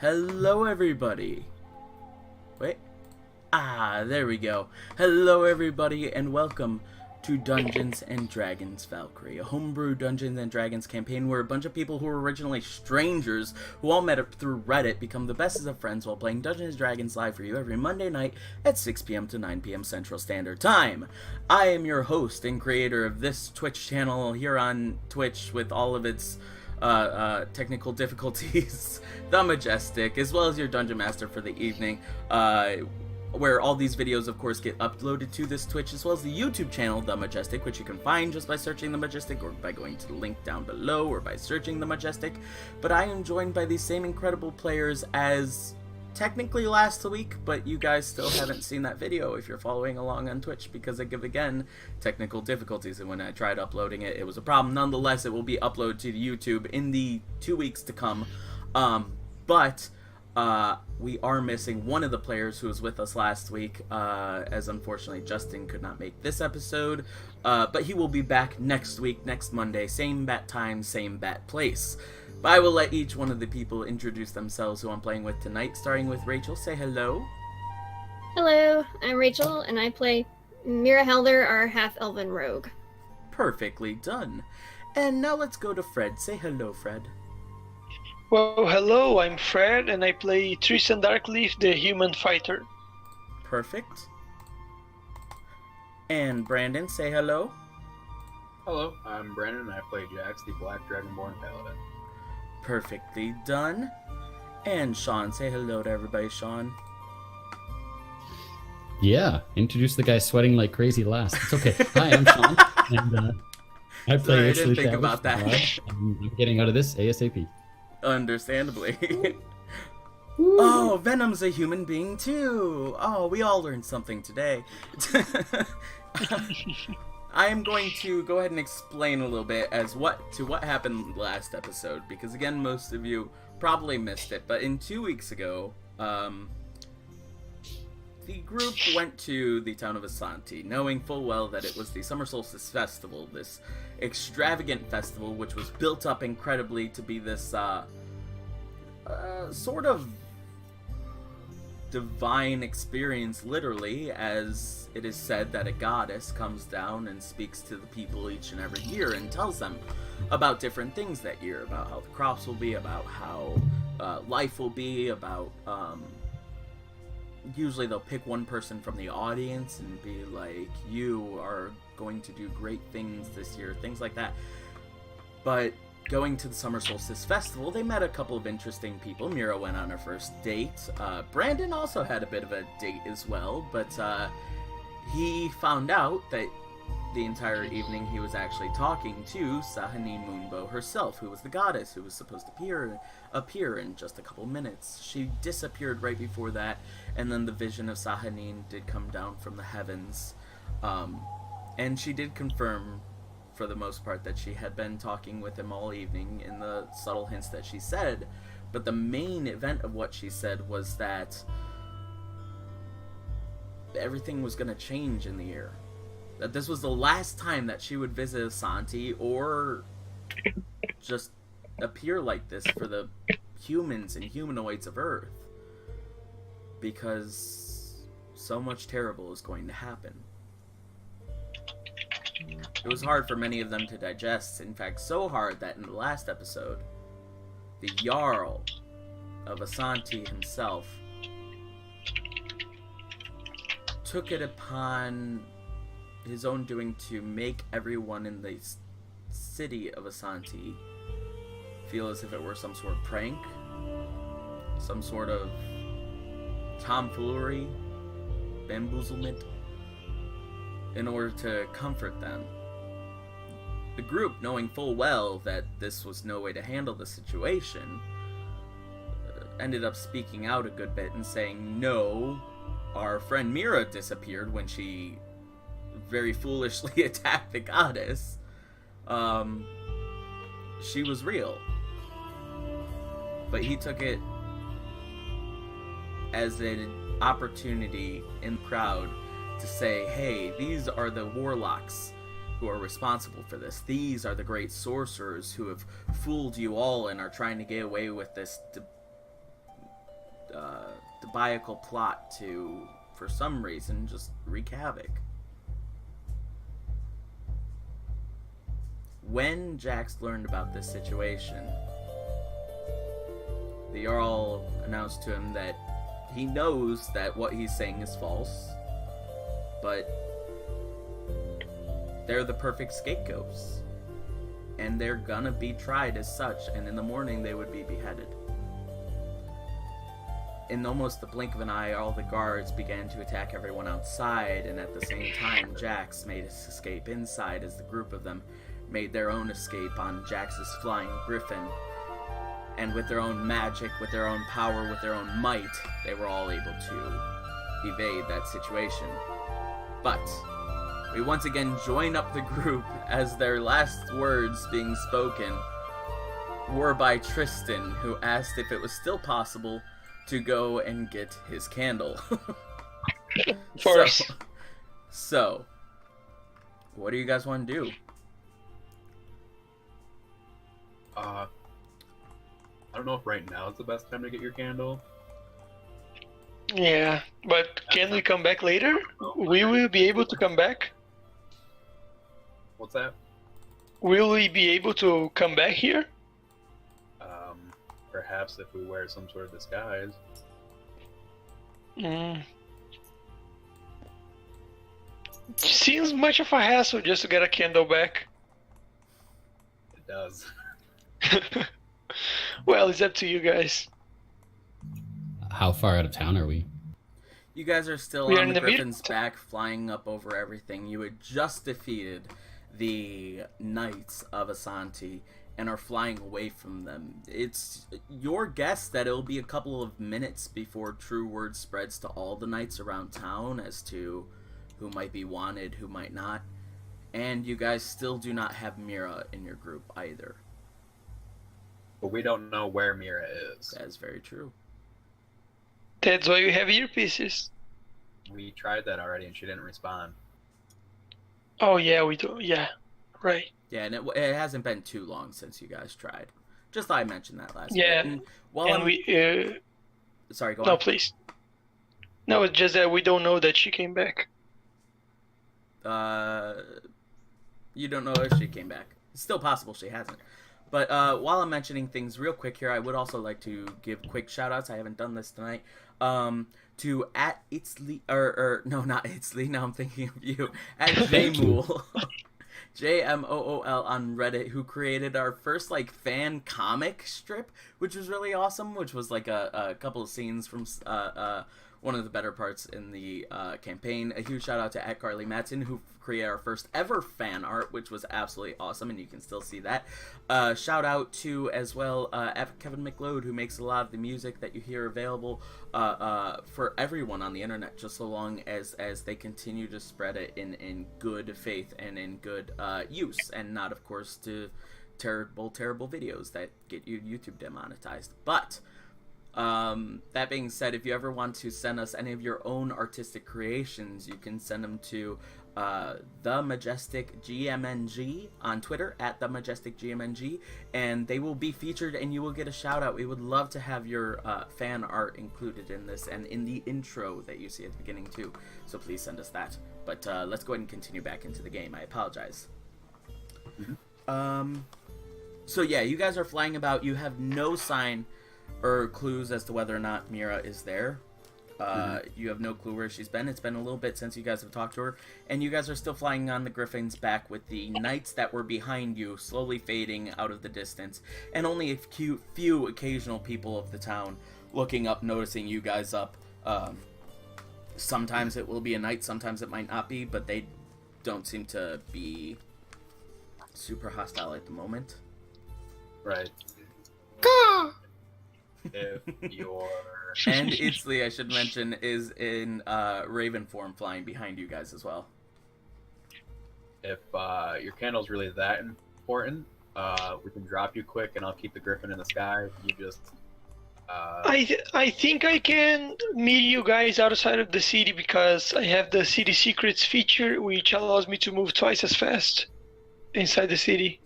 Hello, everybody. Wait. There we go. Hello, everybody, and welcome to Dungeons & Dragons Valkyrie, a homebrew Dungeons & Dragons campaign where a bunch of people who were originally strangers, who all met up through Reddit, become the bestest of friends while playing Dungeons & Dragons live for you every Monday night at 6 p.m. to 9 p.m. Central Standard Time. I am your host and creator of this Twitch channel here on Twitch with all of its technical difficulties, The Majestic, as well as your Dungeon Master for the evening, where all these videos, of course, get uploaded to this Twitch, as well as the YouTube channel, The Majestic, which you can find just by searching The Majestic, or by going to the link down below, or by searching The Majestic. But I am joined by these same incredible players as technically last week, but you guys still haven't seen that video if you're following along on Twitch, because again, technical difficulties, and when I tried uploading it, it was a problem. Nonetheless, it will be uploaded to YouTube in the 2 weeks to come. But we are missing one of the players who was with us last week, as unfortunately Justin could not make this episode, but he will be back next week, next Monday, same bat time, same bat place. But I will let each one of the people introduce themselves who I'm playing with tonight, starting with Rachel. Say hello. Hello, I'm Rachel, and I play Mira Helder, our half-elven rogue. Perfectly done. And now let's go to Fred. Say hello, Fred. Well, hello, I'm Fred, and I play Tristan Darkleaf, the human fighter. Perfect. And Brandon, say hello. Hello, I'm Brandon, and I play Jax, the Black Dragonborn Paladin. Perfectly done. And Sean, say hello to everybody, Sean. Yeah, introduce the guy sweating like crazy last. It's okay. Hi, I'm Sean, and I play Sorry, I didn't think about that. I'm getting out of this ASAP. Understandably. Oh, Venom's a human being too. Oh, we all learned something today. I am going to go ahead and explain a little bit as what happened last episode, because again, most of you probably missed it, but in 2 weeks ago, the group went to the town of Asanti, knowing full well that it was the Summer Solstice Festival, this extravagant festival which was built up incredibly to be this sort of divine experience, literally, as it is said that a goddess comes down and speaks to the people each and every year and tells them about different things that year, about how the crops will be, about how life will be, about usually they'll pick one person from the audience and be like, you are going to do great things this year, things like that. But going to the Summer Solstice Festival, they met a couple of interesting people. Mira went on her first date. Brandon also had a bit of a date as well, but he found out that the entire evening he was actually talking to Sahanine Moonbow herself, who was the goddess who was supposed to appear in just a couple minutes. She disappeared right before that, and then the vision of Sahanine did come down from the heavens. And she did confirm, for the most part, that she had been talking with him all evening in the subtle hints that she said, but the main event of what she said was that everything was going to change in the year. That this was the last time that she would visit Asanti or just appear like this for the humans and humanoids of Earth, because so much terrible is going to happen. It was hard for many of them to digest, in fact so hard that in the last episode, the Jarl of Asanti himself took it upon his own doing to make everyone in the city of Asanti feel as if it were some sort of prank, some sort of tomfoolery, bamboozlement, in order to comfort them. The group, knowing full well that this was no way to handle the situation, ended up speaking out a good bit and saying, no, our friend Mira disappeared when she very foolishly attacked the goddess. She was real. But he took it as an opportunity in the crowd to say, hey, these are the warlocks who are responsible for this. These are the great sorcerers who have fooled you all and are trying to get away with this diabolical plot to, for some reason, just wreak havoc. When Jax learned about this situation, the Jarl announced to him that he knows that what he's saying is false, but they're the perfect scapegoats, and they're gonna be tried as such, and in the morning they would be beheaded. In almost the blink of an eye, all the guards began to attack everyone outside, and at the same time, Jax made his escape inside as the group of them made their own escape on Jax's flying griffin. And with their own magic, with their own power, with their own might, they were all able to evade that situation. But we once again join up the group as their last words being spoken were by Tristan, who asked if it was still possible to go and get his candle. Of course. So, what do you guys want to do? I don't know if right now is the best time to get your candle. Yeah, but can we come back later? We will be able to come back? What's that? Will we be able to come back here? Perhaps if we wear some sort of disguise. Seems much of a hassle just to get a candle back. It does. Well, it's up to you guys. How far out of town are we? You guys are still We are on in the the Griffin's back, flying up over everything. You had just defeated the Knights of Asanti and are flying away from them. It's your guess that it'll be a couple of minutes before true word spreads to all the knights around town as to who might be wanted, who might not. And you guys still do not have Mira in your group either. But we don't know where Mira is. That is very true. That's why we have earpieces. We tried that already and she didn't respond. Oh yeah, we do. Yeah, right. Yeah, and it hasn't been too long since you guys tried. Just thought I mentioned that last Yeah, bit. And while and we. Sorry, go No, on. please. No, it's just that we don't know that she came back. You don't know if she came back. It's still possible she hasn't. But while I'm mentioning things real quick here, I would also like to give quick shout-outs. I haven't done this tonight. To at Itzli, or no, not Itzli. Now I'm thinking of you. At Jmool, JMOOL on Reddit, who created our first like fan comic strip, which was really awesome. Which was like a couple of scenes from one of the better parts in the campaign. A huge shout out to @Carly Matson, who created our first ever fan art, which was absolutely awesome, and you can still see that. Shout out to as well Kevin McLeod, who makes a lot of the music that you hear available for everyone on the internet, just so long as they continue to spread it in good faith and in good use, and not, of course, to terrible videos that get you YouTube demonetized. But that being said, if you ever want to send us any of your own artistic creations, you can send them to The Majestic GMNG on Twitter, @The Majestic GMNG, and they will be featured and you will get a shout out. We would love to have your fan art included in this and in the intro that you see at the beginning too, so please send us that. But let's go ahead and continue back into the game. I apologize. So yeah, you guys are flying about. You have no sign or clues as to whether or not Mira is there. You have no clue where she's been. It's been a little bit since you guys have talked to her, and you guys are still flying on the Griffin's back with the knights that were behind you slowly fading out of the distance, and only a few occasional people of the town looking up, noticing you guys up. Sometimes it will be a knight, sometimes it might not be, but they don't seem to be super hostile at the moment. Right. If you're... And Itzli, I should mention, is in Raven form flying behind you guys as well. If your candle's really that important, we can drop you quick and I'll keep the Griffin in the sky. You just... I think I can meet you guys outside of the city because I have the city secrets feature, which allows me to move twice as fast inside the city.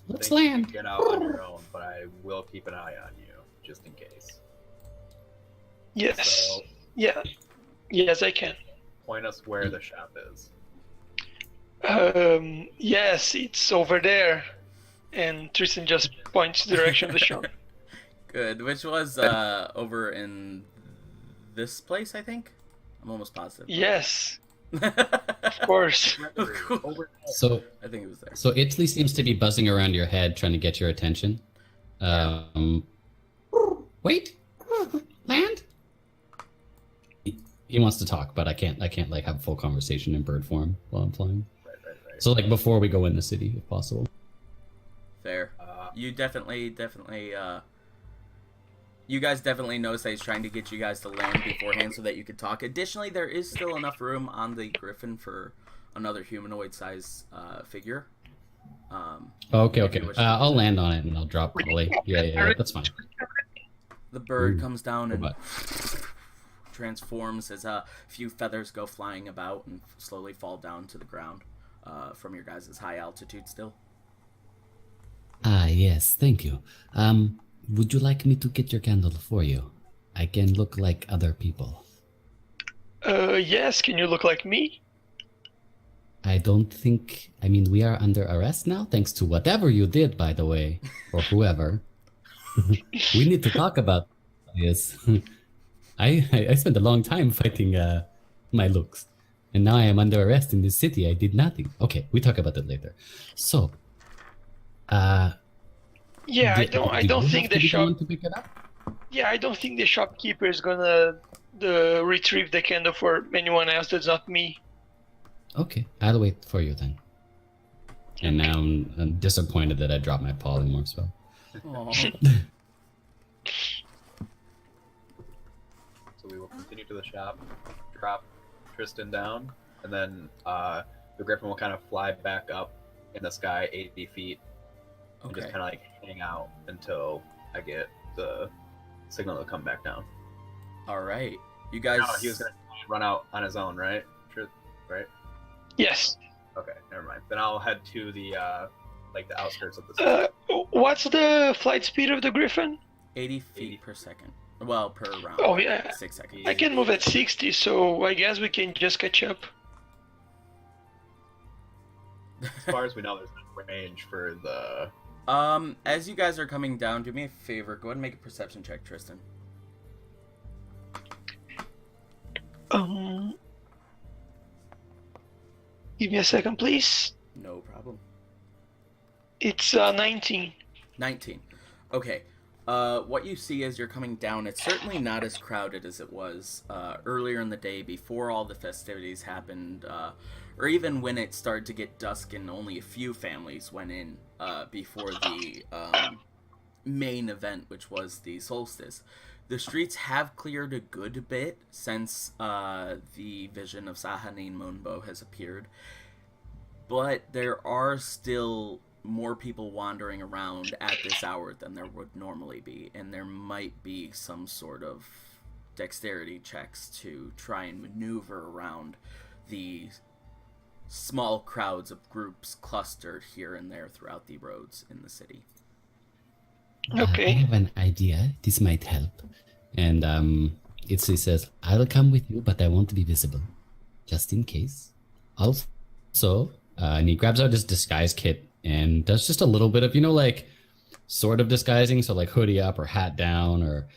Let's think you land. can get out on your own, but I will keep an eye on you, just in case. Yes. So, Yeah. Yes, I can. point us where the shop is. Yes, it's over there. And Tristan just points the direction of the shop. Good. Which was over in this place, I think. I'm almost positive. Yes, of course. Cool. Over So I think it was there. so Italy seems to be buzzing around your head, trying to get your attention. Wait, land. He wants to talk, but I can't like have a full conversation in bird form while I'm flying. Right. So like before we go in the city, if possible. Fair. You definitely, you guys definitely notice that he's trying to get you guys to land beforehand so that you could talk. Additionally, there is still enough room on the griffin for another humanoid-sized figure. Okay. if you wish to- I'll land on it and I'll drop probably. Yeah, that's fine. The bird Ooh, comes down and robot. transforms as a few feathers go flying about and slowly fall down to the ground from your guys' high altitude still. Ah, yes, thank you. Would you like me to get your candle for you? I can look like other people. Yes, can you look like me? I don't think. I mean, we are under arrest now, thanks to whatever you did, by the way, or whoever. We need to talk about this. I spent a long time fighting my looks, and now I am under arrest in this city. I did nothing. Okay, we talk about it later. So, Yeah, I don't think the shop. to pick it up. Yeah, I don't think the shopkeeper is gonna retrieve the candle for anyone else that's not me. Okay, I'll wait for you then. And now I'm disappointed that I dropped my polymorph spell. Aw. So we will continue to the shop, drop Tristan down, and then the griffin will kind of fly back up in the sky 80 feet and just Okay. kind of like hang out until I get the signal to come back down. All right. You guys. No, he was gonna run out on his own, right? Right? Yes. Okay, never mind. Then I'll head to the like the outskirts of the city. What's the flight speed of the Griffin? 80 feet per second. Well, per round. Oh, yeah. 6 seconds. I can move at 60, so I guess we can just catch up. As far as we know, there's no range for the. As you guys are coming down, do me a favor. Go ahead and make a perception check, Tristan. Give me a second, please. No problem. It's 19. 19. Okay. What you see as you're coming down, it's certainly not as crowded as it was earlier in the day before all the festivities happened, or even when it started to get dusk and only a few families went in before the main event, which was the solstice. The streets have cleared a good bit since the vision of Sahanin Monbo has appeared, but there are still more people wandering around at this hour than there would normally be, and there might be some sort of dexterity checks to try and maneuver around the small crowds of groups clustered here and there throughout the roads in the city. Okay. I have an idea. This might help. And Itzy says, I'll come with you, but I won't be visible. Just in case. Also, and he grabs out his disguise kit and does just a little bit of, like, sort of disguising. So, like, hoodie up or hat down or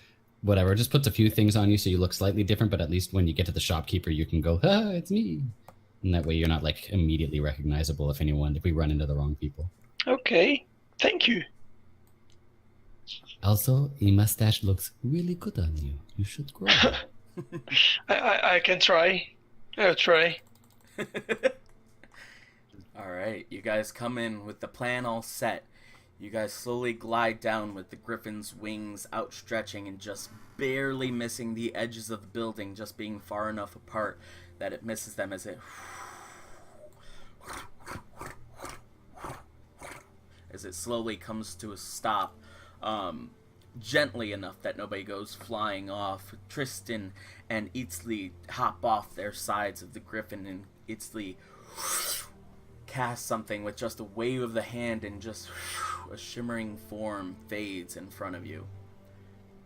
whatever. Just puts a few things on you so you look slightly different, but at least when you get to the shopkeeper, you can go, it's me. And that way you're not, like, immediately recognizable if we run into the wrong people. Okay. Thank you. Also, a mustache looks really good on you. You should grow. I can try. I'll try. Alright, you guys come in with the plan all set. You guys slowly glide down with the griffin's wings outstretching and just barely missing the edges of the building, just being far enough apart that it misses them as it slowly comes to a stop. Gently enough that nobody goes flying off. Tristan and Itzli hop off their sides of the griffin, and Itzli casts something with just a wave of the hand, and just a shimmering form fades in front of you.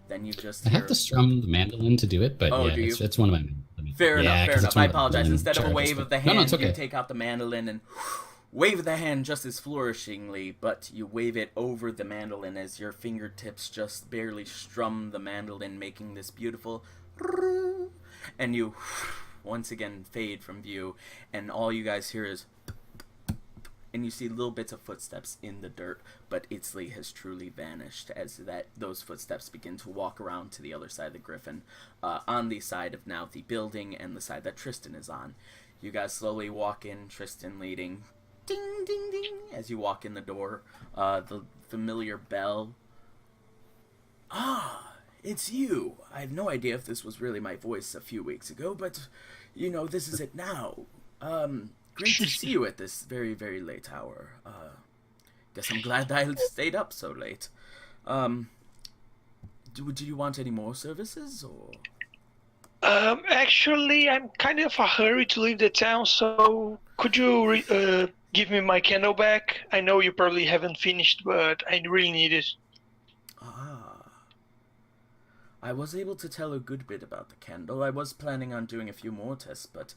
then you just I hear... have to strum the mandolin to do it, but Oh, yeah, do you? it's one of my. Fair enough, fair 'cause enough. it's one I of the apologize. mandolin Instead of a charges, wave but- of the hand, no, it's okay. you take out the mandolin and wave the hand just as flourishingly, but you wave it over the mandolin as your fingertips just barely strum the mandolin, making this beautiful... And you once again fade from view, and all you guys hear is... And you see little bits of footsteps in the dirt, but Itzley has truly vanished as those footsteps begin to walk around to the other side of the griffin, on the side of now the building and the side that Tristan is on. You guys slowly walk in, Tristan leading, ding, ding, ding, as you walk in the door. The familiar bell. Ah, it's you. I have no idea if this was really my voice a few weeks ago, but, this is it now. Great to see you at this very, very late hour. Guess I'm glad I stayed up so late. Do you want any more services, or? Actually, I'm kind of a hurry to leave the town, so could you give me my candle back? I know you probably haven't finished, but I really need it. I was able to tell a good bit about the candle. I was planning on doing a few more tests, but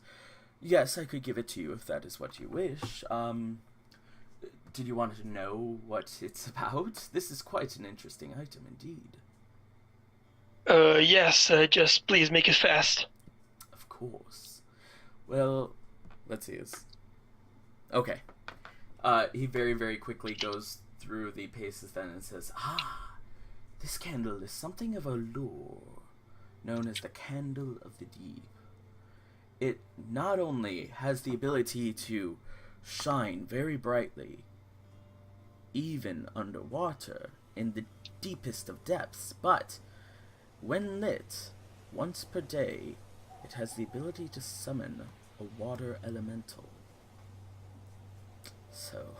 yes, I could give it to you if that is what you wish. Did you want to know what it's about? This is quite an interesting item indeed. Yes, just please make it fast. Of course. Well, let's see this. Okay. He very, very quickly goes through the paces then and says, this candle is something of a lure, known as the Candle of the Deep. It not only has the ability to shine very brightly, even underwater, in the deepest of depths, but when lit, once per day, it has the ability to summon a water elemental. So,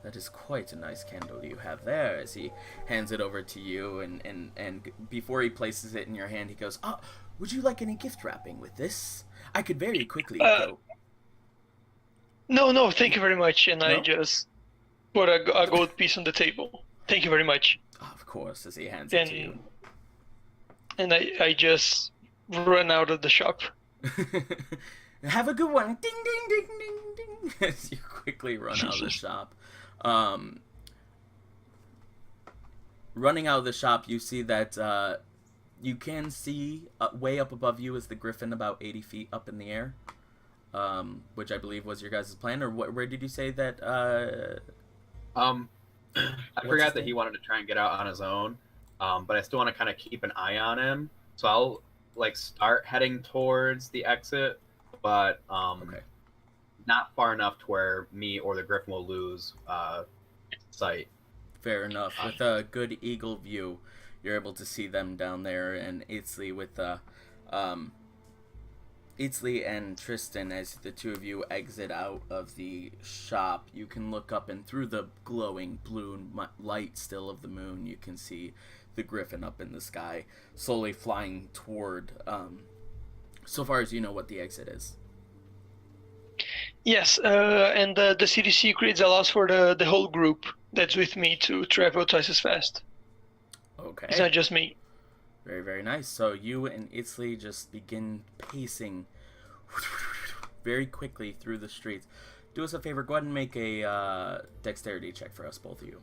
that is quite a nice candle you have there, as he hands it over to you, and before he places it in your hand, he goes, would you like any gift wrapping with this? I could very quickly go... No, thank you very much, and No? I just put a gold piece on the table. Thank you very much. Of course, as he hands it to you. And I just run out of the shop. Have a good one. Ding, ding, ding, ding, ding. As you quickly run out of the shop. Running out of the shop, you see that you can see way up above you is the griffin, about 80 feet up in the air, which I believe was your guys' plan. Or where did you say that? I forgot that he wanted to try and get out on his own, but I still want to kind of keep an eye on him. So I'll start heading towards the exit, but Okay. not far enough to where me or the griffin will lose sight. Fair enough. With a good eagle view, you're able to see them down there, and Itzley with Itzley and Tristan, as the two of you exit out of the shop, you can look up, and through the glowing blue light still of the moon, you can see the griffin up in the sky, slowly flying toward, so far as you know what the exit is. Yes, and the city secrets allows for the whole group that's with me to travel twice as fast. Okay. It's not just me. Very, very nice. So you and Itzley just begin pacing very quickly through the streets. Do us a favor, go ahead and make a dexterity check for us, both of you.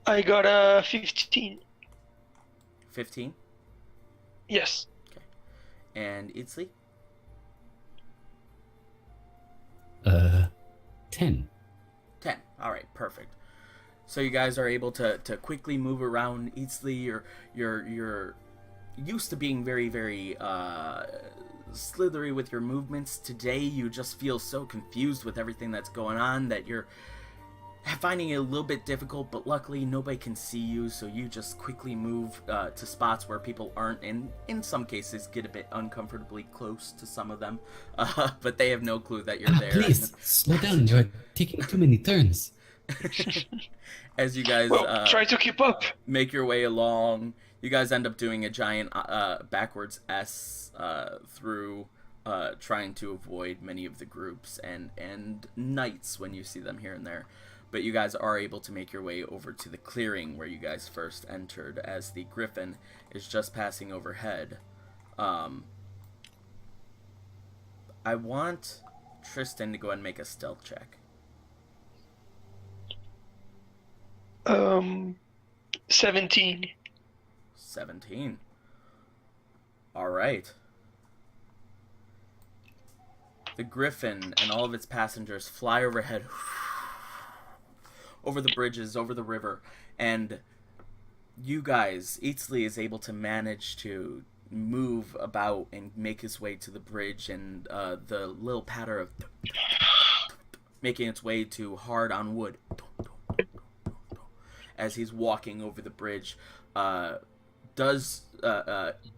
I got a 15. 15? Yes. Okay. And Itzley? 10. 10. Alright, perfect. So you guys are able to quickly move around. Itzley, you're used to being very, very slithery with your movements. Today you just feel so confused with everything that's going on that you're finding it a little bit difficult, but luckily nobody can see you, so you just quickly move to spots where people aren't, and in some cases get a bit uncomfortably close to some of them, but they have no clue that you're there. Please, slow down, you're taking too many turns. As you guys try to keep up. make your way along, you guys end up doing a giant backwards S through trying to avoid many of the groups and knights when you see them here and there. But you guys are able to make your way over to the clearing where you guys first entered, as the griffin is just passing overhead. I want Tristan to go ahead and make a stealth check. 17. 17. Alright. The griffin and all of its passengers fly overhead, over the bridges, over the river, and you guys, Eatsley is able to manage to move about and make his way to the bridge, and the little patter of making its way to hard on wood as he's walking over the bridge does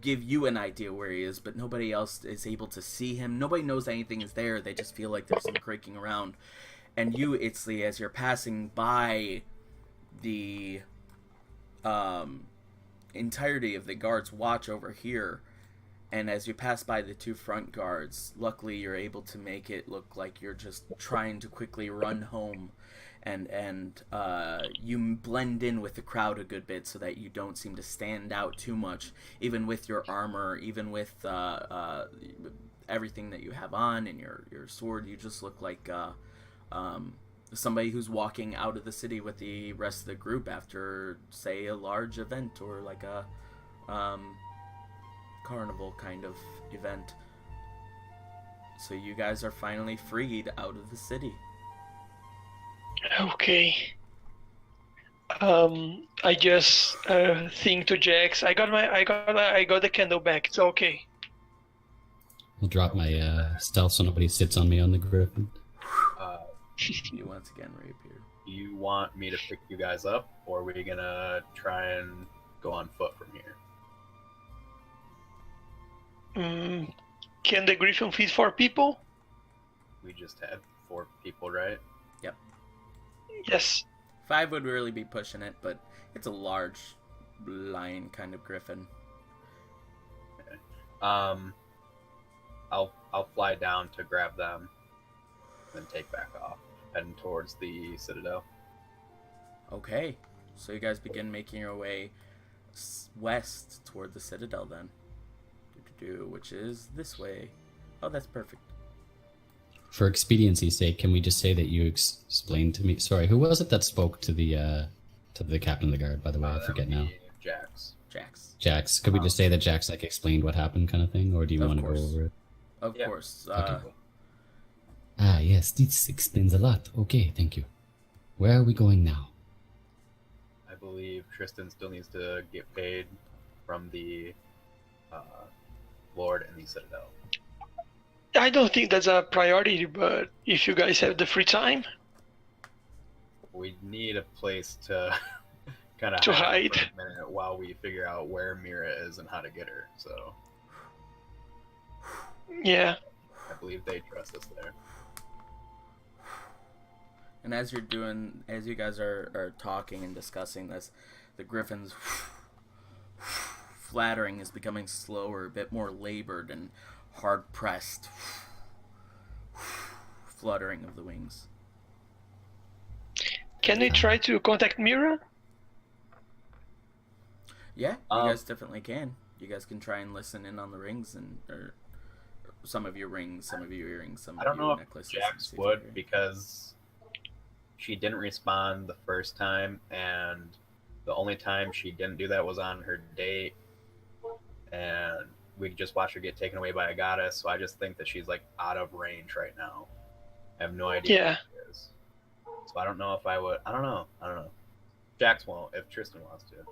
give you an idea where he is, but nobody else is able to see him. Nobody knows anything is there. They just feel like there's some creaking around. And you, Itzley, as you're passing by the entirety of the guards' watch over here, and as you pass by the two front guards, luckily you're able to make it look like you're just trying to quickly run home, and you blend in with the crowd a good bit so that you don't seem to stand out too much, even with your armor, even with everything that you have on and your sword. You just look like somebody who's walking out of the city with the rest of the group after, say, a large event or like a carnival kind of event. So you guys are finally freed out of the city. Okay. I just think to Jax. I got the candle back. It's okay. I'll drop my stealth so nobody sits on me on the griffin. You once again reappear. You want me to pick you guys up, or are we gonna try and go on foot from here? Can the griffin feed 4 people? We just had 4 people, right? Yep. Yes. 5 would really be pushing it, but it's a large lion kind of griffin. Okay. I'll fly down to grab them, then take back off, heading towards the citadel. Okay, so you guys begin making your way west toward the citadel then. Which is this way. Oh, that's perfect. For expediency's sake, can we just say that you explained to me? Sorry, who was it that spoke to the captain of the guard? By the way, I forget now. Jax. Could we just say that Jax like explained what happened, kind of thing, or do you want to go over it? Of course. Okay. Yes, this explains a lot. Okay, thank you. Where are we going now? I believe Tristan still needs to get paid from the Lord and the Citadel. I don't think that's a priority, but if you guys have the free time, we need a place to kind of hide for a minute while we figure out where Mira is and how to get her. So, yeah, I believe they trust us there. And as you guys are talking and discussing this, the griffin's flattering is becoming slower, a bit more labored and hard-pressed fluttering of the wings. Can we try to contact Mira? Yeah, you guys definitely can. You guys can try and listen in on the rings, or some of your rings, some of your earrings, some of your necklaces. I don't know if Jax would, because she didn't respond the first time, and the only time she didn't do that was on her date, and we just watched her get taken away by a goddess, so I just think that she's like out of range right now. I have no idea Yeah. who she is. So I don't know if I would. I don't know. Jax won't if Tristan wants to.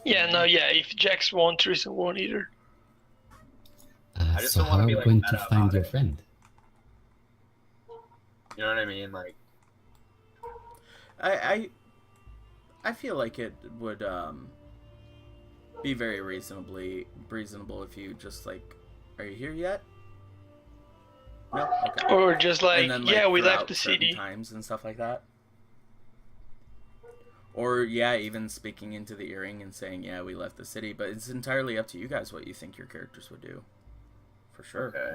If Jax won't, Tristan won't either. I just So don't how wanna are be, we like, going meta to find about your it. friend? You know what I mean? Like, I feel like it would be very reasonable if you just like, are you here yet? No? Okay. Or just like, And then, we throughout left the certain city. times and stuff like that. Or even speaking into the earring and saying, yeah, we left the city, but it's entirely up to you guys what you think your characters would do. For sure. okay.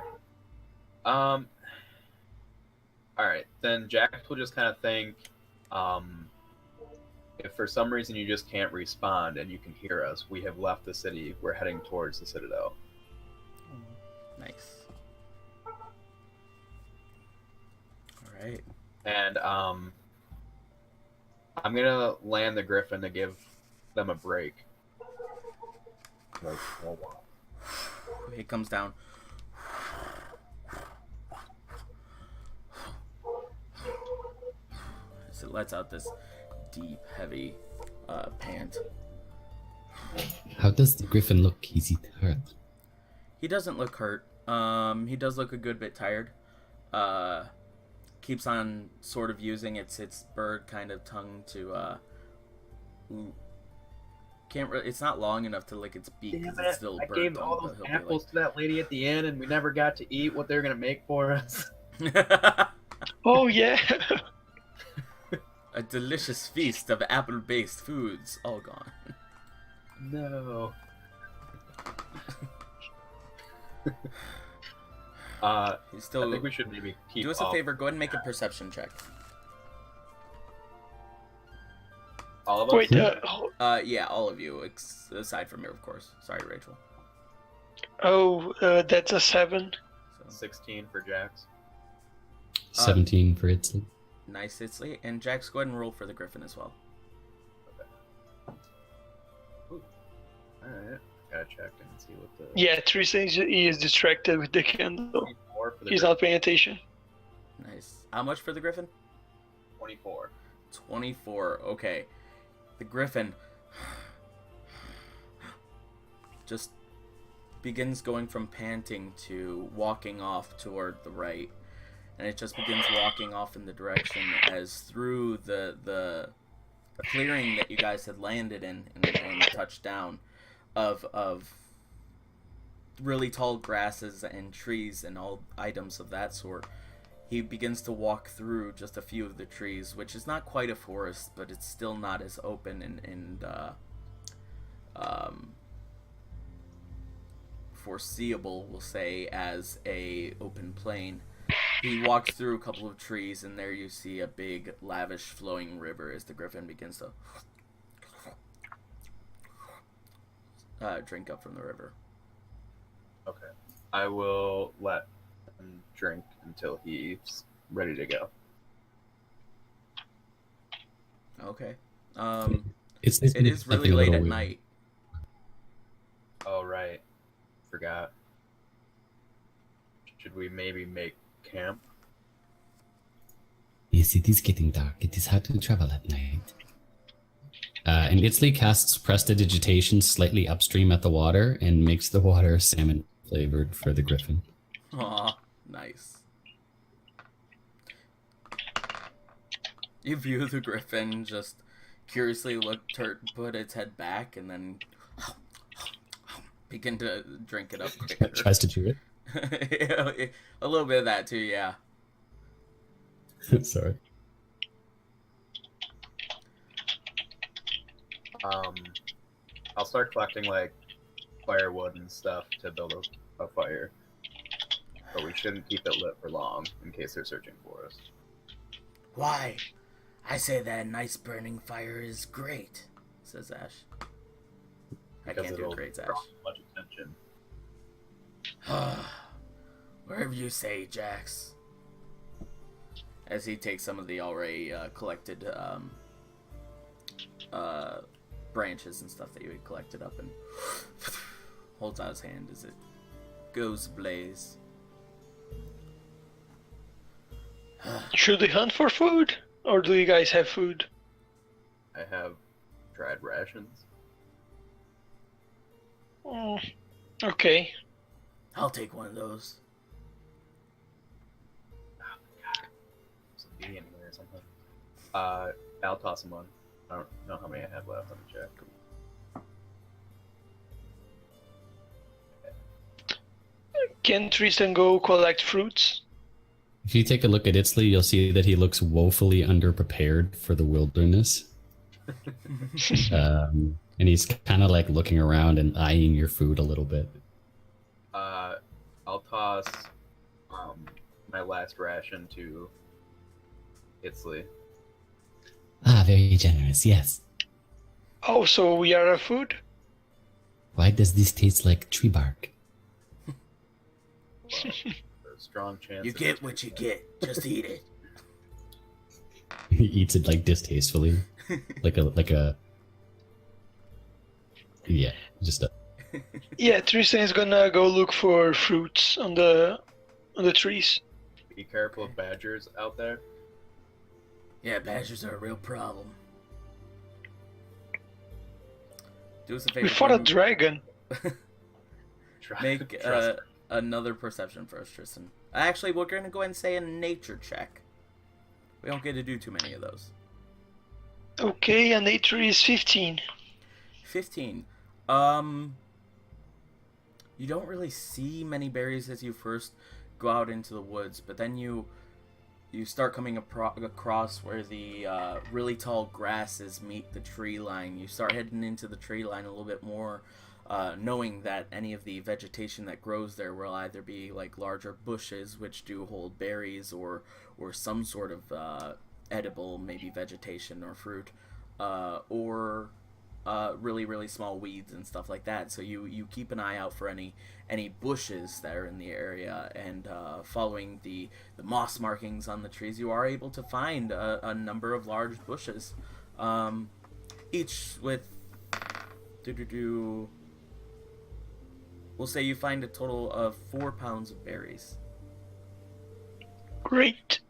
All right, then Jax will just kind of think, If for some reason you just can't respond and you can hear us, we have left the city. We're heading towards the Citadel. Nice. All right. And I'm gonna land the Griffin to give them a break. He comes down. As it lets out this deep, heavy pant. How does the griffin look? Is he hurt? He doesn't look hurt. He does look a good bit tired. Keeps on sort of using its bird kind of tongue to it's not long enough to lick its beak because it's still I bird gave tongue, all but those he'll be apples to that lady at the inn, and we never got to eat what they're gonna make for us. like... Oh yeah. A delicious feast of apple-based foods, all gone. No. He's still... I think we should maybe keep. Do us a favor. Go ahead and make a perception check. All of us. Wait. Yeah, all of you, aside from me, of course. Sorry, Rachel. That's a 7. So, 16 for Jax. 17 for Itzley. nice, Itzley. And Jax, go ahead and roll for the Griffin as well. Alright. Gotta check and see what the. Yeah, Tristan he is distracted with the candle. 24 for the He's Griffin. not paying attention. Nice. How much for the Griffin? 24. 24. Okay. The Griffin just begins going from panting to walking off toward the right. And it just begins walking off in the direction as through the clearing that you guys had landed in and touched down of really tall grasses and trees and all items of that sort. He begins to walk through just a few of the trees, which is not quite a forest, but it's still not as open and foreseeable, we'll say, as a open plain. He walks through a couple of trees, and there you see a big, lavish, flowing river as the Griffin begins to drink up from the river. Okay. I will let him drink until he's ready to go. Okay. It It is really late at night. Oh, right. Forgot. Should we maybe make camp? Yes, it is getting dark. It is hard to travel at night. And Itzley casts Prestidigitation slightly upstream at the water and makes the water salmon flavored for the Griffin. Aw, nice. You view the Griffin just curiously put its head back and then begin to drink it up quicker. Tries to chew A little bit of that too, yeah. it. Sorry. I'll start collecting like firewood and stuff to build a fire. But we shouldn't keep it lit for long in case they're searching for us. Why? I say that a nice burning fire is great, says Ash. I Because can't do it'll a great Ash. draw much attention. Wherever you say, Jax. As he takes some of the already collected branches and stuff that you had collected up and holds out his hand as it goes ablaze. Should we hunt for food? Or do you guys have food? I have dried rations. Okay. I'll take one of those. Oh my god. There's a bee in here or something. I'll toss him one. I don't know how many I have left. Let me check. Can Tristan go collect fruits? If you take a look at Itzley, you'll see that he looks woefully underprepared for the wilderness. And he's kind of like looking around and eyeing your food a little bit. I'll toss my last ration to Itzley. Ah, very generous, yes. Oh, so we are a food? Why does this taste like tree bark? There's a strong chance. You get what you get. Just eat it. He eats it like distastefully. like a yeah, just a Yeah, Tristan is gonna go look for fruits on the trees. Be careful of badgers out there. Yeah, badgers are a real problem. Do us a favor. We fought a dragon. Make Trust me. another perception for us, Tristan. Actually, we're going to go ahead and say a nature check. We don't get to do too many of those. Okay, and nature is 15. 15. You don't really see many berries as you first go out into the woods, but then you start coming across where the really tall grasses meet the tree line. You start heading into the tree line a little bit more, knowing that any of the vegetation that grows there will either be like larger bushes which do hold berries or some sort of edible, maybe vegetation or fruit, or really, really small weeds and stuff like that. So you keep an eye out for any bushes that are in the area, and following the moss markings on the trees, you are able to find a number of large bushes, each with we'll say you find a total of 4 pounds of berries. Great.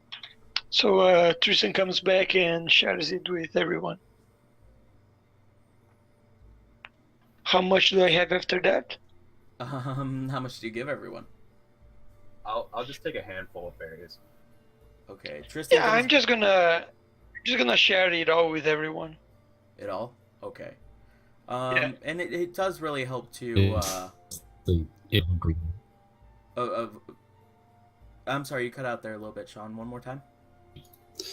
So Tristan comes back and shares it with everyone. How much do I have after that? How much do you give everyone? I'll just take a handful of berries. Okay, Tristan. Yeah, I'm just gonna share it all with everyone. It all? Okay. Yeah. And it does really help to it'll agree. I'm sorry, you cut out there a little bit, Sean. One more time.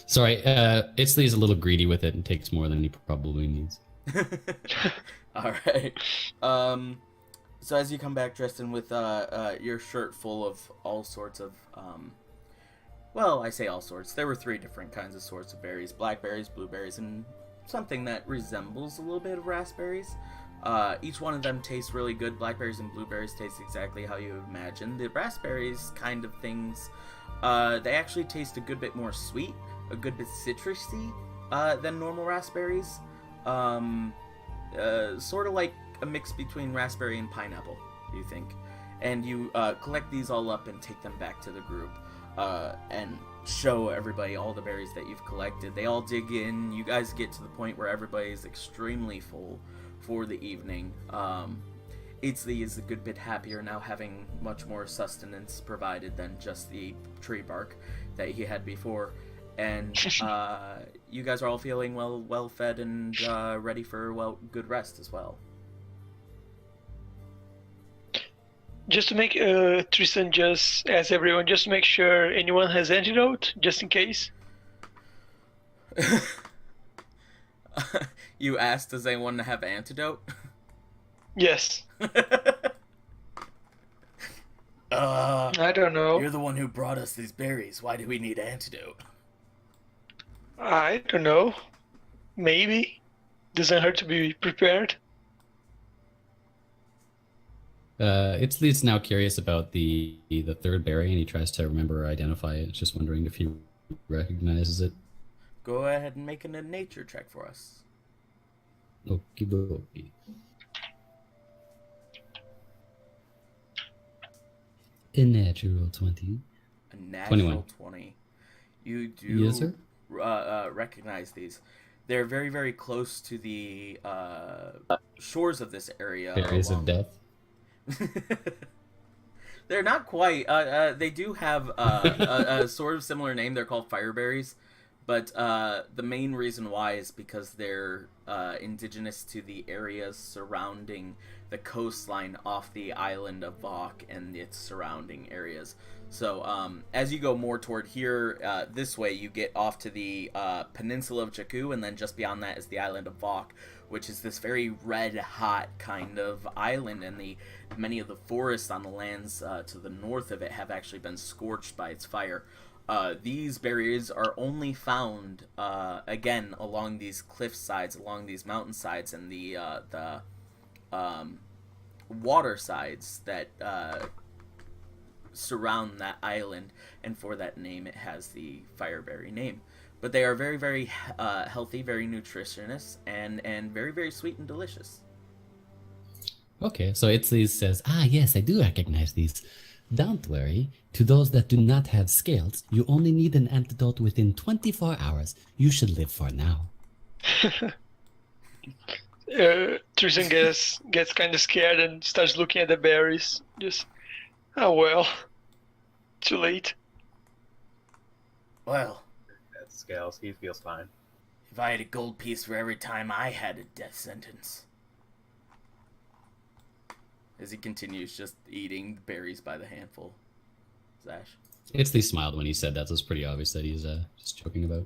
Sorry, Itzley's a little greedy with it and takes more than he probably needs. All right. So as you come back, Tristan, with your shirt full of all sorts of well, I say all sorts. There were 3 different kinds of sorts of berries: blackberries, blueberries, and something that resembles a little bit of raspberries. Each one of them tastes really good. Blackberries and blueberries taste exactly how you imagine. The raspberries kind of things, they actually taste a good bit more sweet, a good bit citrusy than normal raspberries. Sort of like a mix between raspberry and pineapple, you think. And you collect these all up and take them back to the group, and show everybody all the berries that you've collected. They all dig in. You guys get to the point where everybody is extremely full for the evening. Itzley is a good bit happier now, having much more sustenance provided than just the tree bark that he had before. And you guys are all feeling well fed and ready for good rest as well. Just to make Tristan just ask everyone, just to make sure anyone has antidote, just in case. You asked, does anyone have antidote? Yes. I don't know. You're the one who brought us these berries. Why do we need antidote? I don't know. Maybe. Doesn't hurt to be prepared. Itzley's now curious about the third berry, and he tries to remember or identify it. Just wondering if he recognizes it. Go ahead and make a nature check for us. Okie dokie. A natural 20. A natural 21. 20. You do Yes, sir? recognize these. They're very, very close to the shores of this area. Berries of death. They're not quite. They do have a sort of similar name. They're called fireberries, but the main reason why is because they're indigenous to the areas surrounding the coastline off the island of Vok and its surrounding areas. So as you go more toward here, this way, you get off to the peninsula of Jakku, and then just beyond that is the island of Vok, which is this very red-hot kind of island, and many of the forests on the lands to the north of it have actually been scorched by its fire. These berries are only found, again, along these cliff sides, along these mountain sides, and the water sides that surround that island, and for that name it has the fireberry name. But they are very, very healthy, very nutritious, and very, very sweet and delicious. Okay, so Itzli says, yes, I do recognize these. Don't worry, to those that do not have scales, you only need an antidote within 24 hours. You should live for now. Tristan gets kind of scared and starts looking at the berries. Just, oh well, too late. Well, At scales, he feels fine. if I had a gold piece for every time I had a death sentence. As he continues just eating berries by the handful. Zash. Itzli smiled when he said that, so it's pretty obvious that he's just joking about.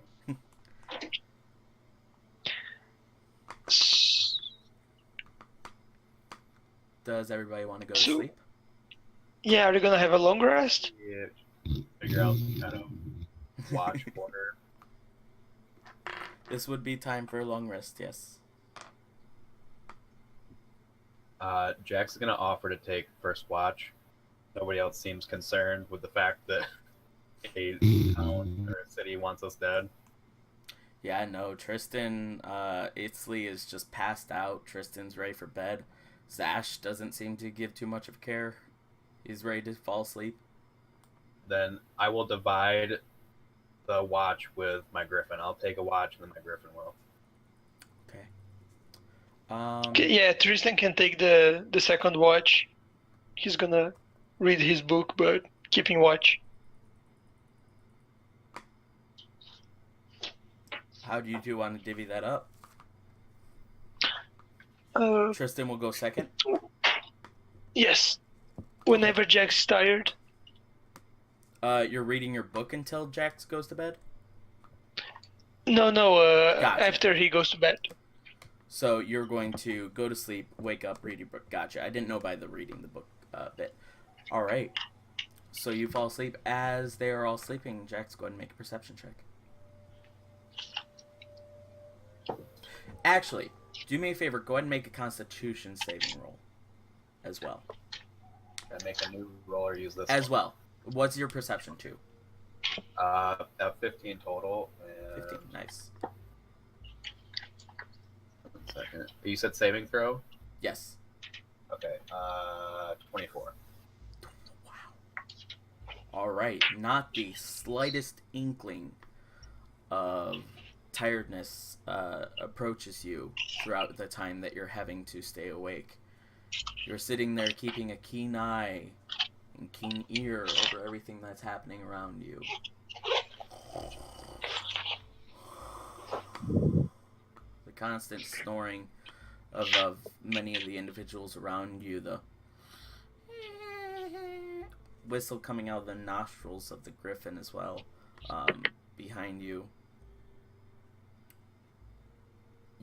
Does everybody want to go to sleep? Yeah, are they gonna have a long rest? Yeah, figure out kind of watch order. This would be time for a long rest, yes. Jack's gonna offer to take first watch. Nobody else seems concerned with the fact that a town or a city wants us dead. Yeah, no, Tristan, Itzli is just passed out. Tristan's ready for bed. Zash doesn't seem to give too much of care. He's ready to fall asleep. Then I will divide the watch with my griffin. I'll take a watch and then my griffin will. Okay. Yeah, Tristan can take the second watch. He's gonna read his book, but keeping watch. How do you two want to divvy that up? Uh, Tristan will go second. yes. Whenever Jack's tired. You're reading your book until Jax goes to bed? No, Gotcha. after he goes to bed. So you're going to go to sleep, wake up, read your book. Gotcha. I didn't know by the reading the book bit. All right. So you fall asleep as they are all sleeping. Jax, go ahead and make a perception check. Actually, do me a favor. Go ahead and make a Constitution saving roll as well. Can I make a new roll or use this As one? well. What's your perception to? 15 total. And 15. Nice. 1 second. You said saving throw? Yes. Okay. 24. Wow. All right. Not the slightest inkling of tiredness approaches you throughout the time that you're having to stay awake. You're sitting there keeping a keen eye and keen ear over everything that's happening around you. The constant snoring of many of the individuals around you, the whistle coming out of the nostrils of the griffin as well, behind you.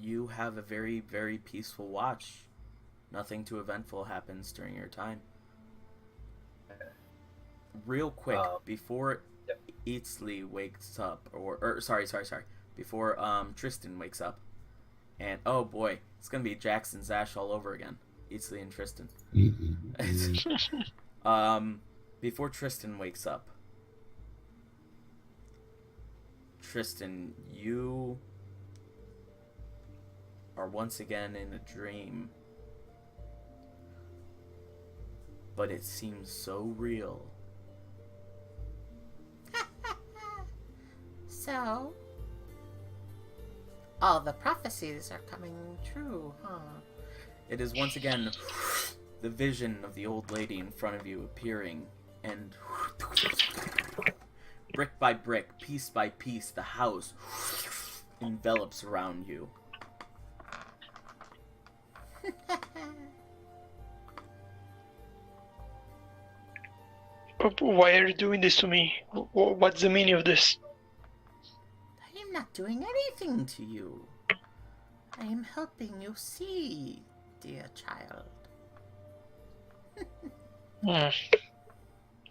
You have a very, very peaceful watch. Nothing too eventful happens during your time. Real quick, before Itzli wakes up, or sorry, before Tristan wakes up, and oh boy, it's gonna be Jackson Zash all over again. Itzli and Tristan. Before Tristan wakes up, Tristan, you are once again in a dream, but it seems so real. So, all the prophecies are coming true, huh? It is once again the vision of the old lady in front of you appearing, and brick by brick, piece by piece, the house envelops around you. Why are you doing this to me? What's the meaning of this? I am not doing anything to you. I am helping you see, dear child.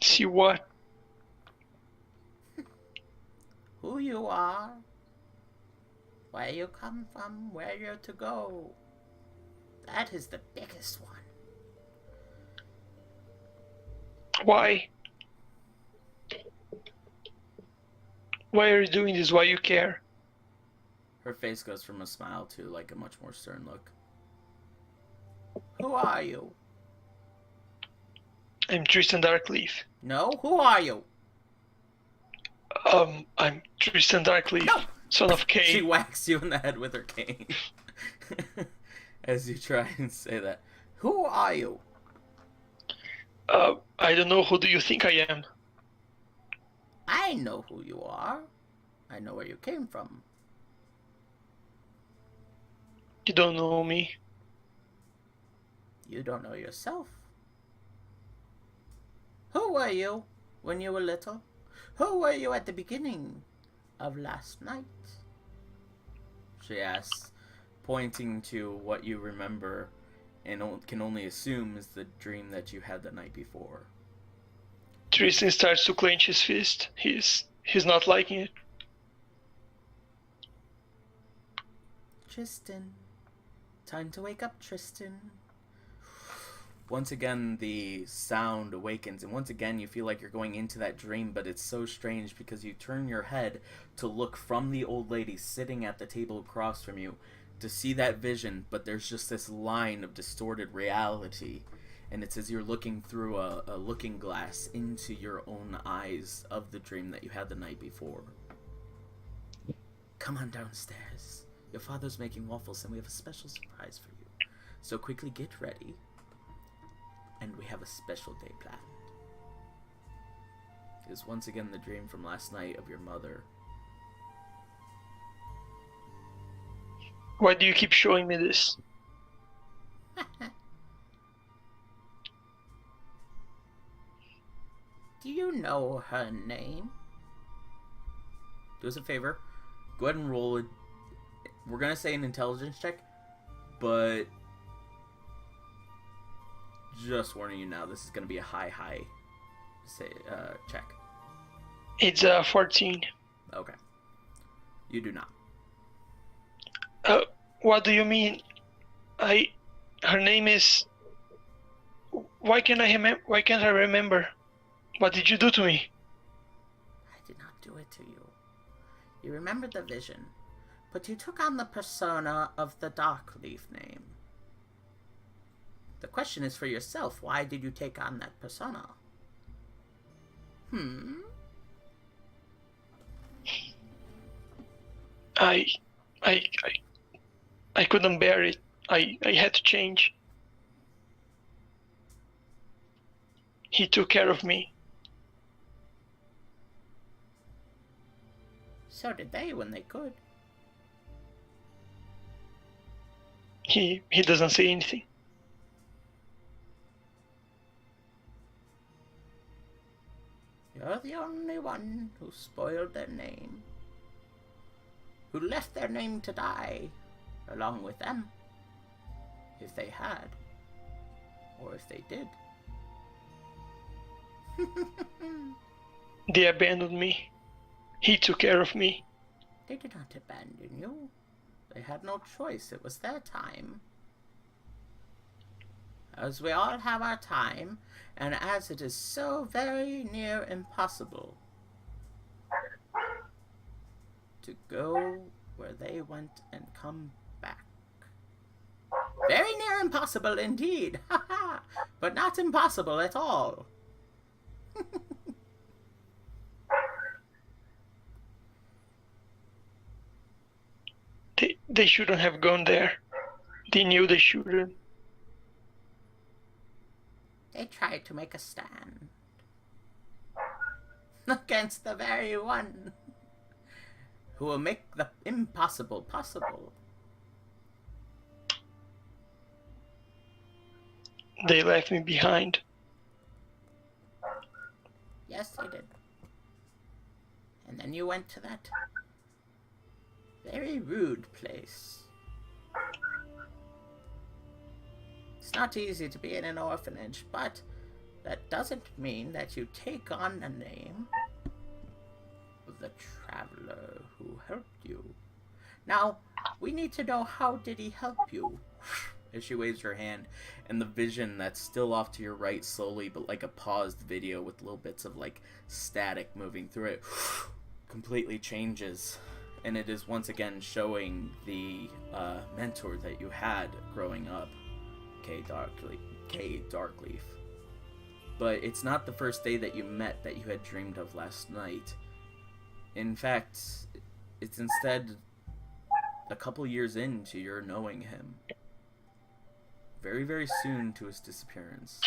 See what? who you are, where you come from, where you're to go. That is the biggest one. Why? Why are you doing this? Why you care? Her face goes from a smile to like a much more stern look. Who are you? I'm Tristan Darkleaf. No, who are you? I'm Tristan Darkleaf, No. son of Cain. She whacks you in the head with her cane. As you try and say that. Who are you? I don't know. Who do you think I am? I know who you are. I know where you came from. You don't know me. You don't know yourself. Who were you when you were little? Who were you at the beginning of last night? She asks, pointing to what you remember and can only assume is the dream that you had the night before. Tristan starts to clench his fist. He's not liking it. Tristan. Time to wake up, Tristan. Once again, the sound awakens, and once again, you feel like you're going into that dream, but it's so strange because you turn your head to look from the old lady sitting at the table across from you to see that vision, but there's just this line of distorted reality, and it's as you're looking through a looking glass into your own eyes of the dream that you had the night before. Come on downstairs. Your father's making waffles, and we have a special surprise for you. So quickly get ready. And we have a special day planned. It is once again the dream from last night of your mother. Why do you keep showing me this? Do you know her name? Do us a favor. Go ahead and roll it. We're going to say an intelligence check, but just warning you now, this is going to be a high check. It's 14. Okay. You do not. What do you mean? Her name is. Why can't I remember? What did you do to me? I did not do it to you. You remembered the vision, but you took on the persona of the Darkleaf name. The question is for yourself. Why did you take on that persona? I couldn't bear it. I had to change. He took care of me. So did they when they could. He doesn't say anything. You're the only one who spoiled their name. Who left their name to die along with them. If they had. Or if they did. They abandoned me. He took care of me. They did not abandon you. They had no choice. It was their time. As we all have our time, and as it is so very near impossible to go where they went and come back. Very near impossible indeed, but not impossible at all. They shouldn't have gone there. They knew they shouldn't. They tried to make a stand against the very one who will make the impossible possible. They left me behind. Yes, they did. And then you went to that very rude place. It's not easy to be in an orphanage, but that doesn't mean that you take on a name the traveler who helped you. Now, we need to know, how did he help you? As she waves her hand, and the vision that's still off to your right slowly, but like a paused video with little bits of like static moving through it, completely changes. And it is once again showing the mentor that you had growing up, Kay Darkleaf. But it's not the first day that you met that you had dreamed of last night. In fact, it's instead a couple years into your knowing him. Very, very soon to his disappearance.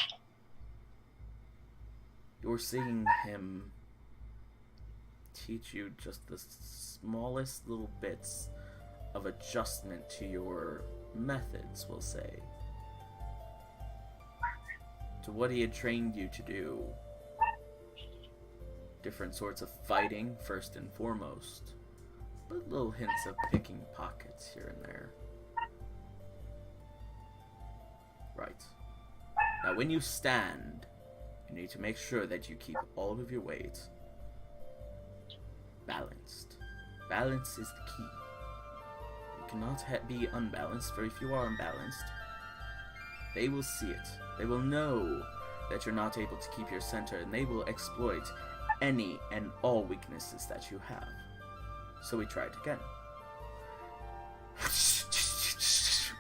You're seeing him teach you just the smallest little bits of adjustment to your methods, we'll say. To what he had trained you to do. Different sorts of fighting, first and foremost. But little hints of picking pockets here and there. Right. Now when you stand, you need to make sure that you keep all of your weight balanced. Balance is the key. You cannot be unbalanced, for if you are unbalanced, they will see it. They will know that you're not able to keep your center, and they will exploit any and all weaknesses that you have. So we tried again.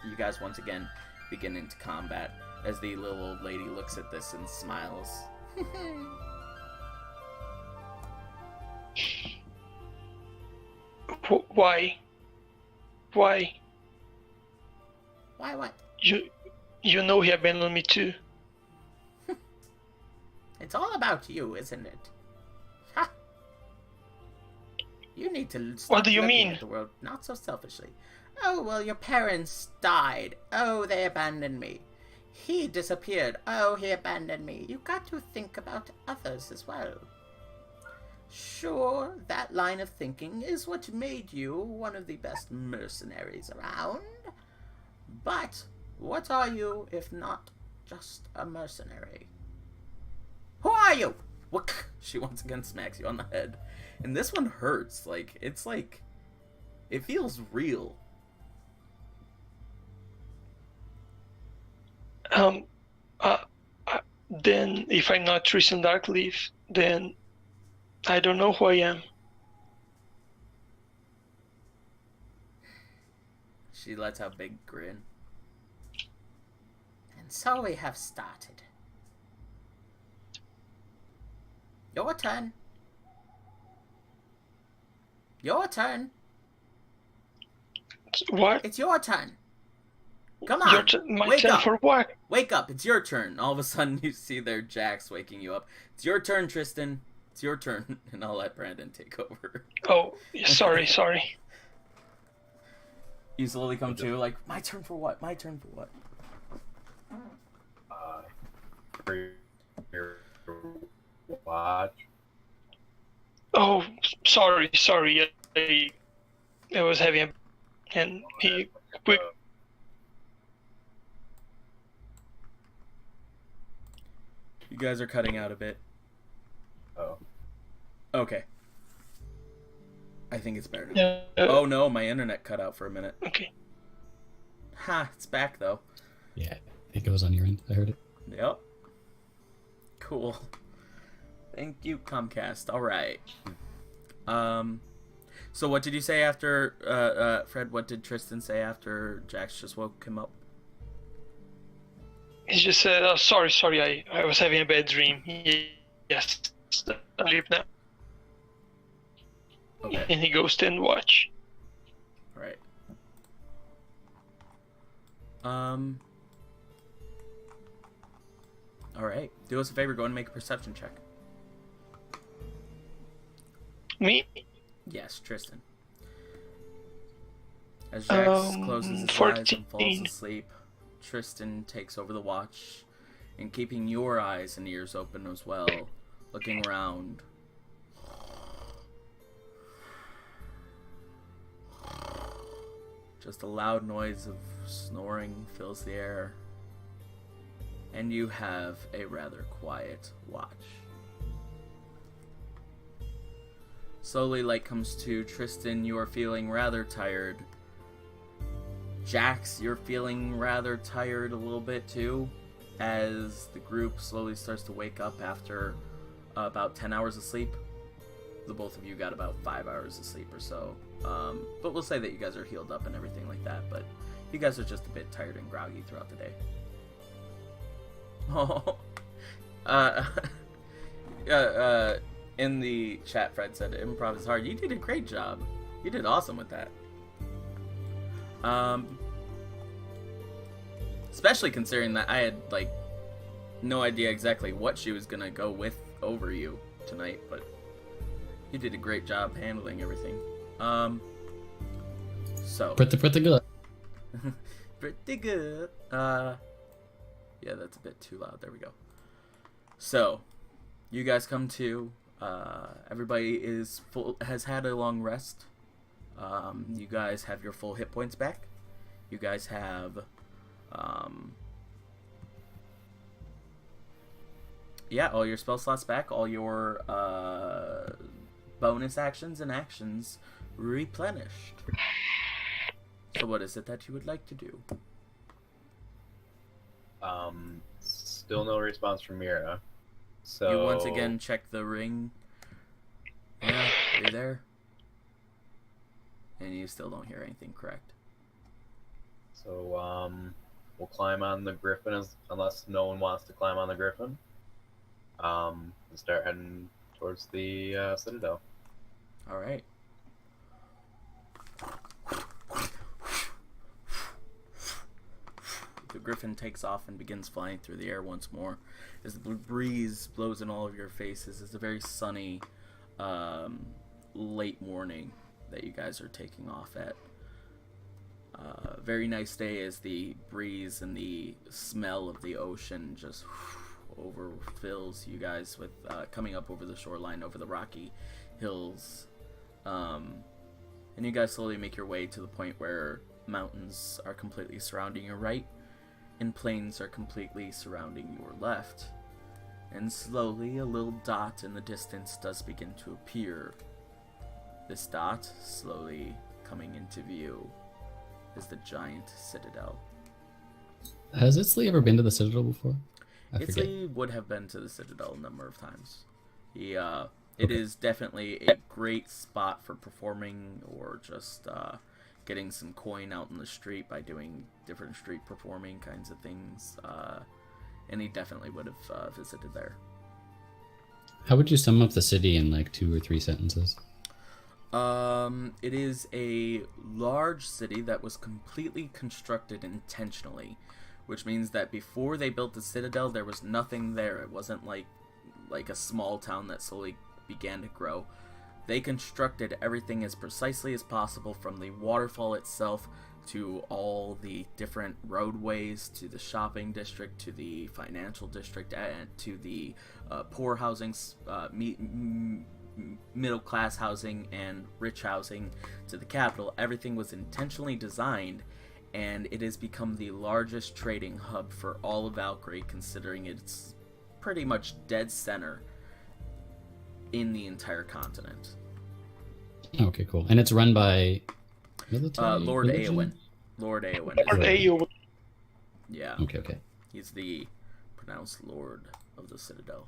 You guys once again begin into combat as the little old lady looks at this and smiles. Why? Why? Why what? You know he abandoned me too. It's all about you, isn't it? Ha! You need to stop What do you looking mean? at the world not so selfishly. Oh, well, your parents died. Oh, they abandoned me. He disappeared. Oh, he abandoned me. You got to think about others as well. Sure, that line of thinking is what made you one of the best mercenaries around. But what are you if not just a mercenary? Who are you? What? She once again smacks you on the head. And this one hurts. It feels real. Then if I'm not Tristan Darkleaf, then I don't know who I am. She lets out a big grin. And so we have started. Your turn. Your turn. What? It's your turn. Come on. My Wake turn up. for what? Wake up. It's your turn. All of a sudden you see their Jax waking you up. It's your turn, Tristan. It's your turn. And I'll let Brandon take over. Oh, sorry. You slowly come to, like, my turn for what? My turn for what? For your watch. Oh, sorry. I was having and he quick. You guys are cutting out a bit. Oh. Okay. I think it's better now. Yeah. Oh no, my internet cut out for a minute. Okay. Ha, it's back though. Yeah, I think it was on your end. I heard it. Yep. Cool. Thank you, Comcast. Alright. So what did you say after, Fred, what did Tristan say after Jax just woke him up? He just said, oh, sorry, I was having a bad dream. Yes, I leave now. Okay. And he goes to and watch. Right. Alright. Do us a favor, go and make a perception check. Me? Yes, Tristan. As Jax closes his eyes and falls 14. asleep, Tristan takes over the watch and keeping your eyes and ears open as well, looking around. Just a loud noise of snoring fills the air, and you have a rather quiet watch. Slowly light comes to. Tristan, you are feeling rather tired. Jax, you're feeling rather tired a little bit too, as the group slowly starts to wake up after about 10 hours of sleep. The both of you got about 5 hours of sleep or so. But we'll say that you guys are healed up and everything like that, but you guys are just a bit tired and groggy throughout the day. Oh. In the chat, Fred said, improv is hard. You did a great job. You did awesome with that. Especially considering that I had, like, no idea exactly what she was gonna go with over you tonight, but you did a great job handling everything. So. Pretty good. Pretty good. Yeah, that's a bit too loud. There we go. So, you guys come to. Everybody is full, has had a long rest. You guys have your full hit points back. You guys have, yeah, all your spell slots back. All your bonus actions and actions replenished. So, what is it that you would like to do? Still no response from Mira. So you once again check the ring. Yeah, you're there. And you still don't hear anything, correct? So, we'll climb on the griffin unless no one wants to climb on the griffin. And start heading towards the citadel. Alright. The griffin takes off and begins flying through the air once more as the breeze blows in all of your faces. It's a very sunny late morning that you guys are taking off at. Very nice day as the breeze and the smell of the ocean just overfills you guys with coming up over the shoreline, over the rocky hills. And you guys slowly make your way to the point where mountains are completely surrounding your right and plains are completely surrounding your left. And slowly a little dot in the distance does begin to appear. This dot slowly coming into view is the giant citadel. Has Itzley ever been to the Citadel before? I forget. Itzley would have been to the Citadel a number of times. It is definitely a great spot for performing or just getting some coin out in the street by doing different street performing kinds of things. And he definitely would have visited there. How would you sum up the city in like 2 or 3 sentences? It is a large city that was completely constructed intentionally, which means that before they built the Citadel, there was nothing there. It wasn't like a small town that slowly began to grow. They constructed everything as precisely as possible, from the waterfall itself to all the different roadways, to the shopping district, to the financial district, and to the poor housing, middle class housing, and rich housing, to the capital. Everything was intentionally designed, and it has become the largest trading hub for all of Valkyrie, considering it's pretty much dead center in the entire continent. Okay, cool. And it's run by military? Lord religion? Eowyn. Lord Eowyn. Lord Eowyn. Yeah. Okay. He's the pronounced Lord of the Citadel.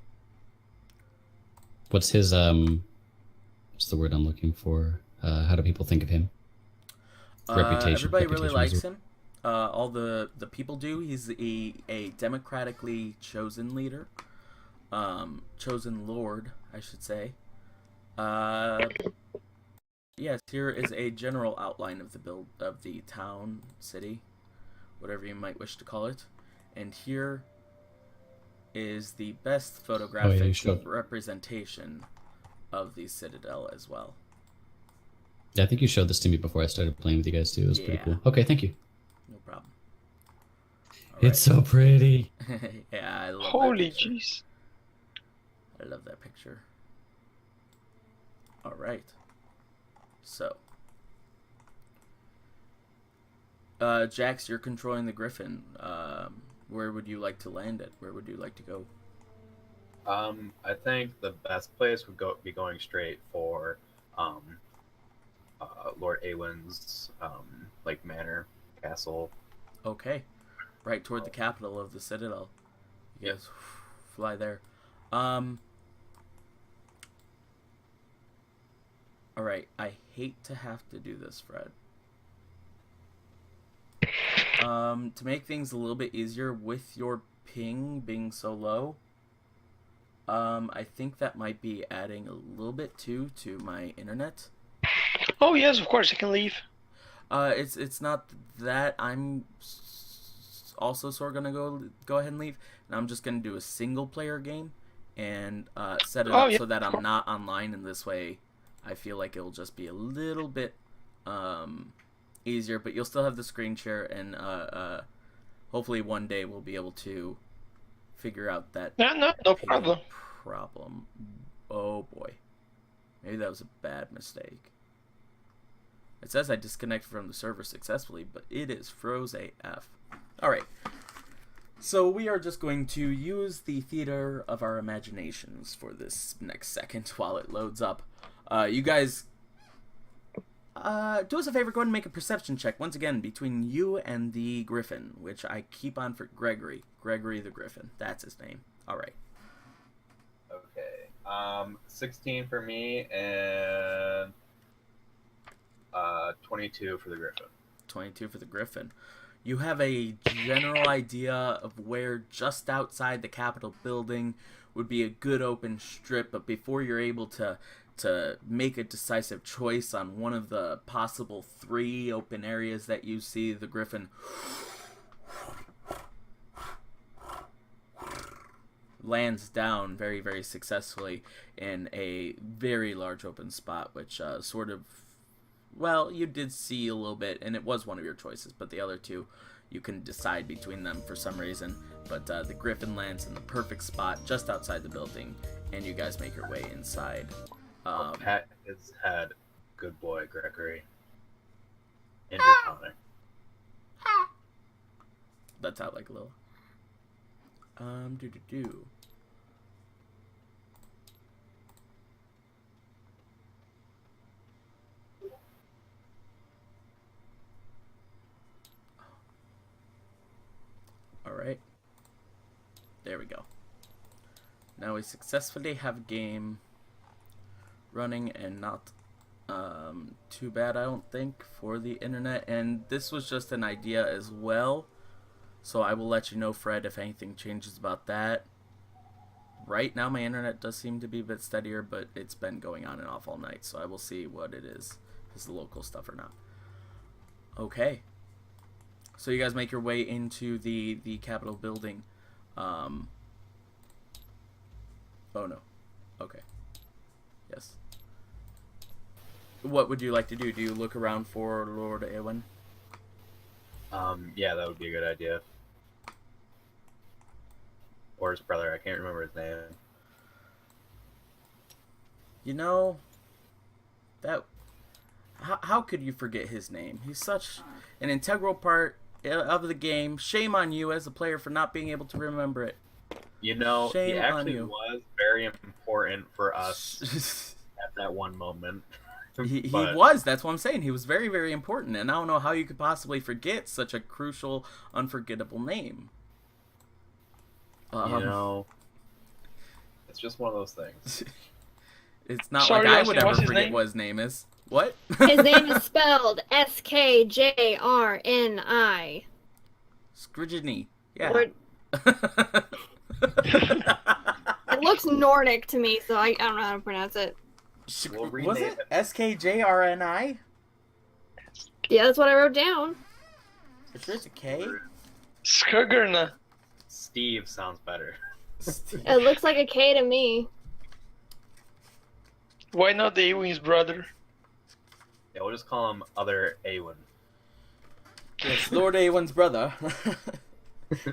What's his what's the word I'm looking for? How do people think of him? Reputation. Everybody really likes him. All the people do. He's a democratically chosen leader. Chosen lord, I should say. Yes, here is a general outline of the town, city, whatever you might wish to call it. And here is the best photographic representation of the Citadel as well. Yeah, I think you showed this to me before I started playing with you guys too. It was pretty cool. Okay, thank you. No problem. It's so pretty. Yeah, I love Holy that picture. jeez. I love that picture. Alright. So. Jax, you're controlling the Griffin. Where would you like to land it? Where would you like to go? I think the best place would be going straight for um, Lord Awen's like manor castle. Okay. Right toward the capital of the Citadel. You guys fly there. Alright, I hate to have to do this, Fred. To make things a little bit easier with your ping being so low, I think that might be adding a little bit too to my internet. Oh yes, of course I can leave. It's not that. I'm also sort of gonna go ahead and leave, and I'm just gonna do a single player game and set it up so that I'm not online, and this way I feel like it'll just be a little bit easier, but you'll still have the screen share, and hopefully one day we'll be able to figure out that No problem. problem. Oh boy, maybe that was a bad mistake. It says I disconnected from the server successfully, but it is froze AF. Alright, so we are just going to use the theater of our imaginations for this next second while it loads up. You guys, do us a favor, go ahead and make a perception check once again between you and the Griffin, which I keep on for Gregory. Gregory the Griffin, that's his name. Alright. Okay, 16 for me, and 22 for the Griffin. 22 for the Griffin. You have a general idea of where just outside the Capitol building would be a good open strip, but before you're able to make a decisive choice on one of the possible 3 open areas that you see, the Griffin lands down very, very successfully in a very large open spot, which sort of, well, you did see a little bit, and it was one of your choices, but the other 2, you can decide between them for some reason. But the Griffin lands in the perfect spot just outside the building, and you guys make your way inside. Pat his head, good boy, Gregory. Intercoming. That's out like a little. Do. Alright. There we go. Now we successfully have a game running, and not too bad, I don't think, for the internet. And this was just an idea as well, so I will let you know, Fred, if anything changes about that. Right now my internet does seem to be a bit steadier, but it's been going on and off all night, so I will see what it is, if it's local stuff or not. Okay. So you guys make your way into the Capitol building. Oh no. Okay. Yes. What would you like to do? Do you look around for Lord Eowyn? Yeah, that would be a good idea. Or his brother, I can't remember his name. You know, that... How could you forget his name? He's such an integral part of the game. Shame on you as a player for not being able to remember it. You know, Shame he on actually you. was very important for us at that one moment. He was. That's what I'm saying. He was very, very important, and I don't know how you could possibly forget such a crucial, unforgettable name. You know, it's just one of those things. It's not Sorry, like I Austin, would ever what's his forget name? what his name is. What? His name is spelled Skjrni. Scrigeny. Yeah. Or- It looks Nordic to me, so I don't know how to pronounce it. We'll Was rename it it. SKJRNI? Yeah, that's what I wrote down. Is there a K? Skuggerna. Steve sounds better. It looks like a K to me. Why not the Ewing's brother? Yeah, we'll just call him Other Awen. Yes, Lord Awen's brother.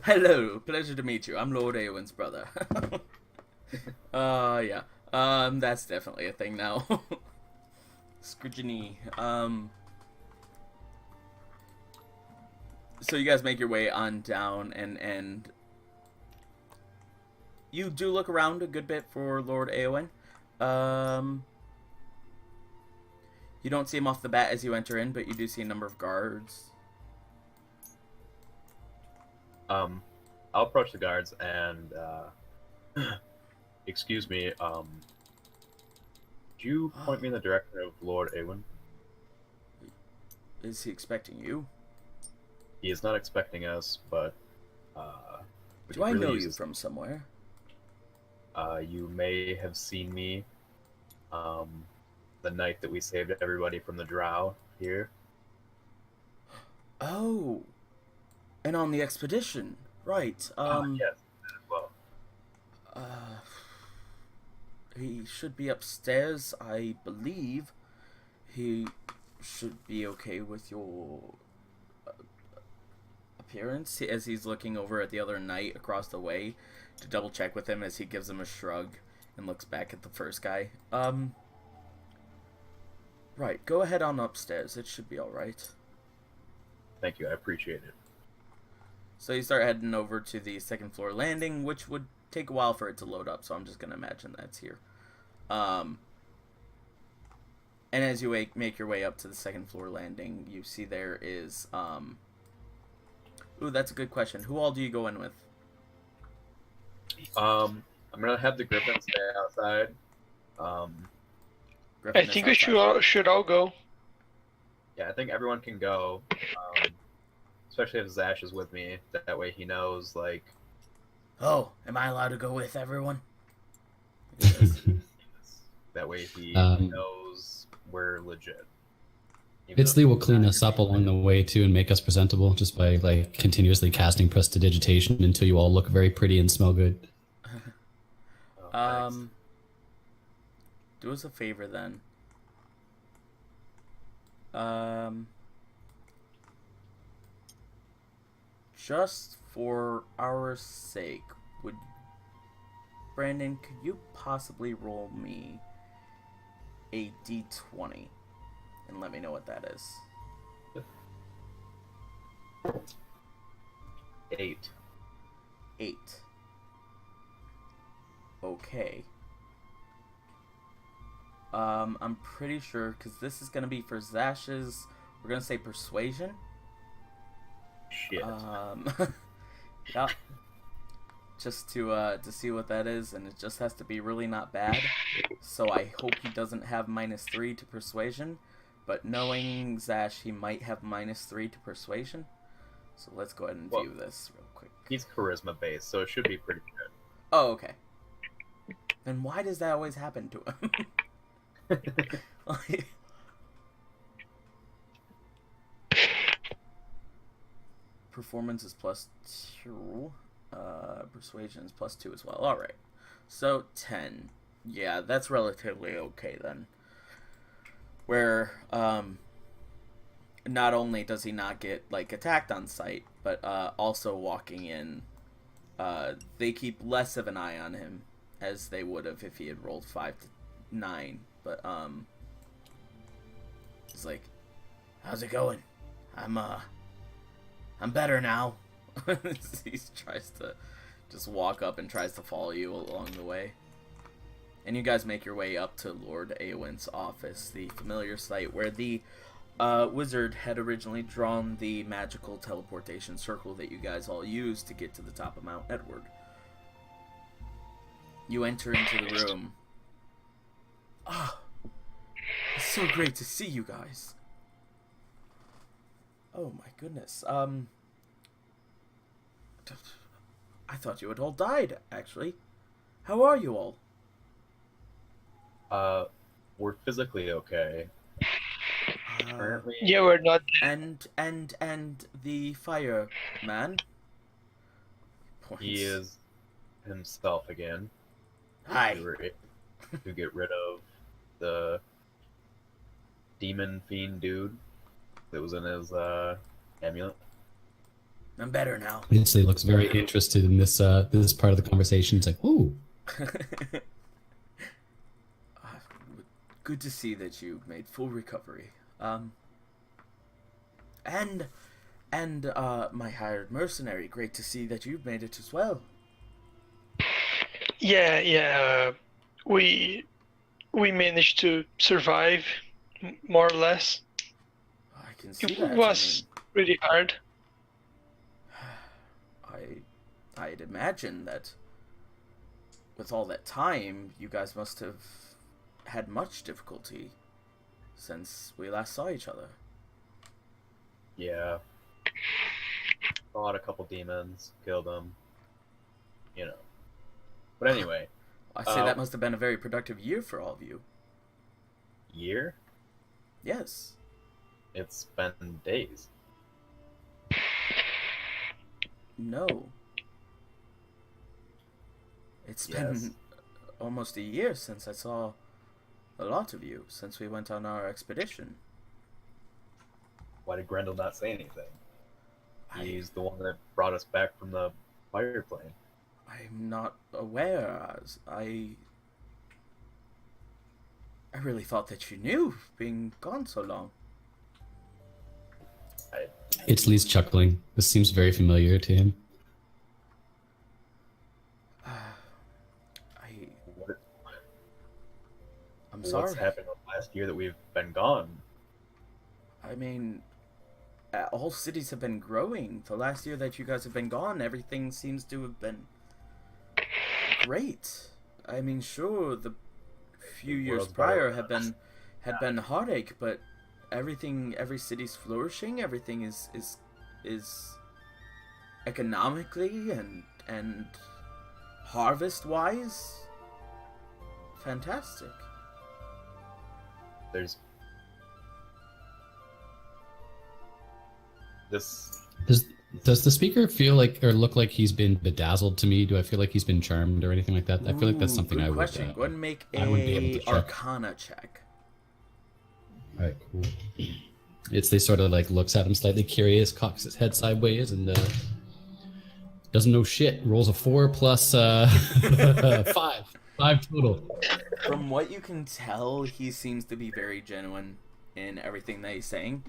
Hello, pleasure to meet you. I'm Lord Awen's brother. Yeah. That's definitely a thing now. Scrigeny. So you guys make your way on down, and you do look around a good bit for Lord Eowyn. You don't see him off the bat as you enter in, but you do see a number of guards. I'll approach the guards and, excuse me, could you point me in the direction of Lord Awen? Is he expecting you? He is not expecting us, but, we Do I could really know use you this. from somewhere? You may have seen me, the night that we saved everybody from the drow here. Oh, and on the expedition, right? Yes, that as well. He should be upstairs, I believe. He should be okay with your appearance, as he's looking over at the other knight across the way to double check with him as he gives him a shrug and looks back at the first guy. Right, go ahead on upstairs. It should be alright. Thank you, I appreciate it. So you start heading over to the second floor landing, which would take a while for it to load up, so I'm just going to imagine that's here. And as you make your way up to the second floor landing, you see there is... Ooh, that's a good question. Who all do you go in with? I'm gonna have the Griffin stay outside. Griffin I is think we outside. should all go. Yeah, I think everyone can go, especially if Zash is with me. That way he knows, like... Oh, am I allowed to go with everyone? That way he Um, knows we're legit. Even Bitsley though- will clean us up along the way too and make us presentable just by like continuously casting prestidigitation until you all look very pretty and smell good. Oh, thanks. Do us a favor then. Just for our sake, would Brandon, could you possibly roll me a d20 and let me know what that is? 8. 8. Okay. I'm pretty sure, because this is going to be for Zash's, we're going to say persuasion. Shit. Yeah. Just to see what that is, and it just has to be really not bad. So I hope he doesn't have -3 to persuasion, but knowing Zash, he might have -3 to persuasion. So let's go ahead and view this real quick. He's charisma based, so it should be pretty good. Oh, okay. Then why does that always happen to him? Like... Performance is +2. Persuasion is +2 as well. Alright. So, 10. Yeah, that's relatively okay then. Where, not only does he not get, like, attacked on sight, but, also walking in, they keep less of an eye on him as they would have if he had rolled 5 to 9. But, he's like, How's it going? I'm better now. he tries to just walk up and tries to follow you along the way. And you guys make your way up to Lord Awen's office, the familiar site where the wizard had originally drawn the magical teleportation circle that you guys all used to get to the top of Mount Edward. You enter into the room. Ah, it's so great to see you guys. Oh my goodness. I thought you had all died, actually. How are you all? We're physically okay. Currently, Yeah, we're not. And the fireman? Points. he is himself again. Hi. We were able to get rid of the demon fiend dude that was in his amulet. I'm better now. Bitsley looks very interested in this this part of the conversation. It's like, ooh, Good to see that you made full recovery. And my hired mercenary, great to see that you've made it as well. Yeah. We managed to survive more or less. I can see It that. was really hard. I'd imagine that with all that time, you guys must have had much difficulty since we last saw each other. Yeah. Fought a couple demons, killed them. You know. But anyway. I say that must have been a very productive year for all of you. Year? Yes. It's been days. No. It's been almost a year since I saw a lot of you, since we went on our expedition. Why did Grendel not say anything? He's the one that brought us back from the fire plane. I'm not aware. I really thought that you knew, being gone so long. It's Lee's chuckling. This seems very familiar to him. I'm sorry. What's happened last year that we've been gone? I mean, all cities have been growing. The last year that you guys have been gone, everything seems to have been great. I mean, sure, the few years prior had been heartache, but every city's flourishing. Everything is economically and harvest wise fantastic. There's this. Does the speaker feel like or look like he's been bedazzled to me? Do I feel like he's been charmed or anything like that? I feel like that's something good I would. Question. Go ahead and make I wouldn't be able to check. Arcana check. All right, cool. It's they sort of like looks at him slightly curious, cocks his head sideways, and doesn't know shit. Rolls a 4 plus 5 total. From what you can tell, he seems to be very genuine in everything that he's saying.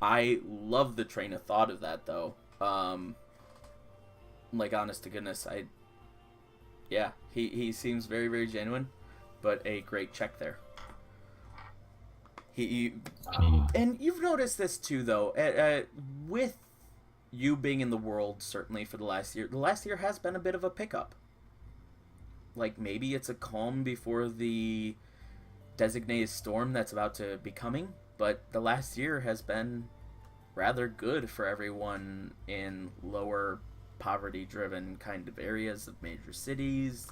I love the train of thought of that, though. Like, honest to goodness, he seems very, very genuine, but a great check there. And you've noticed this too, though, with you being in the world, certainly for the last year has been a bit of a pickup. Like, maybe it's a calm before the designated storm that's about to be coming, but the last year has been rather good for everyone in lower poverty-driven kind of areas of major cities.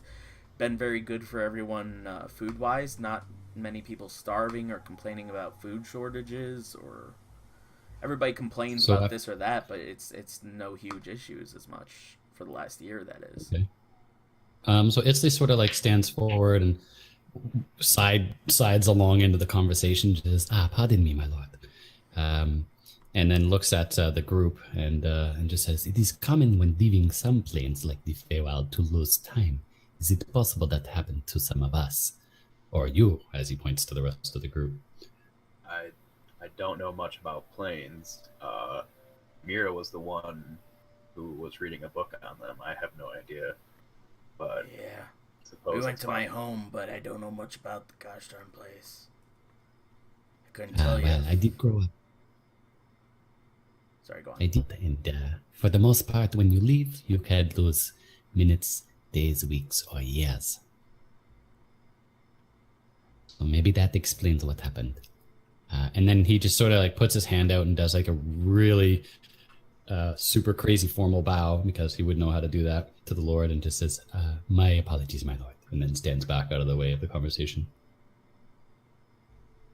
Been very good for everyone food-wise. Not many people starving or complaining about food shortages, or everybody complains about this or that, but it's no huge issues as much for the last year, that is. Okay. So Itzley sort of like stands forward and sides along into the conversation, just pardon me, my lord, and then looks at the group and just says, "It is common when leaving some planes like the Feywild to lose time. Is it possible that happened to some of us, or you?" As he points to the rest of the group. I don't know much about planes. Mira was the one who was reading a book on them. I have no idea. But yeah, we went to my home, but I don't know much about the gosh darn place. I couldn't tell you. Well, I did grow up. Sorry, go on. I did, and for the most part, when you leave, you had those minutes, days, weeks, or years. So maybe that explains what happened. And then he just sort of like puts his hand out and does like a really super crazy formal bow, because he would know how to do that, to the Lord, and just says, "My apologies, my lord," and then stands back out of the way of the conversation.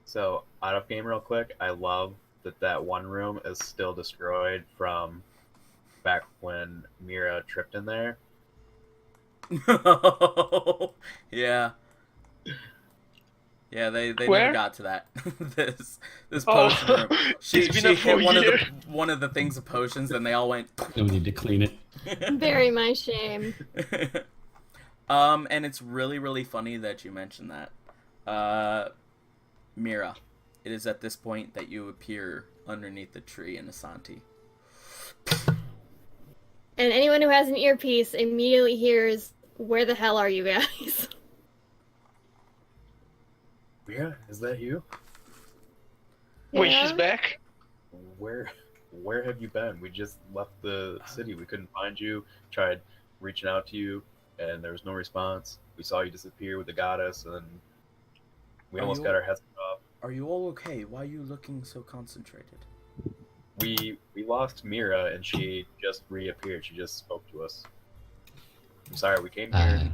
So, out of game real quick, I love that one room is still destroyed from back when Mira tripped in there. Yeah. Yeah, they Where? never got to that. this potion room. She hit one of the things of potions, and they all went. No need to clean it. Very my shame. And it's really, really funny that you mentioned that. Mira, it is at this point that you appear underneath the tree in Asante. And anyone who has an earpiece immediately hears, "Where the hell are you guys?" Mira, is that you? Wait, she's Yeah? back? Where have you been? We just left the city. We couldn't find you. Tried reaching out to you, and there was no response. We saw you disappear with the goddess, and we Are almost you- got our heads cut off. Are you all okay? Why are you looking so concentrated? We lost Mira, and she just reappeared. She just spoke to us. I'm sorry, we came here.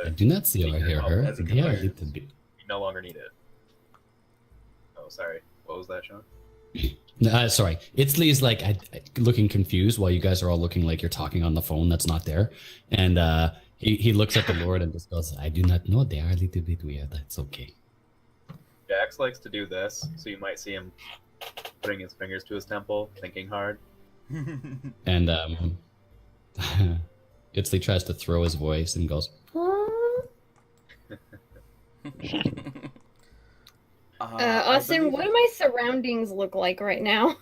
I do not see or hear her. As a They are a comparison. little bit. We no longer need it. Oh, sorry. What was that, Sean? Sorry. Itzley's like looking confused while you guys are all looking like you're talking on the phone that's not there. And he looks at the Lord and just goes, I do not know. They are a little bit weird. That's okay. Jax likes to do this, so you might see him putting his fingers to his temple, thinking hard. And Itzley tries to throw his voice and goes, I Austin, believe- what do my surroundings look like right now?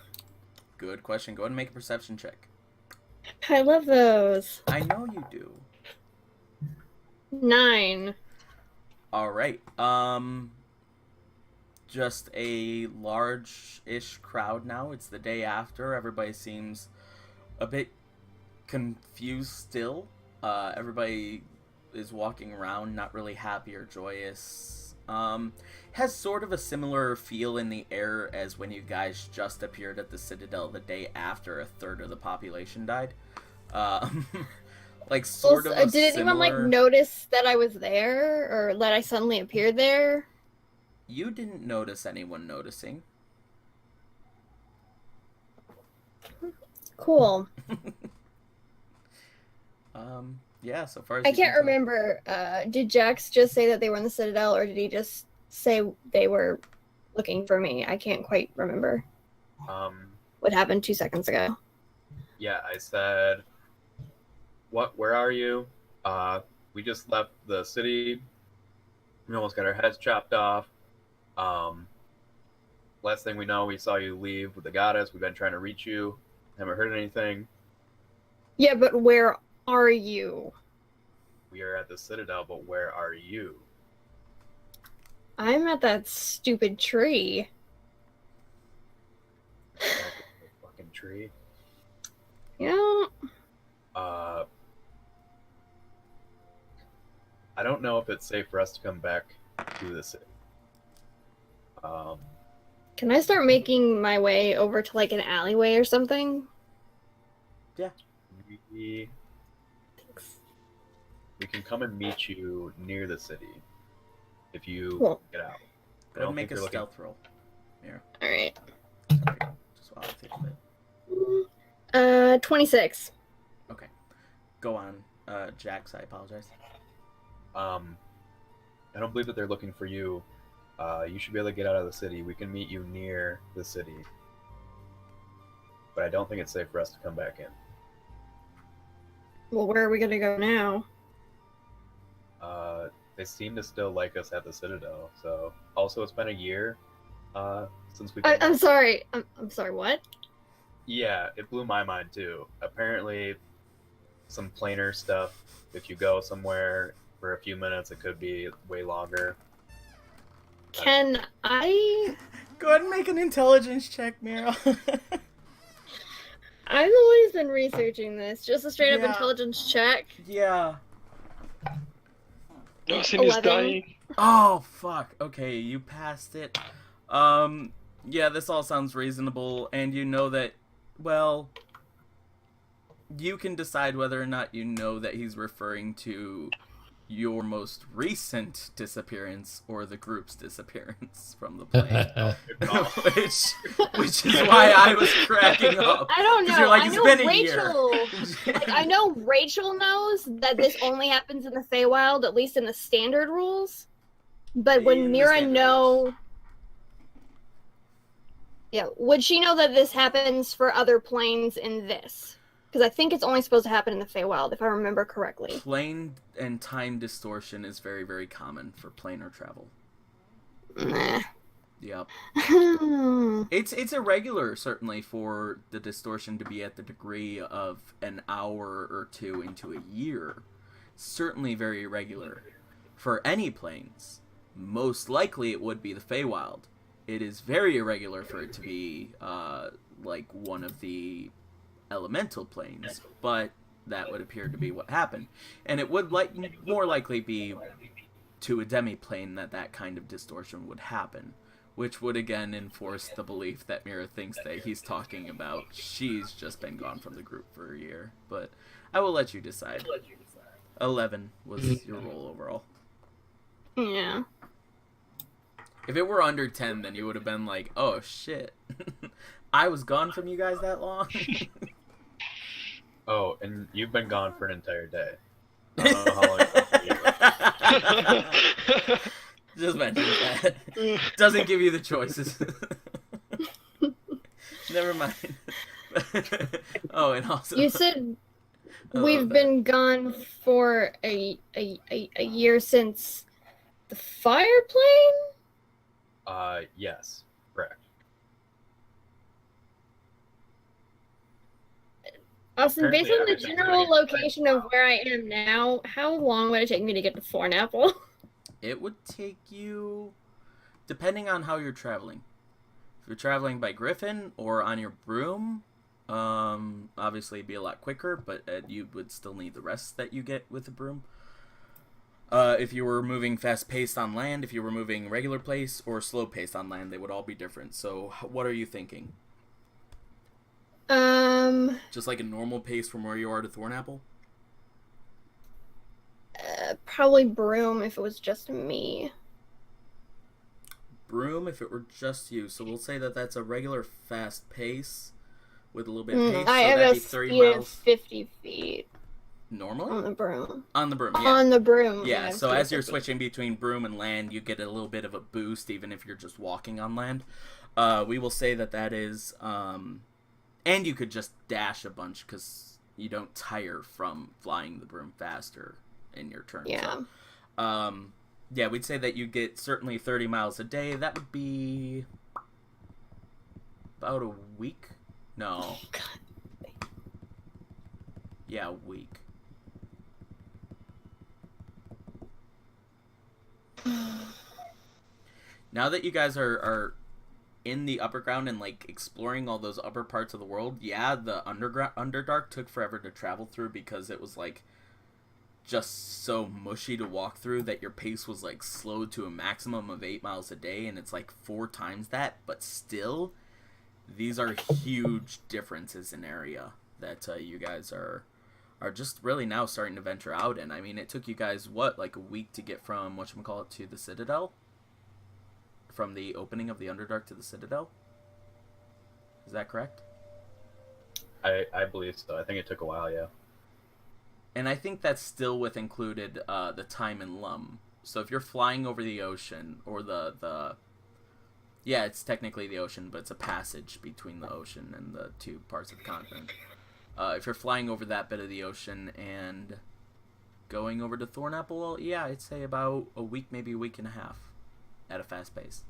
Good question. Go ahead and make a perception check. I love those. I know you do. 9. All right. Just a large-ish crowd now. It's the day after. Everybody seems a bit confused still. Everybody is walking around, not really happy or joyous. Has sort of a similar feel in the air as when you guys just appeared at the Citadel the day after a third of the population died. Like sort of. Did anyone like notice that I was there or that I suddenly appeared there? You didn't notice anyone noticing. Cool. Yeah, so far as I you can can't tell. remember. Did Jax just say that they were in the Citadel, or did he just say they were looking for me? I can't quite remember what happened 2 seconds ago. Yeah, I said, where are you? We just left the city. We almost got our heads chopped off. Last thing we know, we saw you leave with the goddess. We've been trying to reach you. Haven't heard anything. Yeah, but where are you? We are at the Citadel, but where are you? I'm at that stupid tree. Back at the fucking tree. Yeah. I don't know if it's safe for us to come back to the city. Can I start making my way over to like an alleyway or something? We can come and meet you near the city if you Cool. get out. Go ahead and make a stealth roll. All right. Sorry, just while I take a bit. 26. Okay. Go on, Jax, I apologize. I don't believe that they're looking for you. You should be able to get out of the city. We can meet you near the city. But I don't think it's safe for us to come back in. Well, where are we gonna go now? They seem to still like us at the Citadel. So, also, it's been a year since we. I'm sorry. I'm sorry. What? Yeah, it blew my mind too. Apparently, some planar stuff. If you go somewhere for a few minutes, it could be way longer. Can I? Go ahead and make an intelligence check, Mira. I've always been researching this. Just a straight up Yeah. intelligence check. Yeah. Austin is 11. dying. Oh, fuck. Okay, you passed it. Yeah, this all sounds reasonable, and you know that, well, you can decide whether or not you know that he's referring to your most recent disappearance or the group's disappearance from the plane. which is why I was cracking up. I don't 'Cause know. you're like, I it's know been a Rachel. year. Like, I know Rachel knows that this only happens in the Feywild, at least in the standard rules. But In would the Mira standard know? Yeah, would she know that this happens for other planes in this? Because I think it's only supposed to happen in the Feywild, if I remember correctly. Plane and time distortion is very, very common for planar travel. Nah. Yep. It's irregular, certainly, for the distortion to be at the degree of an hour or two into a year. Certainly very irregular. For any planes, most likely it would be the Feywild. it is very irregular for it to be like one of the elemental planes, but that would appear to be what happened. And it would more likely be to a demi-plane that kind of distortion would happen, which would again enforce the belief that Mira thinks that he's talking about she's just been gone from the group for a year. But I will let you decide. 11 was your roll overall. Yeah. If it were under 10, then you would have been like, oh shit. I was gone from you guys that long? Oh, and you've been gone for an entire day. I don't know how long it's been for you. Just mention that. Doesn't give you the choices. Never mind. Oh, and also... You said we've been gone for a year since the fire plane? Yes, correct. Austin, based on the Apparently general location of where I am now, how long would it take me to get to Thornapple? It would take you, depending on how you're traveling. If you're traveling by Griffin or on your broom, obviously it'd be a lot quicker, but you would still need the rest that you get with the broom. If you were moving fast-paced on land, if you were moving regular pace or slow-paced on land, they would all be different. So what are you thinking? Just like a normal pace from where you are to Thornapple? Probably broom if it was just me. Broom if it were just you. So we'll say that that's a regular fast pace with a little bit of pace. I so have that'd a be 30 speed of miles 50 feet normally? on the broom. On the broom, yeah. On the broom. Yeah, I have so speed of as you're 50. switching between broom and land, you get a little bit of a boost even if you're just walking on land. We will say that that is... and you could just dash a bunch because you don't tire from flying the broom faster in your turn. Yeah. So, yeah, we'd say that you get certainly 30 miles a day. That would be about a week. No. Yeah, a week. Now that you guys are in the upper ground and like exploring all those upper parts of the world, yeah, the Underdark took forever to travel through because it was like just so mushy to walk through that your pace was like slowed to a maximum of 8 miles a day, and it's like 4 times that, but still these are huge differences in area that you guys are just really now starting to venture out in. I mean, it took you guys what, like a week to get from whatchamacallit to the Citadel? From the opening of the Underdark to the Citadel? Is that correct? I believe so. I think it took a while, yeah. And I think that's still with included the time in Lum. So if you're flying over the ocean, or the yeah, it's technically the ocean, but it's a passage between the ocean and the two parts of the continent. If you're flying over that bit of the ocean and going over to Thornapple, yeah, I'd say about a week, maybe a week and a half at a fast pace.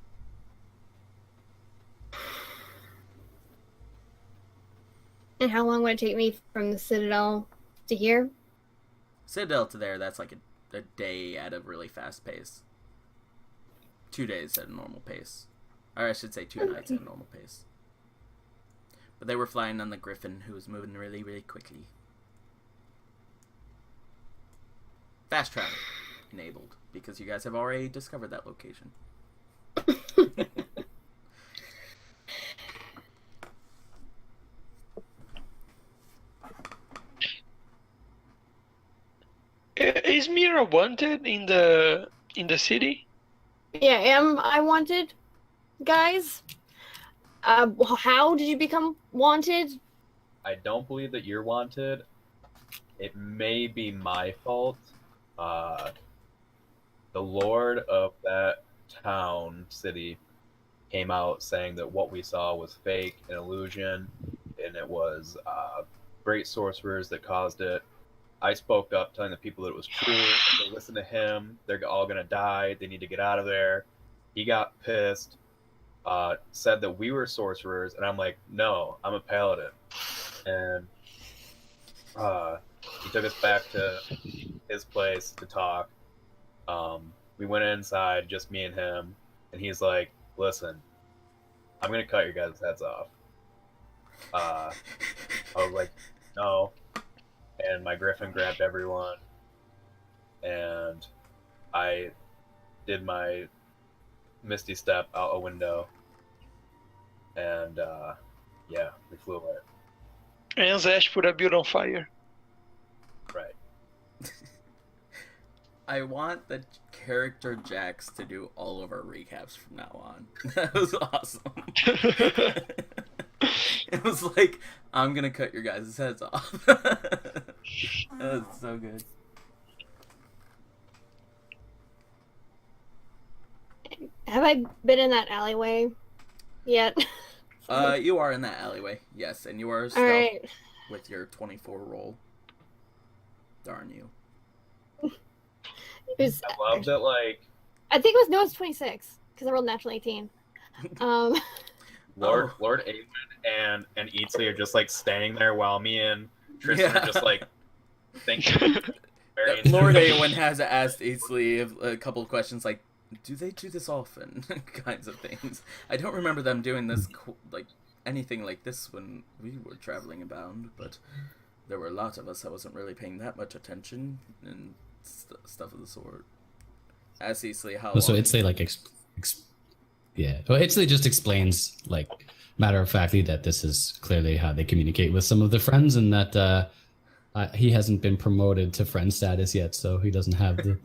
And how long would it take me from the Citadel to here? Citadel to there, that's like a day at a really fast pace. 2 days at a normal pace. Or I should say 2 nights at a normal pace. But they were flying on the Griffin, who was moving really, really quickly. Fast travel enabled, because you guys have already discovered that location. Is Mira wanted in the city? Yeah, am I wanted, guys? How did you become wanted? I don't believe that you're wanted. It may be my fault. The lord of that town, city, came out saying that what we saw was fake, an illusion, and it was great sorcerers that caused it. I spoke up, telling the people that it was true. If they listen to him, they're all gonna die. They need to get out of there. He got pissed, said that we were sorcerers, and I'm like, no, I'm a paladin. And he took us back to his place to talk. We went inside, just me and him, and he's like, listen, I'm gonna cut your guys' heads off. I was like, no. And my griffin grabbed everyone. And I did my Misty Step out a window. And, yeah, we flew away. And Zash put a build on fire. Right. I want the character Jax to do all of our recaps from now on. That was awesome. It was like, I'm gonna cut your guys' heads off. That was so good. Have I been in that alleyway yet? You are in that alleyway, yes, and you are stealth Alright. with your 24 roll. Darn you. It was, I love that, like, I think it was 26 because I rolled natural 18. Lord Oh. Lord Aemon and Eatsley are just, like, staying there while me and Tristan are just, like, thinking. Very Lord interesting. Aowen has asked Eastleigh a couple of questions like, do they do this often? Kinds of things. I don't remember them doing this, like, anything like this when we were traveling abound, but there were a lot of us. I wasn't really paying that much attention and stuff of the sort. Ask Eastleigh how So long- Itzley like yeah. Well, Itzley just explains like matter of factly that this is clearly how they communicate with some of their friends, and that he hasn't been promoted to friend status yet, so he doesn't have the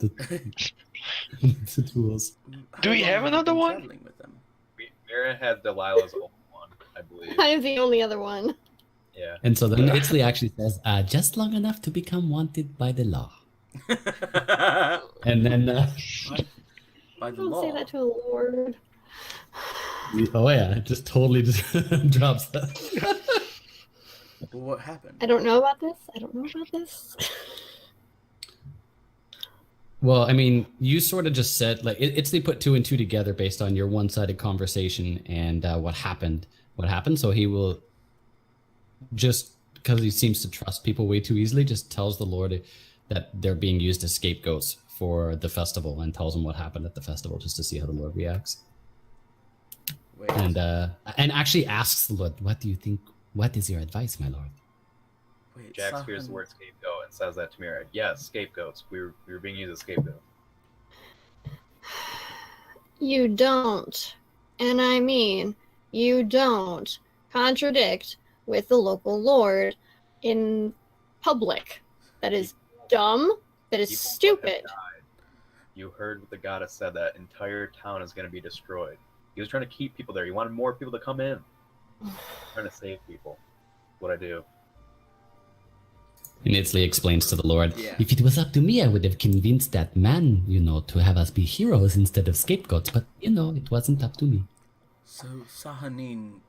the tools. How Do we long have you another been one? traveling with them? Mira had Delilah's old one, I believe. I'm the only other one. Yeah. And so then Itzley actually says, just long enough to become wanted by the law. And then, By the Don't law. say that to a lord. oh yeah, it just totally just drops that. Well, what happened? I don't know about this. I don't know about this. Well, I mean, you sort of just said, like, Itzley put two and two together based on your one-sided conversation and what happened. So he will just, because he seems to trust people way too easily, just tells the Lord that they're being used as scapegoats for the festival and tells him what happened at the festival just to see how the Lord reacts. Wait. And actually asks the Lord, what do you think? What is your advice, my Lord? Wait, Jax hears the Sahan- word scapegoat and says that to Mira. Yes, scapegoats. We were being used as scapegoats. You don't, and I mean, you don't contradict with the local lord in public. That is dumb. That is People would have stupid. died. You heard what the goddess said. That entire town is going to be destroyed. He was trying to keep people there. He wanted more people to come in. Trying to save people. What I do. And Itzley explains to the Lord, Yeah. if it was up to me, I would have convinced that man, to have us be heroes instead of scapegoats. But, it wasn't up to me. So Sahanin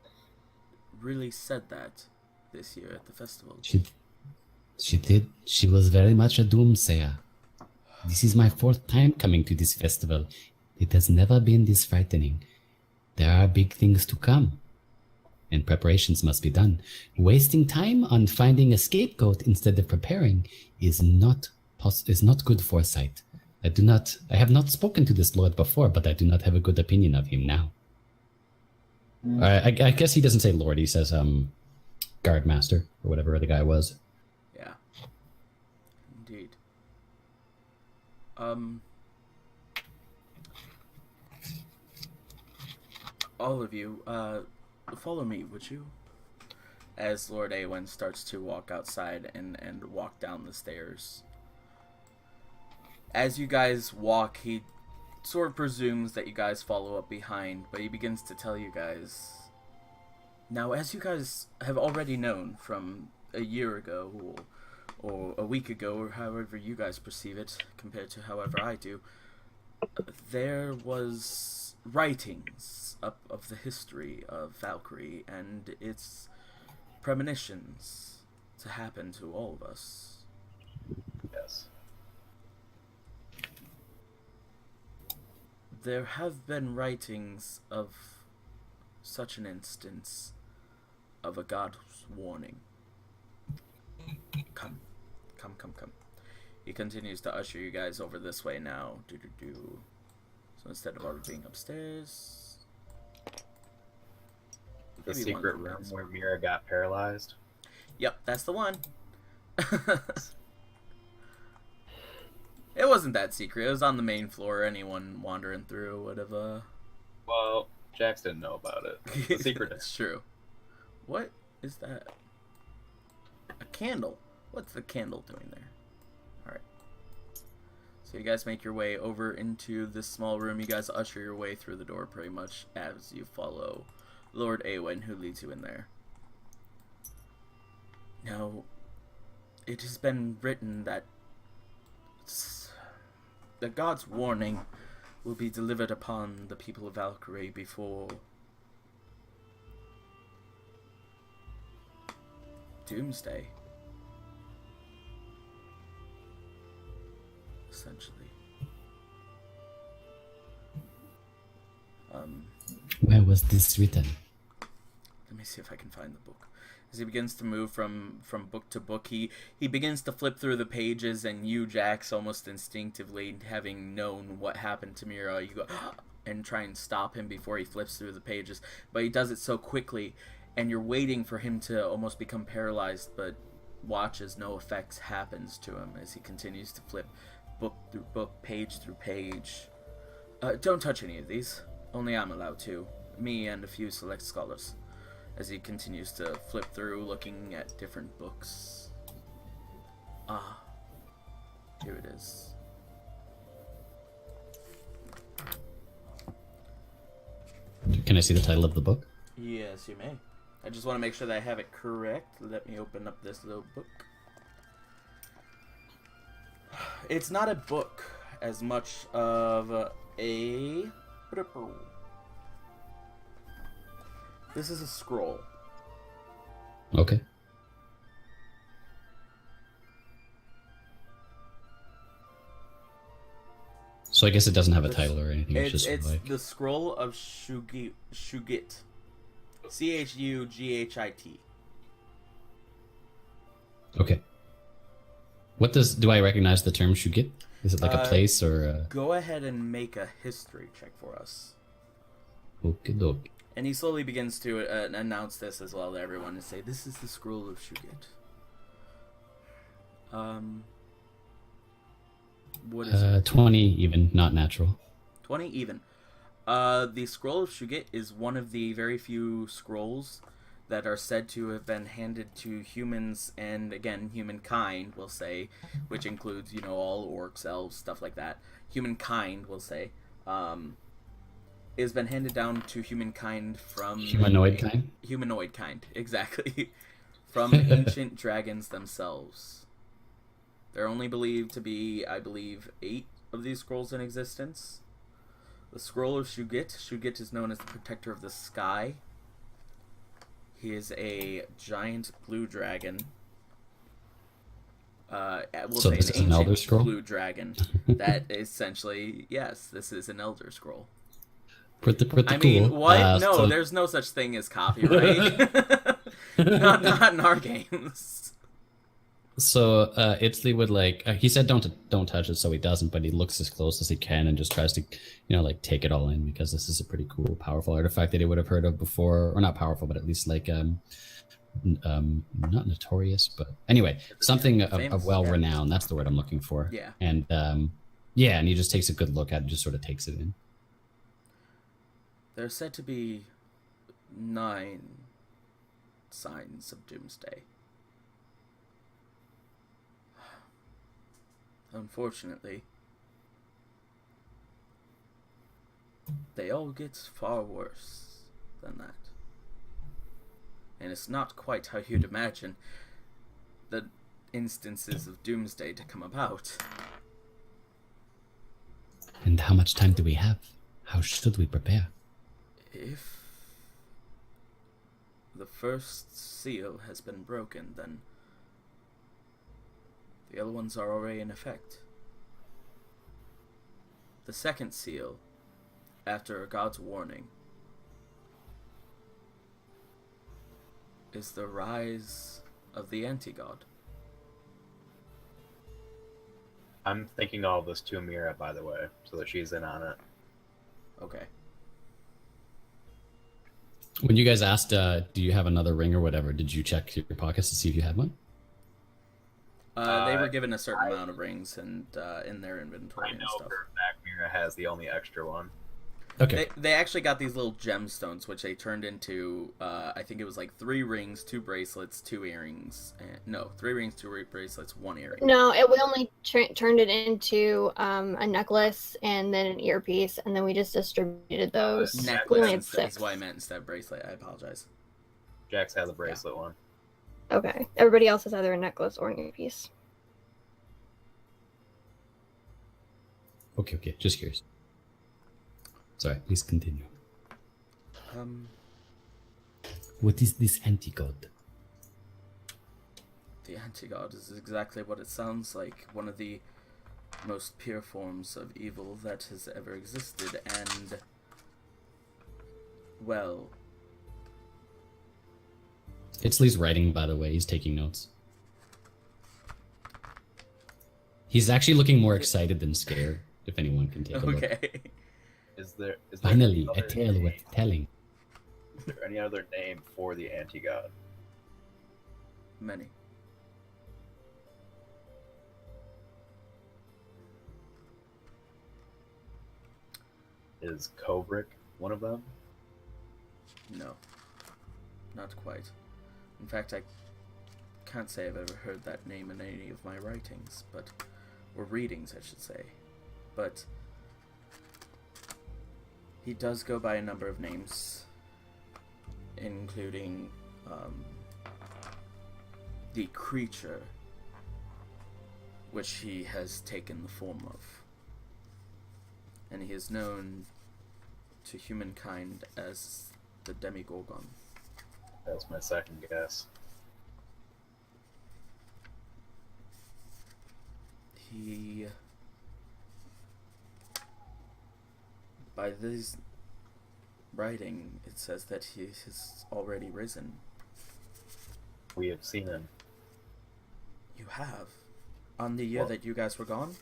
really said that this year at the festival. She did. She was very much a doomsayer. This is my 4th time coming to this festival. It has never been this frightening. There are big things to come, and preparations must be done. Wasting time on finding a scapegoat instead of preparing is not good foresight. I have not spoken to this Lord before, but I do not have a good opinion of him now. I guess he doesn't say Lord, he says guard master, or whatever the guy was. Yeah. Indeed. All of you, follow me, would you? As Lord Awen starts to walk outside and walk down the stairs. As you guys walk, he sort of presumes that you guys follow up behind, but he begins to tell you guys. Now, as you guys have already known from a year ago, or a week ago, or however you guys perceive it, compared to however I do, there was writings up of the history of Valkyrie and its premonitions to happen to all of us. Yes. There have been writings of such an instance of a god's warning. Come. He continues to usher you guys over this way now. So instead of already being upstairs... The Maybe secret one room thing. where Mira got paralyzed. Yep, that's the one. It wasn't that secret. It was on the main floor. Anyone wandering through would have. Well, Jax didn't know about it. The secret That's true. What is that? A candle. What's the candle doing there? Alright. So you guys make your way over into this small room. You guys usher your way through the door pretty much as you follow Lord Awen, who leads you in there. Now, it has been written that God's warning will be delivered upon the people of Valkyrie before Doomsday. Essentially. Where was this written? Let me see if I can find the book. As he begins to move from book to book, he begins to flip through the pages, and you, Jax, almost instinctively, having known what happened to Mira, you go and try and stop him before he flips through the pages. But he does it so quickly, and you're waiting for him to almost become paralyzed, but watch as no effects happens to him as he continues to flip book through book, page through page. Don't touch any of these. Only I'm allowed to. Me and a few select scholars. As he continues to flip through, looking at different books. Ah. Here it is. Can I see the title of the book? Yes, you may. I just want to make sure that I have it correct. Let me open up this little book. It's not a book as much of a... This is a scroll. Okay. So I guess it doesn't have a title or anything. It's just like... the Scroll of Shugit. Chughit. Chughit. Okay. What do I recognize the term Shugit? Is it like a place or a... Go ahead and make a history check for us. Okie dokie. And he slowly begins to announce this as well to everyone and say, "This is the Scroll of Shugit." What is it? 20 even, not natural. 20 even. The Scroll of Shugit is one of the very few scrolls that are said to have been handed to humans, and again, humankind, we'll say, which includes, all orcs, elves, stuff like that. Humankind, we'll say, has been handed down to humankind from... Humanoid kind? Humanoid kind, exactly. From ancient dragons themselves. There are only believed to be, I believe, 8 of these scrolls in existence. The Scroll of Shugit. Shugit is known as the protector of the sky. He is a giant blue dragon. We'll So say this an is an Elder ancient Scroll? blue dragon. That essentially, yes, this is an Elder Scroll. Pretty I cool. mean, what? No, so- there's no such thing as copyright. not in our games. So Italy would he said don't touch it, so he doesn't, but he looks as close as he can and just tries to take it all in, because this is a pretty cool, powerful artifact that he would have heard of before, or not powerful, but at least not notorious, but anyway, something of well renowned. That's the word I'm looking for. Yeah. And and he just takes a good look at it, just sort of takes it in. There's said to be 9 signs of doomsday. Unfortunately, they all get far worse than that. And it's not quite how you'd imagine the instances of doomsday to come about. And how much time do we have? How should we prepare? If the first seal has been broken, then the other ones are already in effect. The second seal, after God's warning, is the rise of the anti-god. I'm thinking all of this to Mira, by the way, so that she's in on it. Okay. When you guys asked, do you have another ring or whatever, did you check your pockets to see if you had one? They were given a certain amount of rings and in their inventory I and know stuff. for a fact Mira has the only extra one. Okay. They actually got these little gemstones, which they turned into, I think it was like 3 rings, 2 bracelets, 2 earrings. No, 3 rings, 2 bracelets, 1 earring. No, we only turned it into a necklace and then an earpiece, and then we just distributed those. We only Necklace had 6. is what I meant instead of bracelet. I apologize. Jax has a bracelet one. Okay. Everybody else has either a necklace or an earpiece. Okay. Just curious. Sorry, please continue. What is this anti-god? The anti-god is exactly what it sounds like. One of the most pure forms of evil that has ever existed, and, well... Itzley's writing, by the way. He's taking notes. He's actually looking more excited than scared, if anyone can take a look. Okay. Is there Finally, any a other tale name- worth telling. Is there any other name for the anti-god? Many. Is Kovrik one of them? No. Not quite. In fact, I can't say I've ever heard that name in any of my writings, or readings, I should say. But he does go by a number of names, including the creature which he has taken the form of. And he is known to humankind as the Demigorgon. That was my second guess. He... By this writing, it says that he has already risen. We have seen him. You have? On the year Well- that you guys were gone?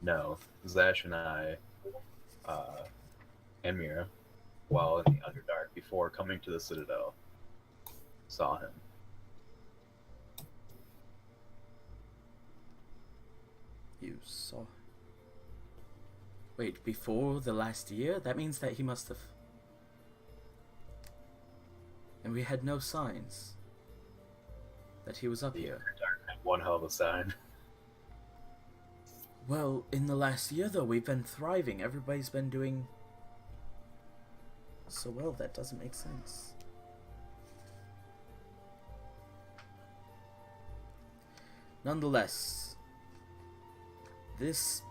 No, Zash and I, and Mira, while in the Underdark, before coming to the Citadel, saw him. You saw... Wait, before the last year? That means that he must have... And we had no signs that he was up The here. Underdark had one hell of a sign. Well, in the last year, though, we've been thriving. Everybody's been doing so well. That doesn't make sense. Nonetheless, this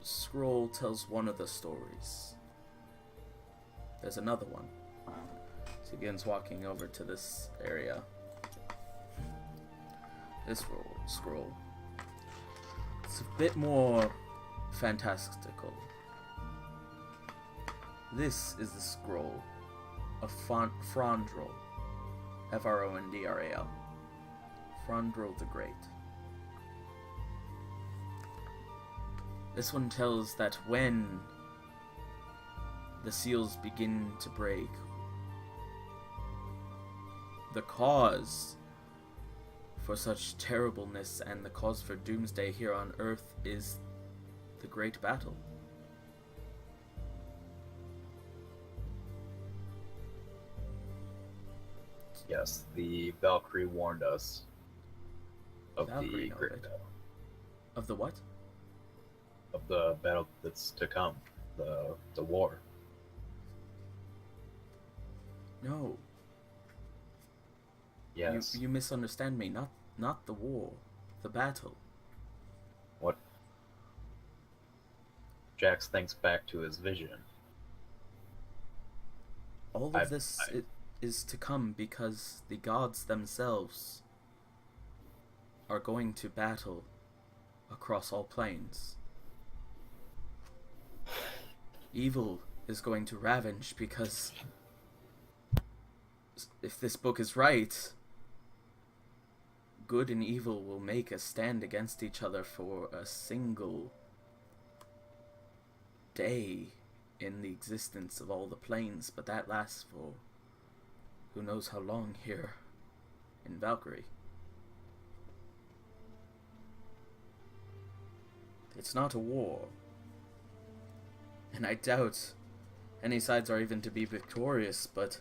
scroll tells one of the stories. There's another one. So he begins walking over to this area. This scroll. It's a bit more fantastical. This is the scroll of Frondral. Frondral. Frondral the Great. This one tells that when the seals begin to break, the cause for such terribleness and the cause for doomsday here on Earth is the Great Battle. Yes, the Valkyrie warned us of Valkyrie the know great it. battle. Of the what? Of the battle that's to come. The war. No, Yes. you misunderstand me. Not the war, the battle. What? Jax thinks back to his vision. All of I've- this is to come because the gods themselves are going to battle across all planes. Evil is going to ravage because if this book is right, good and evil will make a stand against each other for a single day in the existence of all the planes, but that lasts for who knows how long here in Valkyrie. It's not a war, and I doubt any sides are even to be victorious, but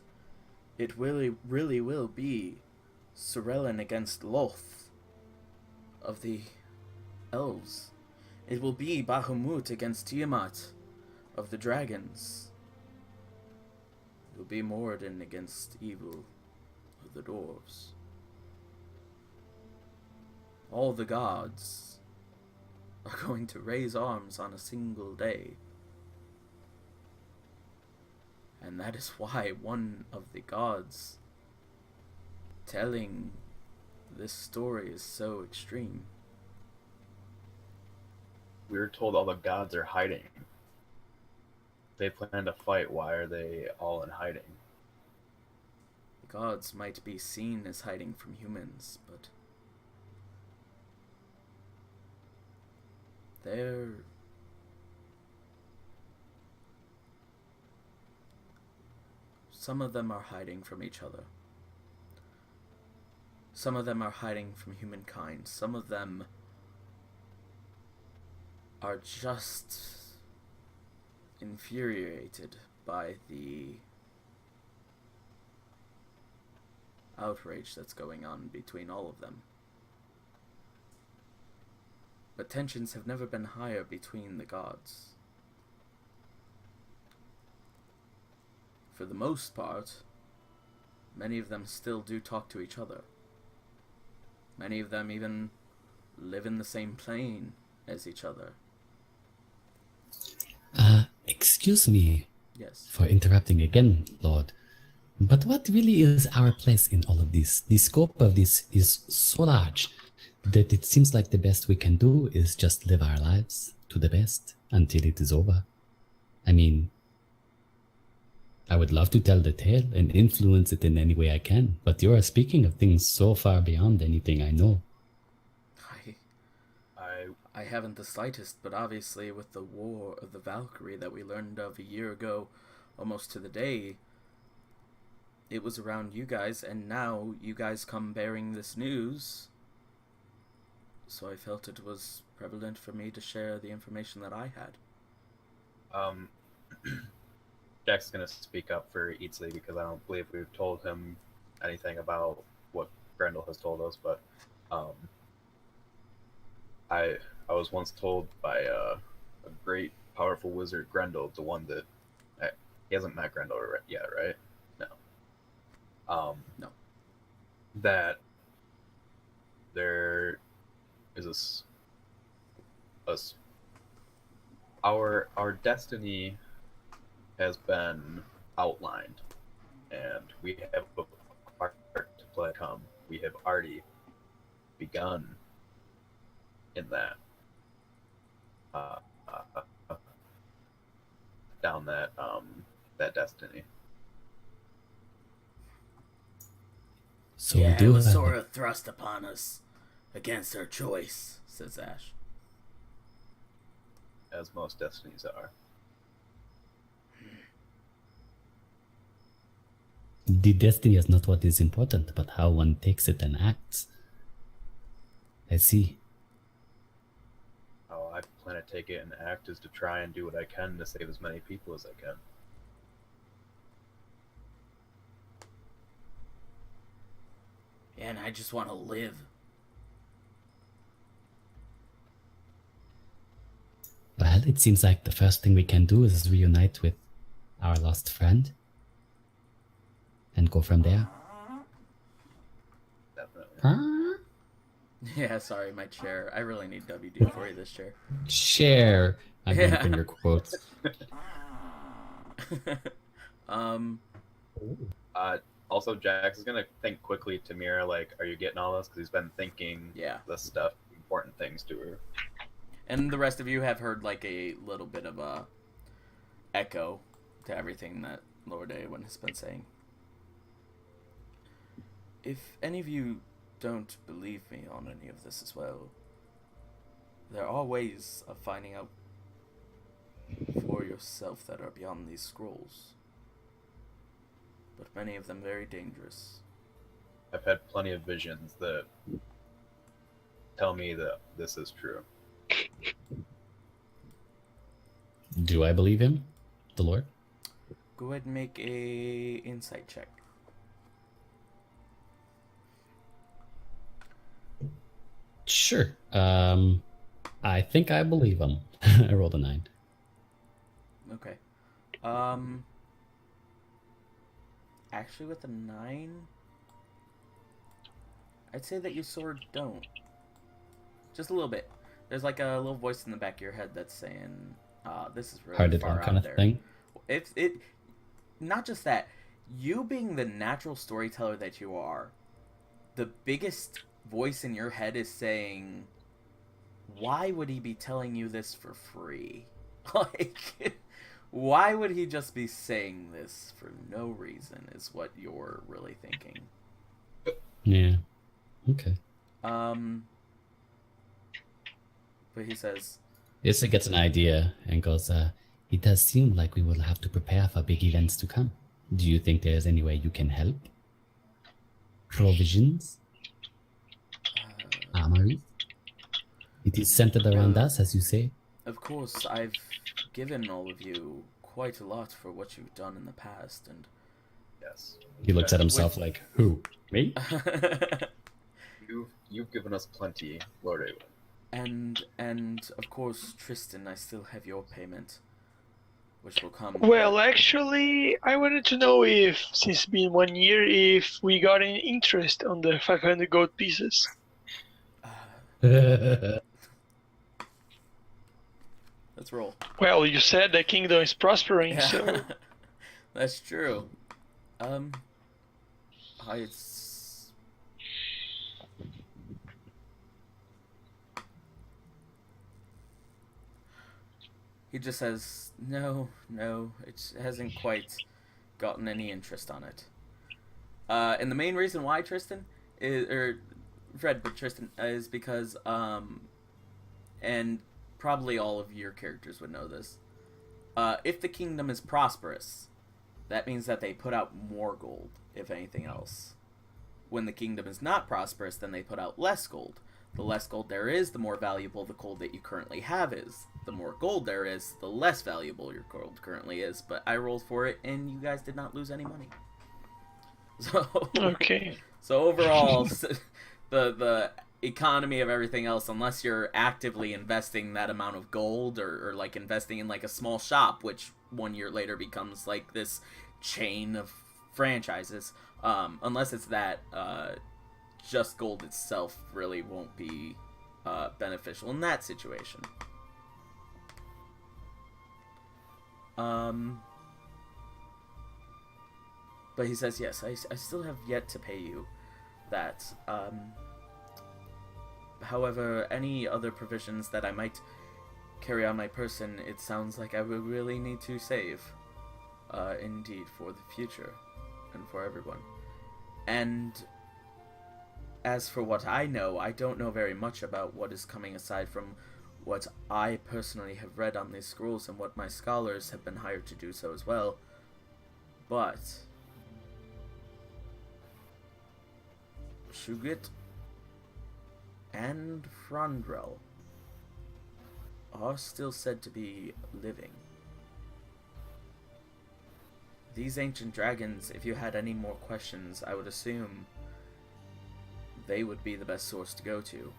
it really will be Sorellen against Loth of the elves. It will be Bahamut against Tiamat of the dragons. It will be Moradin against evil of the dwarves. All the gods are going to raise arms on a single day. And that is why one of the gods telling this story is so extreme. We were told all the gods are hiding. They plan to fight. Why are they all in hiding? The gods might be seen as hiding from humans, but they're some of them are hiding from each other. Some of them are hiding from humankind. Some of them are just infuriated by the outrage that's going on between all of them. But tensions have never been higher between the gods. For the most part, many of them still do talk to each other. Many of them even live in the same plane as each other. Excuse me Yes. for interrupting again, Lord. But what really is our place in all of this? The scope of this is so large that it seems like the best we can do is just live our lives to the best until it is over. I mean, I would love to tell the tale and influence it in any way I can, but you are speaking of things so far beyond anything I know. I haven't the slightest, but obviously with the War of the Valkyrie that we learned of a year ago, almost to the day, it was around you guys, and now you guys come bearing this news. So I felt it was prevalent for me to share the information that I had. Jack's gonna speak up for Eatsley because I don't believe we've told him anything about what Grendel has told us, but I was once told by a great powerful wizard, Grendel, the one that he hasn't met Grendel yet, right? No. No. That there is our destiny has been outlined, and we have a part to play. We have already begun in that down that destiny. So yeah, we do it was have sort of thrust upon us against our choice, says Ash. As most destinies are. the destiny is not what is important, but how one takes it and acts. I see. How I plan to take it and act is to try and do what I can to save as many people as I can. Yeah, and I just want to live. Well, it seems like the first thing we can do is reunite with our lost friend and go from there. Definitely. Yeah, sorry, my chair. I really need WD for you, this chair. Share. I'm going to finger quotes. Also, Jax is gonna think quickly to Mira, like, are you getting all this? Because he's been thinking this stuff, important things to her. And the rest of you have heard like a little bit of a echo to everything that Lord Awen has been saying. If any of you don't believe me on any of this as well, there are ways of finding out for yourself that are beyond these scrolls. but many of them very dangerous. I've had plenty of visions that tell me that this is true. Do I believe him, the Lord? Go ahead and make a insight check. Sure. I think I believe him. I rolled a 9. Okay. Actually, with a 9, I'd say that you sort of don't. Just a little bit. There's like a little voice in the back of your head that's saying, "This is really Hard to far tell out kind of there." thing. It not just that. You being the natural storyteller that you are, the biggest voice in your head is saying, "Why would he be telling you this for free? Like, why would he just be saying this for no reason?" Is what you're really thinking. Yeah. Okay. But he says, Issa gets an idea and goes, it does seem like we will have to prepare for big events to come. Do you think there's any way you can help? Provisions? Armory? It is centered around us, as you say. "Of course, I've given all of you quite a lot for what you've done in the past, and Yes. He looks at himself like, who? Me? You've given us plenty, Lord Awen. and of course, Tristan, I still have your payment, which will come." Well, actually, I wanted to know if, since it's been 1 year, if we got any interest on the 500 gold pieces. Let's roll. Well, you said the kingdom is prospering, so That's true. It's he just says, no, it hasn't quite gotten any interest on it. And the main reason why Tristan is, or Fred, but Tristan is because, and probably all of your characters would know this. If the kingdom is prosperous, that means that they put out more gold, if anything else. When the kingdom is not prosperous, then they put out less gold. The less gold there is, the more valuable the gold that you currently have is. The more gold there is, the less valuable your gold currently is. But I rolled for it, and you guys did not lose any money. So okay. So overall, the economy of everything else, unless you're actively investing that amount of gold, or like investing in like a small shop, which 1 year later becomes like this chain of franchises, unless it's that, just gold itself really won't be beneficial in that situation. But he says, yes, I still have yet to pay you that. However, any other provisions that I might carry on my person, it sounds like I will really need to save, indeed, for the future, and for everyone. And as for what I know, I don't know very much about what is coming aside from what I personally have read on these scrolls and what my scholars have been hired to do so as well. But Shugit and Frandrel are still said to be living. These ancient dragons, if you had any more questions, I would assume they would be the best source to go to.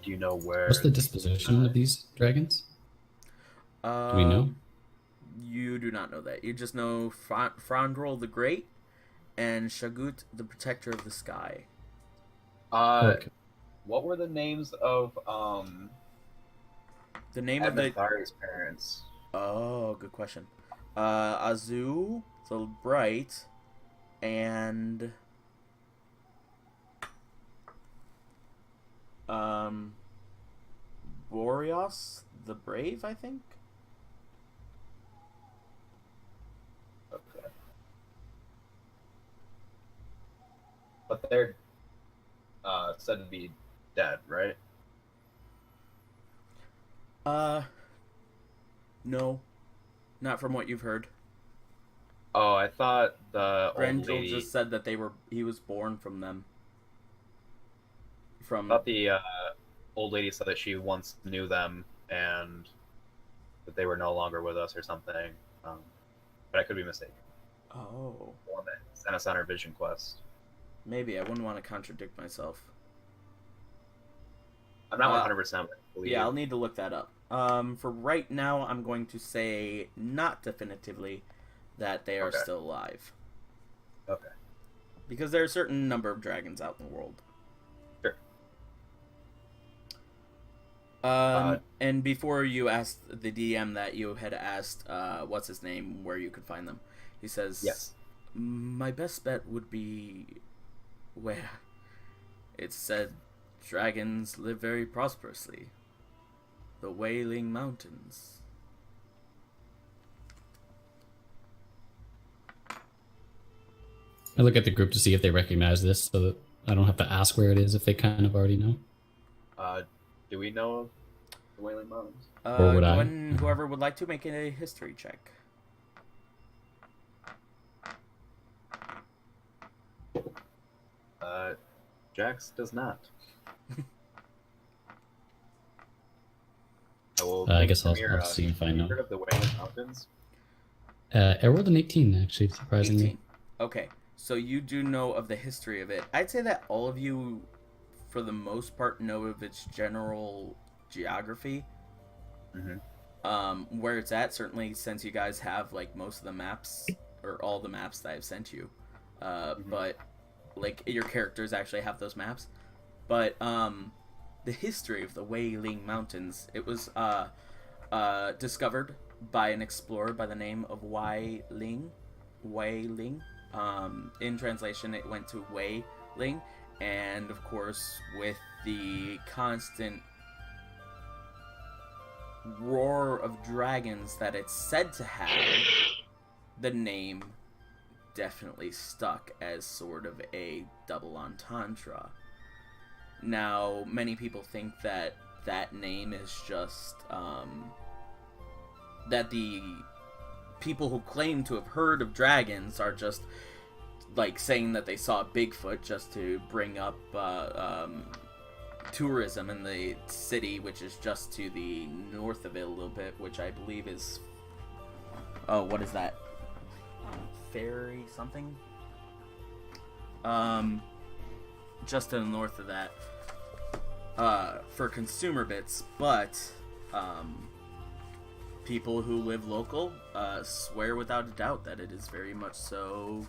Do you know where? What's the disposition of these dragons? Do we know? You do not know that. You just know Frandrel the Great and Shagut the Protector of the Sky. Okay. What were the names of The name of the Valkyrie's parents? Oh, good question. Azu, the Bright, and Boreas, the Brave, I think. Okay. But they're said to be dead, right? No. Not from what you've heard. Oh, I thought the old Grendel lady. just said that he was born from them. I From thought the old lady said that she once knew them and that they were no longer with us or something. But I could be mistaken. oh, The one that sent us on our vision quest. maybe I wouldn't want to contradict myself. I'm not 100% believe. Yeah, I'll need to look that up. For right now, I'm going to say not definitively that they are Okay. still alive. Okay. Because there are a certain number of dragons out in the world. Sure. And before you asked the DM that you had asked, what's his name, where you could find them, he says, Yes. My best bet would be where it said dragons live very prosperously. The Wailing Mountains. I look at the group to see if they recognize this, so that I don't have to ask where it is if they kind of already know. Do we know of the Wailing Mountains? Or would I? Whoever would like to make a history check. Jax does not. I guess I'll Samir, see if I know. Heard of the Wailing Mountains? I rolled an 18, actually, surprisingly. 18. Okay, so you do know of the history of it. I'd say that all of you, for the most part, know of its general geography. Mm-hmm. Where it's at, certainly, since you guys have, like, most of the maps, or all the maps that I've sent you. But, like, your characters actually have those maps. But, the history of the Wailing Mountains, it was, discovered by an explorer by the name of Wei Ling. In translation, it went to Wei Ling, and of course, with the constant roar of dragons that it's said to have, the name definitely stuck as sort of a double entendre. Now, many people think that that name is just, that the people who claim to have heard of dragons are just, like, saying that they saw Bigfoot just to bring up, tourism in the city, which is just to the north of it a little bit, which I believe is, oh, what is that? Fairy something? Just to the north of that, for consumer bits, but, people who live local, swear without a doubt that it is very much so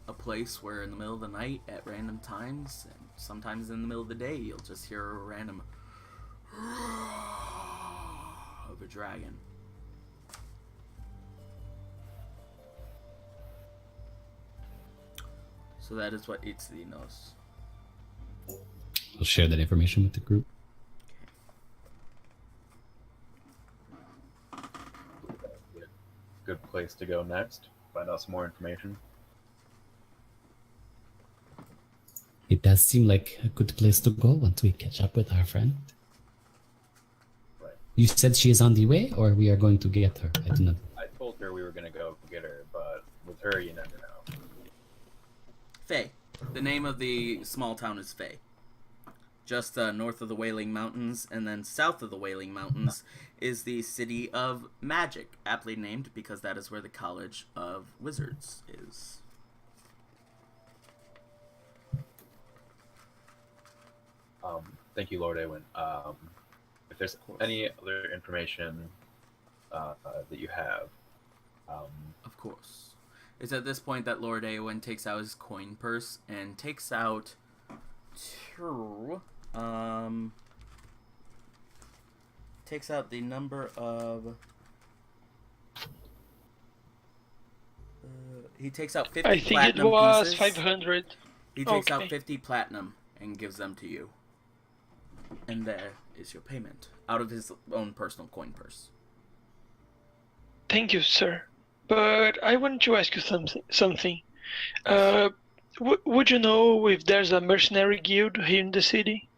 a place where in the middle of the night, at random times, and sometimes in the middle of the day, you'll just hear a random of a dragon. So that is what Itzli knows. I'll share that information with the group. Good place to go next. Find out some more information. It does seem like a good place to go once we catch up with our friend. Right. You said she is on the way, or we are going to get her? I do not. I told her we were gonna go get her, but with her, you never know. Faye. The name of the small town is Faye. Just north of the Wailing Mountains, and then south of the Wailing Mountains is the City of Magic, aptly named because that is where the College of Wizards is. Thank you, Lord Awen. If there's any other information that you have, Of course. It's at this point that Lord Aowen takes out his coin purse and takes out the number of he takes out 50 I think it platinum was pieces. 500. He takes out Okay. 50 platinum and gives them to you. And there is your payment out of his own personal coin purse. Thank you, sir. But I wanted to ask you something. Would you know if there's a mercenary guild here in the city?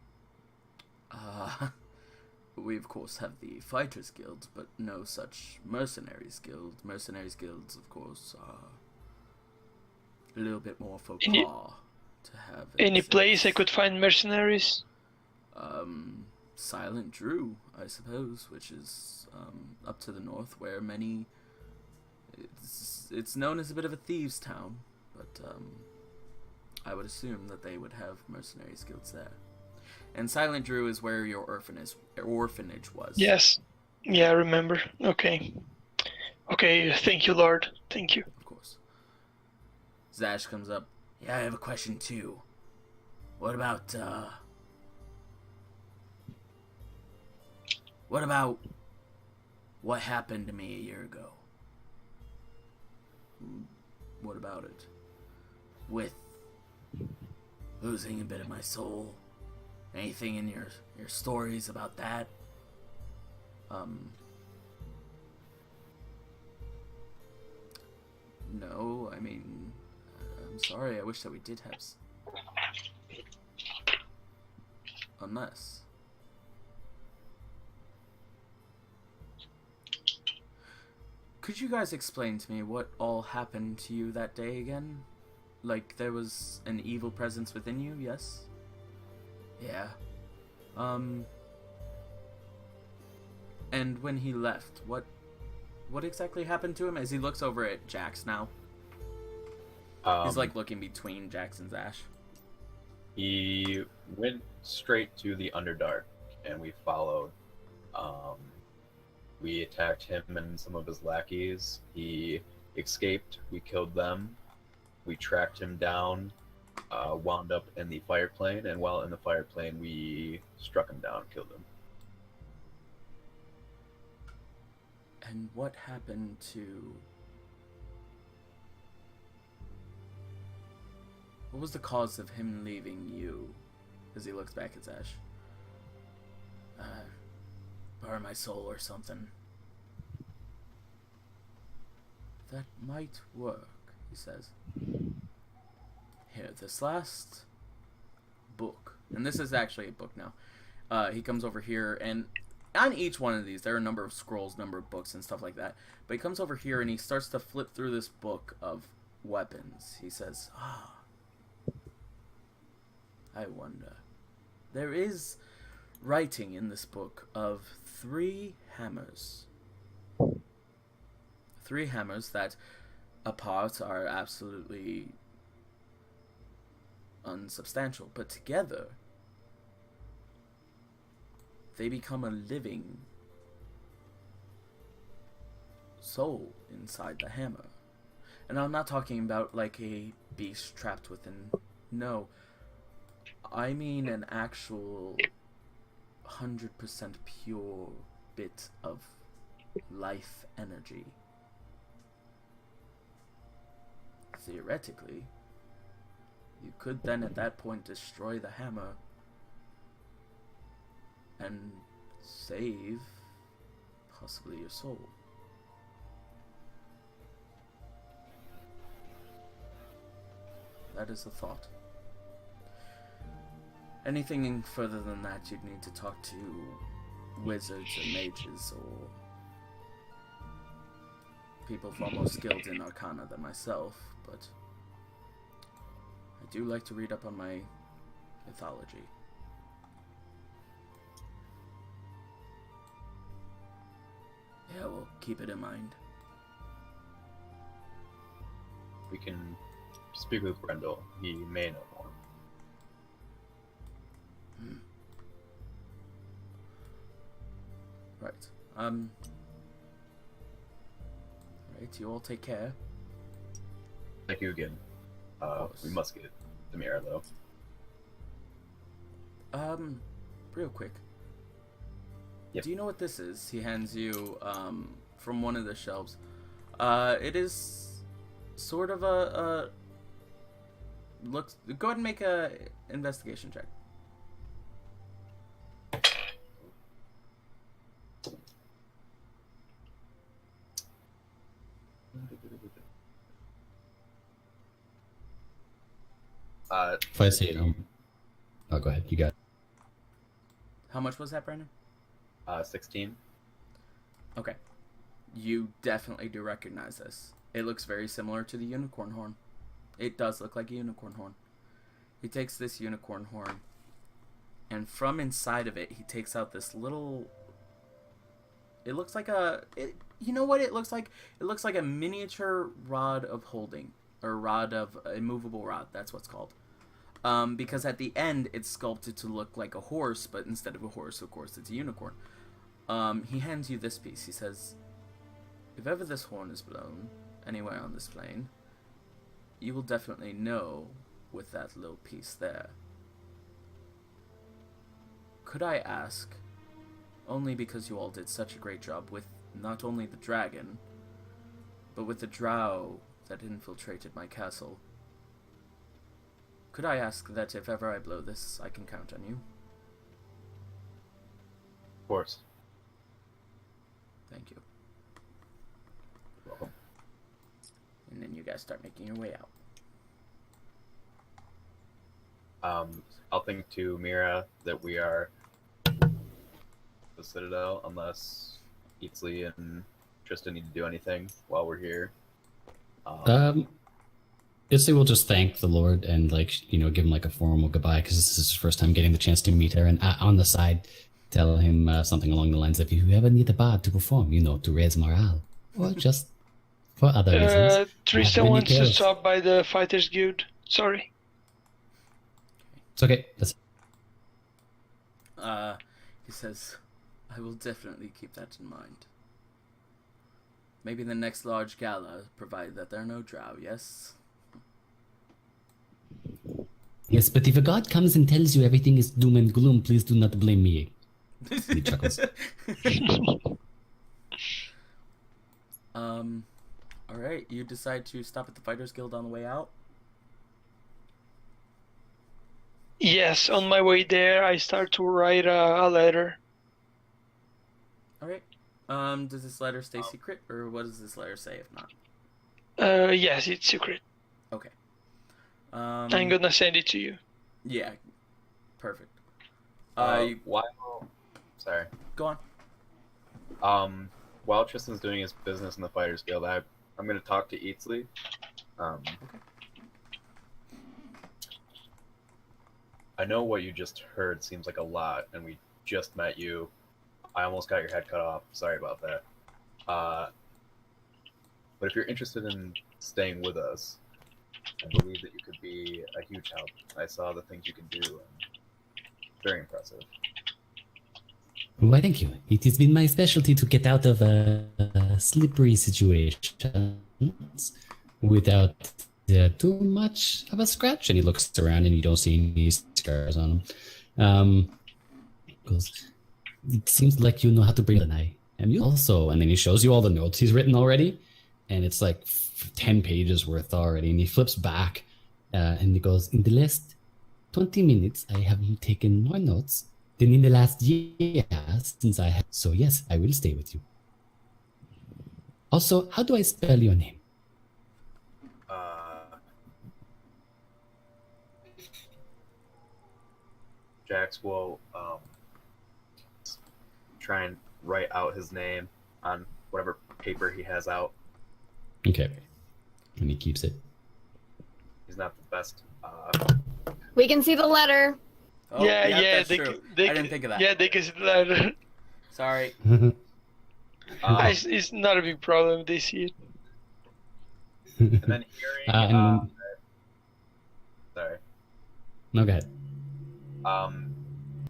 We of course have the Fighters Guild, but no such Mercenaries Guild. Mercenaries Guilds, of course, are a little bit more for par to have. Any place I could find mercenaries? Silent Drew, I suppose, which is up to the north, where many. It's known as a bit of a thieves' town, but I would assume that they would have mercenaries guilds there. And Silent Drew is where your orphanage was. Yes. Yeah, I remember. Okay. Okay, thank you, Lord. Thank you. Of course. Zash comes up. Yeah, I have a question too. What about what happened to me a year ago? What about it? With losing a bit of my soul? Anything in your stories about that? No, I mean, I'm sorry, I wish that we did have unless... Could you guys explain to me what all happened to you that day again? Like, there was an evil presence within you, yes? Yeah. And when he left, what exactly happened to him? As he looks over at Jax now. He's like looking between Jax and Zash. He went straight to the Underdark, and we followed. We attacked him and some of his lackeys. He escaped. We killed them. We tracked him down, wound up in the fire plane, and while in the fire plane, we struck him down, killed him. And what happened to... What was the cause of him leaving you? As he looks back at Zash. Burn my soul or something. That might work, he says. Here, this last book. And this is actually a book now. He comes over here, and on each one of these, there are a number of scrolls, number of books, and stuff like that. But he comes over here, and he starts to flip through this book of weapons. He says, I wonder. There is writing in this book of 3 hammers. 3 hammers that apart are absolutely unsubstantial, but together they become a living soul inside the hammer. And I'm not talking about like a beast trapped within. No, I mean an actual 100% pure bit of life energy. Theoretically, you could then at that point destroy the hammer and save possibly your soul. That is a thought. Anything further than that, you'd need to talk to wizards or mages or people far more skilled in arcana than myself, but I do like to read up on my mythology. Yeah, we'll keep it in mind. We can speak with Grendel. He may know more. Right. Right, you all take care. Thank you again. We must get the mirror though. Real quick. Yep. Do you know what this is? He hands you, from one of the shelves. It is sort of a looks. Go ahead and make a investigation check. If I say it, oh, go ahead. You got it. How much was that, Brandon? 16. Okay. You definitely do recognize this. It looks very similar to the unicorn horn. It does look like a unicorn horn. He takes this unicorn horn, and from inside of it, he takes out this little... It looks like a... you know what it looks like? It looks like a miniature rod of holding. Or rod of... a movable rod, that's what's called. Because at the end, it's sculpted to look like a horse, but instead of a horse, of course, it's a unicorn. He hands you this piece. He says, if ever this horn is blown anywhere on this plane, you will definitely know with that little piece there. Could I ask, only because you all did such a great job with not only the dragon, but with the drow that infiltrated my castle, could I ask that if ever I blow this, I can count on you? Of course. Thank you. Welcome. And then you guys start making your way out. I'll think to Mira that we are the Citadel, unless Eatsley and Tristan need to do anything while we're here. Issy will just thank the Lord and, give him like a formal goodbye because this is his first time getting the chance to meet her. And on the side, tell him something along the lines of, if you ever need a bard to perform, to raise morale, or just for other reasons. Tristan wants to stop by the Fighters Guild. Sorry. It's okay. He says, I will definitely keep that in mind. Maybe the next large gala, provided that there are no drow, yes? Yes, but if a god comes and tells you everything is doom and gloom, please do not blame me. He chuckles. Alright, you decide to stop at the Fighters Guild on the way out? Yes, on my way there, I start to write a letter. Alright. Does this letter stay secret, or what does this letter say if not? Yes, it's secret. Okay. I'm gonna send it to you. Yeah. Perfect. Sorry. Go on. While Tristan's doing his business in the Fighters Guild, I'm going to talk to Eatsley. Okay. I know what you just heard seems like a lot, and we just met you. I almost got your head cut off. Sorry about that. But if you're interested in staying with us, I believe that you could be a huge help. I saw the things you can do, and very impressive. Why, thank you. It has been my specialty to get out of slippery situations without too much of a scratch. And he looks around and you don't see any scars on him. Goes, it seems like you know how to bring an eye. And you also, and then he shows you all the notes he's written already. And it's like 10 pages worth already. And he flips back and he goes, in the last 20 minutes, I have taken more notes than in the last year since I have. So yes, I will stay with you. Also, how do I spell your name? Jax will try and write out his name on whatever paper he has out. Okay. And he keeps it. He's not the best. We can see the letter. Oh, yeah, that's true. I didn't think of that. Yeah, they can see the letter. Sorry. It's not a big problem. They see it. And then hearing... sorry. No, go ahead.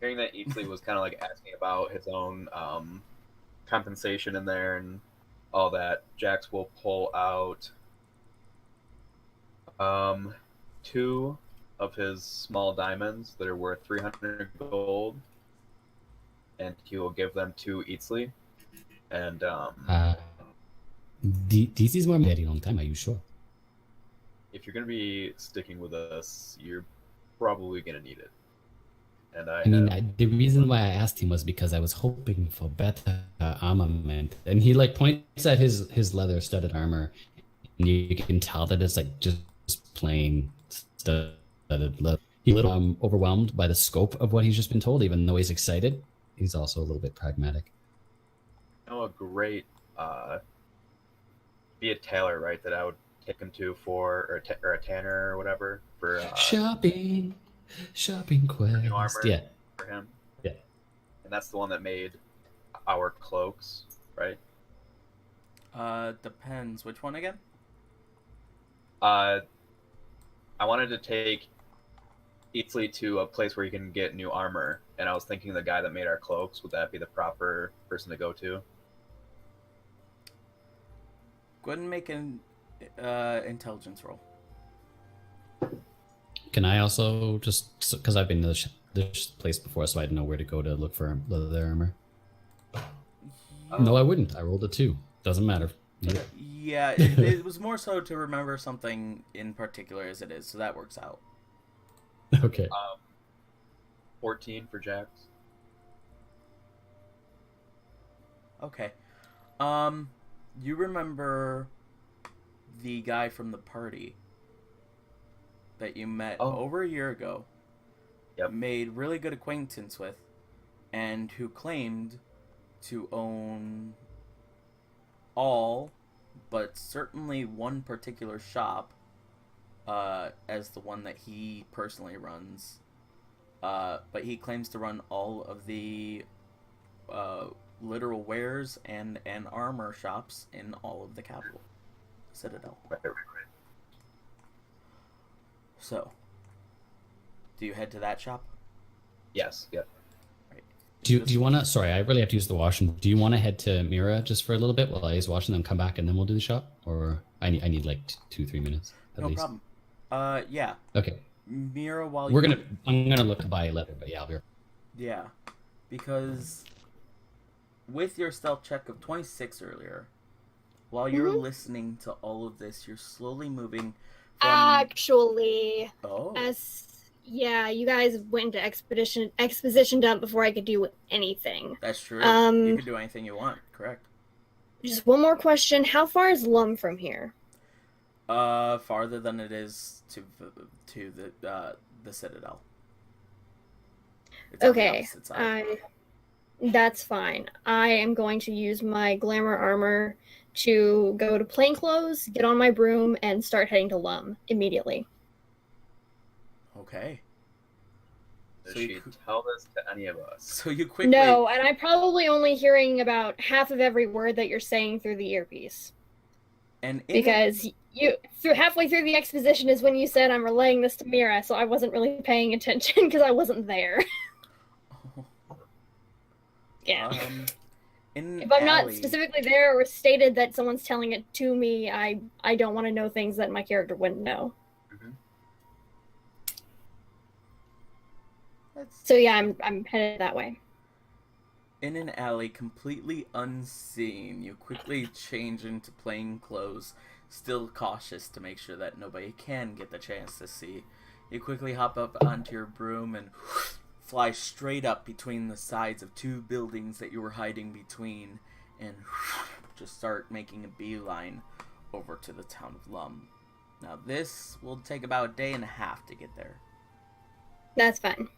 Hearing that Eatsley was kind of like asking about his own compensation in there and all that, Jax will pull out 2 of his small diamonds that are worth 300 gold, and he will give them to Eatsley. And this is more very long time. Are you sure? if you're going to be sticking with us, you're probably going to need it. And the reason why I asked him was because I was hoping for better armament, and he like points at his leather studded armor, and you can tell that it's like just plain studded leather. He's a little overwhelmed by the scope of what he's just been told, even though he's excited. he's also a little bit pragmatic. A great be a tailor, right? That I would take him to for, or a tanner or whatever for Shopping quest. new armor Yeah. for him. Yeah. And that's the one that made our cloaks, right? Depends. Which one again? I wanted to take Eatsley to a place where you can get new armor, and I was thinking the guy that made our cloaks, would that be the proper person to go to? Go ahead and make an intelligence roll. Can I also just, because I've been to this place before, so I know where to go to look for leather armor? No, I wouldn't. I rolled a 2. Doesn't matter. Yeah, it was more so to remember something in particular as it is, so that works out. Okay. 14 for Jax. Okay. You remember the guy from the party that you met over a year ago, made really good acquaintance with, and who claimed to own all, but certainly one particular shop, as the one that he personally runs. But he claims to run all of the literal wares and armor shops in all of the capital, Citadel. Right. So, do you head to that shop? Yes. Yep. Right. Do you want to? Sorry, I really have to use the washroom. Do you want to head to Mira just for a little bit while he's washing them, come back, and then we'll do the shop? Or I need like 2-3 minutes at least. No problem. Yeah. Okay. Mira, while I'm gonna look to buy a leather, but yeah, I'll be. Yeah, because with your stealth check of 26 earlier, while you're listening to all of this, you're slowly moving from... Actually, Oh. you guys went to exposition dump before I could do anything. That's true. You can do anything you want, correct. Just one more question. How far is Lum from here? Farther than it is to the Citadel. It's on the opposite side. That's fine. I am going to use my glamour armor to go to plainclothes, get on my broom, and start heading to Lum immediately. Okay. Does she tell this to any of us? So you quickly... No, and I'm probably only hearing about half of every word that you're saying through the earpiece. Because halfway through the exposition is when you said I'm relaying this to Mira, so I wasn't really paying attention because I wasn't there. Yeah. If I'm not specifically there or stated that someone's telling it to me, I don't want to know things that my character wouldn't know. So yeah, I'm headed that way. In an alley, completely unseen, you quickly change into plain clothes, still cautious to make sure that nobody can get the chance to see. You quickly hop up onto your broom and fly straight up between the sides of 2 buildings that you were hiding between, and just start making a beeline over to the town of Lum. Now this will take about a day and a half to get there. That's fine.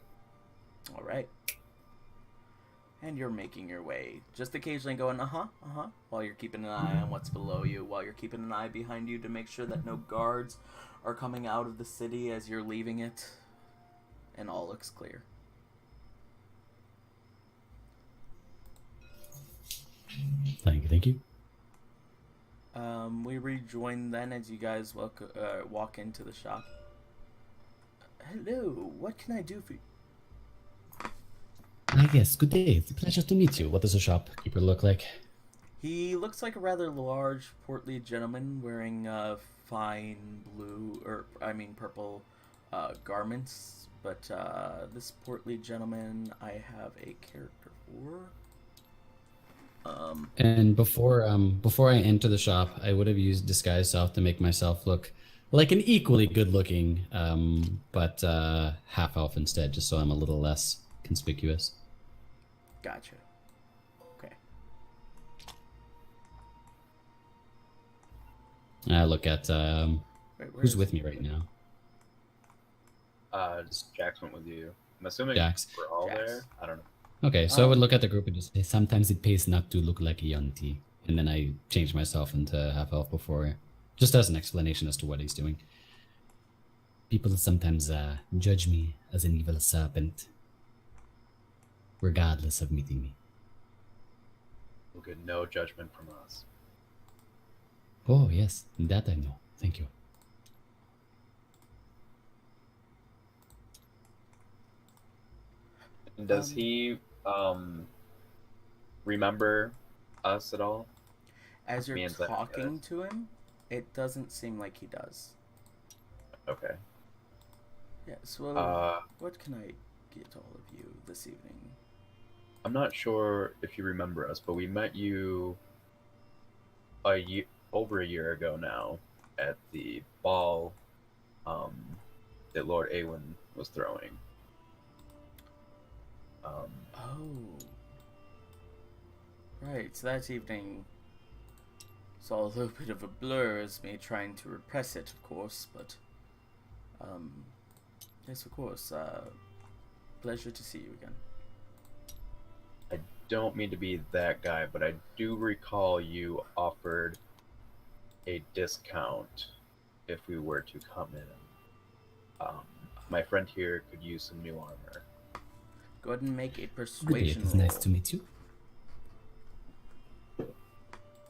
Alright. And you're making your way, just occasionally going, while you're keeping an eye on what's below you, while you're keeping an eye behind you to make sure that no guards are coming out of the city as you're leaving it, and all looks clear. Thank you. We rejoin then as you guys walk into the shop. Hello, what can I do for you? Yes, good day. It's a pleasure to meet you. What does a shopkeeper look like? He looks like a rather large, portly gentleman wearing fine purple garments. But this portly gentleman I have a character for. And before I enter the shop, I would have used disguise self to make myself look like an equally good-looking, but half elf instead, just so I'm a little less conspicuous. Gotcha. Okay. I look at who's with me right now. Jax went with you. I'm assuming Jax. we're all there. I don't know. Okay, so I would look at the group and just say, sometimes it pays not to look like a Yunti. And then I change myself into half elf before, just as an explanation as to what he's doing. People sometimes judge me as an evil serpent, regardless of meeting me. You'll get no judgment from us. Oh, yes, that I know. Thank you. And does he remember us at all? As you're Me and Zach, talking guys. to him, it doesn't seem like he does. Okay. Yes, well, what can I get all of you this evening? I'm not sure if you remember us, but we met you over a year ago now at the ball that Lord Awen was throwing. Oh. Right, so that evening it's all a little bit of a blur as me trying to repress it, of course, but yes, of course, pleasure to see you again. I don't mean to be that guy, but I do recall you offered a discount if we were to come in. My friend here could use some new armor. Go ahead and make a Good day, persuasion it is roll. nice to meet you.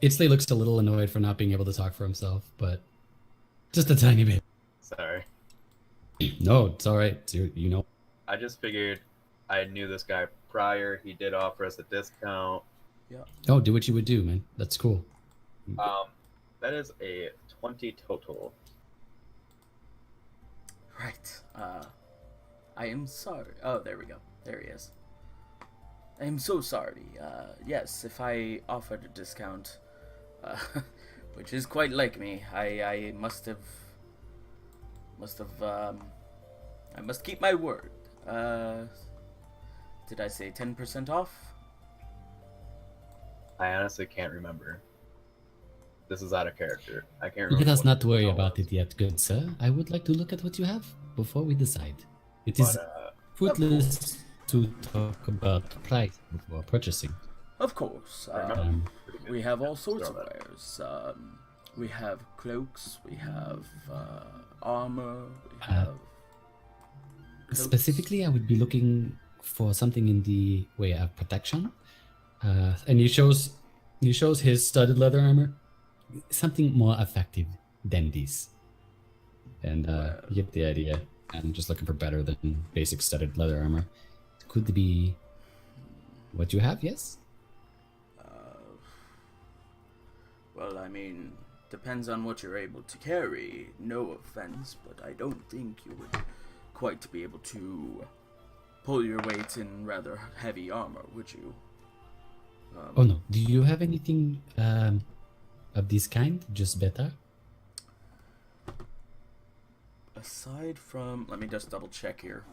Itzley looks a little annoyed for not being able to talk for himself, but just a tiny bit. Sorry. No, it's all right. You know. I just figured I knew this guy prior. He did offer us a discount. Yeah. Oh, do what you would do, man. That's cool. That is a 20 total. Right. I am sorry. Oh, there we go. There he is. I am so sorry. Yes, if I offered a discount, which is quite like me, I must keep my word. Did I say 10% off? I honestly can't remember. This is out of character. I can't remember. Let us what not the worry result about was. it yet, good sir. I would like to look at what you have before we decide. It is fruitless to talk about price before purchasing. Of course. I remember. Pretty good. We have all sorts Throw of that. wares. We have cloaks, we have armor, we have coats. Specifically, I would be looking for something in the way of protection. And he shows his studded leather armor. Something more effective than this. And you get the idea. I'm just looking for better than basic studded leather armor. Could be what you have, yes? Well, I mean, depends on what you're able to carry. No offense, but I don't think you would quite be able to pull your weight in rather heavy armor, would you? Oh no. Do you have anything of this kind? Just better? Aside from, let me just double check here.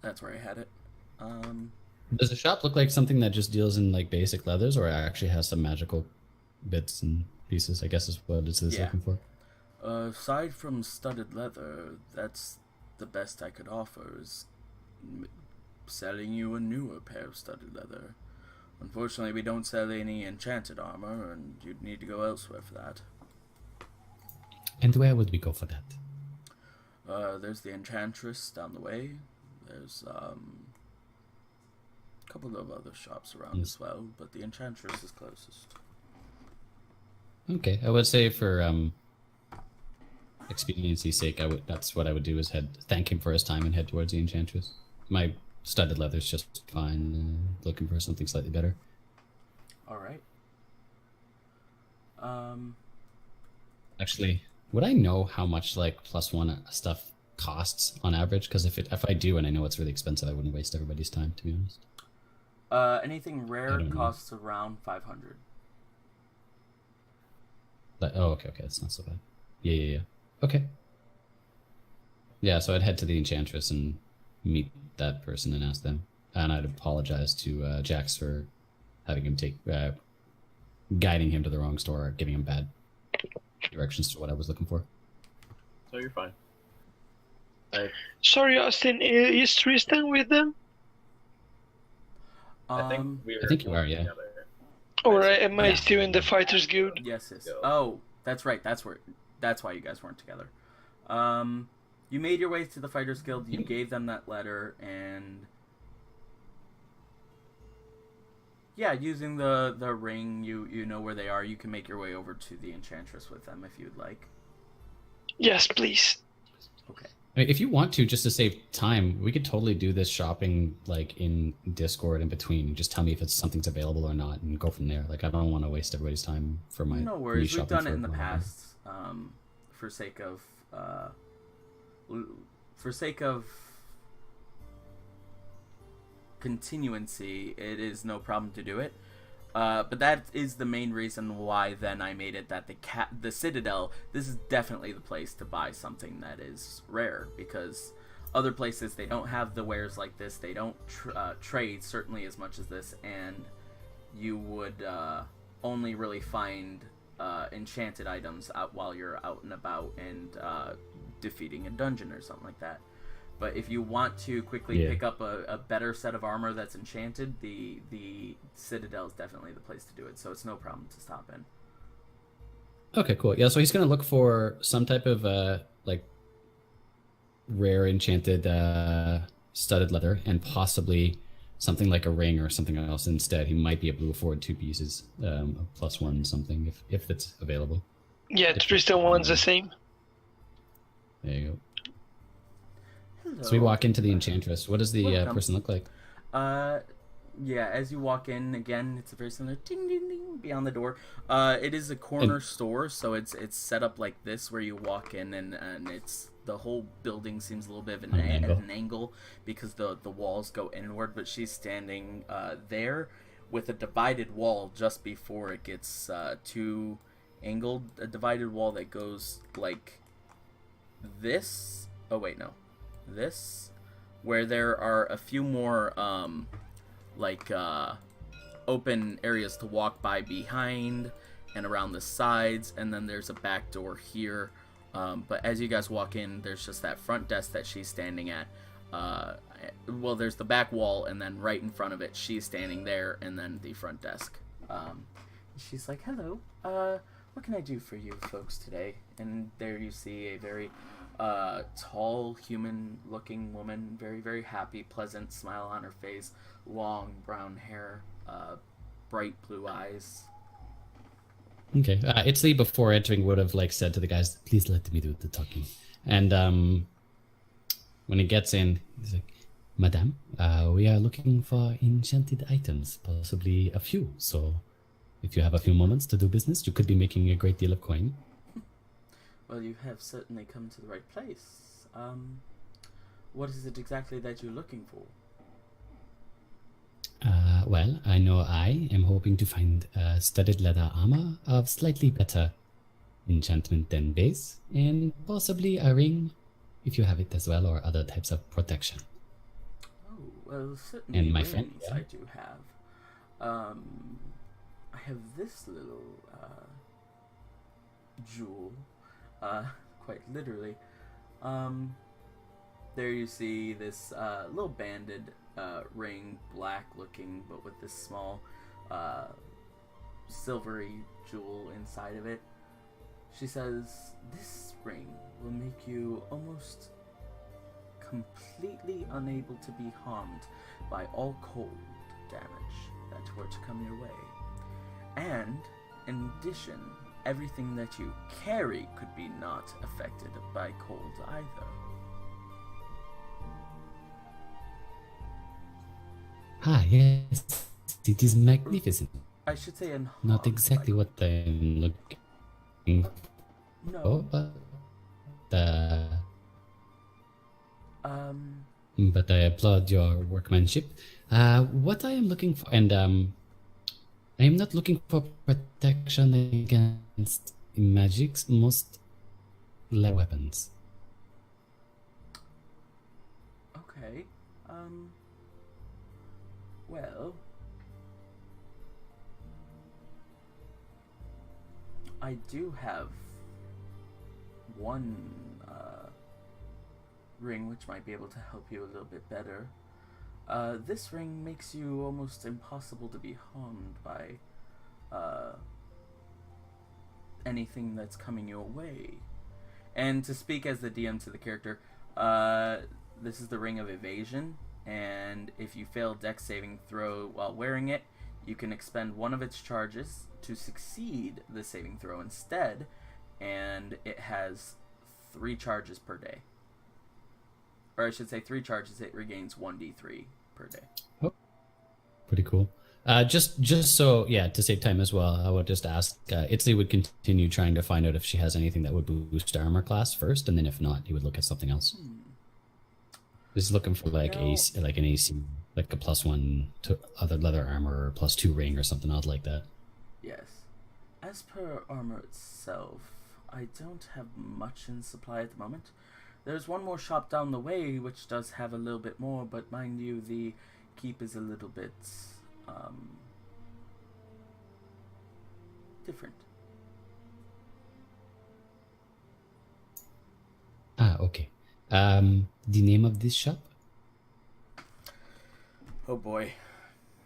That's where I had it. Does the shop look like something that just deals in like basic leathers, or actually has some magical bits and pieces? I guess is what it's Yeah. looking for. Aside from studded leather, that's the best I could offer is selling you a newer pair of studded leather. Unfortunately, we don't sell any enchanted armor, and you'd need to go elsewhere for that. And where would we go for that? There's the Enchantress down the way. There's a couple of other shops around as well, but the Enchantress is closest. Okay, I would say for expediency's sake, that's what I would do is thank him for his time and head towards the Enchantress. My studded leather's just fine. Looking for something slightly better. All right. Actually, would I know how much like +1 stuff costs on average? Because if I do and I know it's really expensive, I wouldn't waste everybody's time, to be honest. Anything rare don't know. costs around 500. Okay, that's not so bad. Yeah. Okay. Yeah, so I'd head to the Enchantress and meet that person and ask them. And I'd apologize to Jax for having him guiding him to the wrong store, or giving him bad directions to what I was looking for. So you're fine. Sorry, Austin, is Tristan with them? I think we were I think you are, yeah. together. Or am I Yeah. still in the Fighters Guild? Yes. Go. Oh, that's right. That's why you guys weren't together. You made your way to the Fighters Guild. You gave them that letter, and yeah, using the ring, you know where they are. You can make your way over to the Enchantress with them if you'd like. Yes, please. Okay. If you want to, just to save time, we could totally do this shopping like in Discord in between. Just tell me if something's available or not, and go from there. Like I don't want to waste everybody's time for my. No me worries. We've shopping done it for in the whatever. past. For sake of continuancy, it is no problem to do it. But that is the main reason why then I made it that the Citadel, this is definitely the place to buy something that is rare, because other places, they don't have the wares like this, they don't trade certainly as much as this, and you would only really find enchanted items out while you're out and about and defeating a dungeon or something like that. But if you want to quickly pick up a better set of armor that's enchanted, the Citadel is definitely the place to do it. So it's no problem to stop in. Okay, cool. Yeah, so he's gonna look for some type of like rare enchanted studded leather, and possibly something like a ring or something else instead. He might be able to afford 2 pieces, +1 something if it's available. Yeah, Tristan wants the same. There you go. Hello. So we walk into the Enchantress. What does the Welcome. person look like? Yeah, as you walk in, again, it's a very similar ding ding ding beyond the door. It is a corner store, so it's set up like this, where you walk in and it's the whole building seems a little bit of an angle because the walls go inward, but she's standing there with a divided wall just before it gets too angled. A divided wall that goes like this. Oh wait, no. This, where there are a few more open areas to walk by behind and around the sides, and then there's a back door here, but as you guys walk in, there's just that front desk that she's standing at. Well, there's the back wall, and then right in front of it she's standing there, and then the front desk. She's like, hello, what can I do for you folks today? And there you see a very tall, human-looking woman, very, very happy, pleasant smile on her face, long brown hair, bright blue eyes. Okay, Itzli before entering would have like said to the guys, "Please let me do the talking." And when he gets in, he's like, "Madame, we are looking for enchanted items, possibly a few. So, if you have a few moments to do business, you could be making a great deal of coin." Well, you have certainly come to the right place. What is it exactly that you're looking for? Well, I know I am hoping to find studded leather armor of slightly better enchantment than base, and possibly a ring, if you have it as well, or other types of protection. Oh, well, certainly And my rings friend, yeah. I do have. I have this little jewel, quite literally. There you see this little banded ring, black looking, but with this small silvery jewel inside of it. She says, this ring will make you almost completely unable to be harmed by all cold damage that were to come your way. And, in addition, everything that you carry could be not affected by cold either. Ah, yes, it is magnificent. I should say unharmed. Not exactly what I'm looking No. for, but I applaud your workmanship. What I am looking for, and I am not looking for protection against magic's most weapons. Okay. Well, I do have one ring which might be able to help you a little bit better. This ring makes you almost impossible to be harmed by anything that's coming your way. And to speak as the DM to the character, this is the Ring of Evasion, and if you fail Dex saving throw while wearing it, you can expend one of its charges to succeed the saving throw instead, and it has 3 charges per day. Or I should say 3 charges, it regains 1d3 per day. Oh, pretty cool. Just so, yeah, to save time as well, I would just ask, Italy would continue trying to find out if she has anything that would boost armor class first, and then if not, he would look at something else. He's looking for like an AC, like a +1 to other leather armor or +2 ring or something odd like that. Yes. As per armor itself, I don't have much in supply at the moment. There's one more shop down the way which does have a little bit more, but mind you, the keep is a little bit different. Okay. The name of this shop? Oh boy.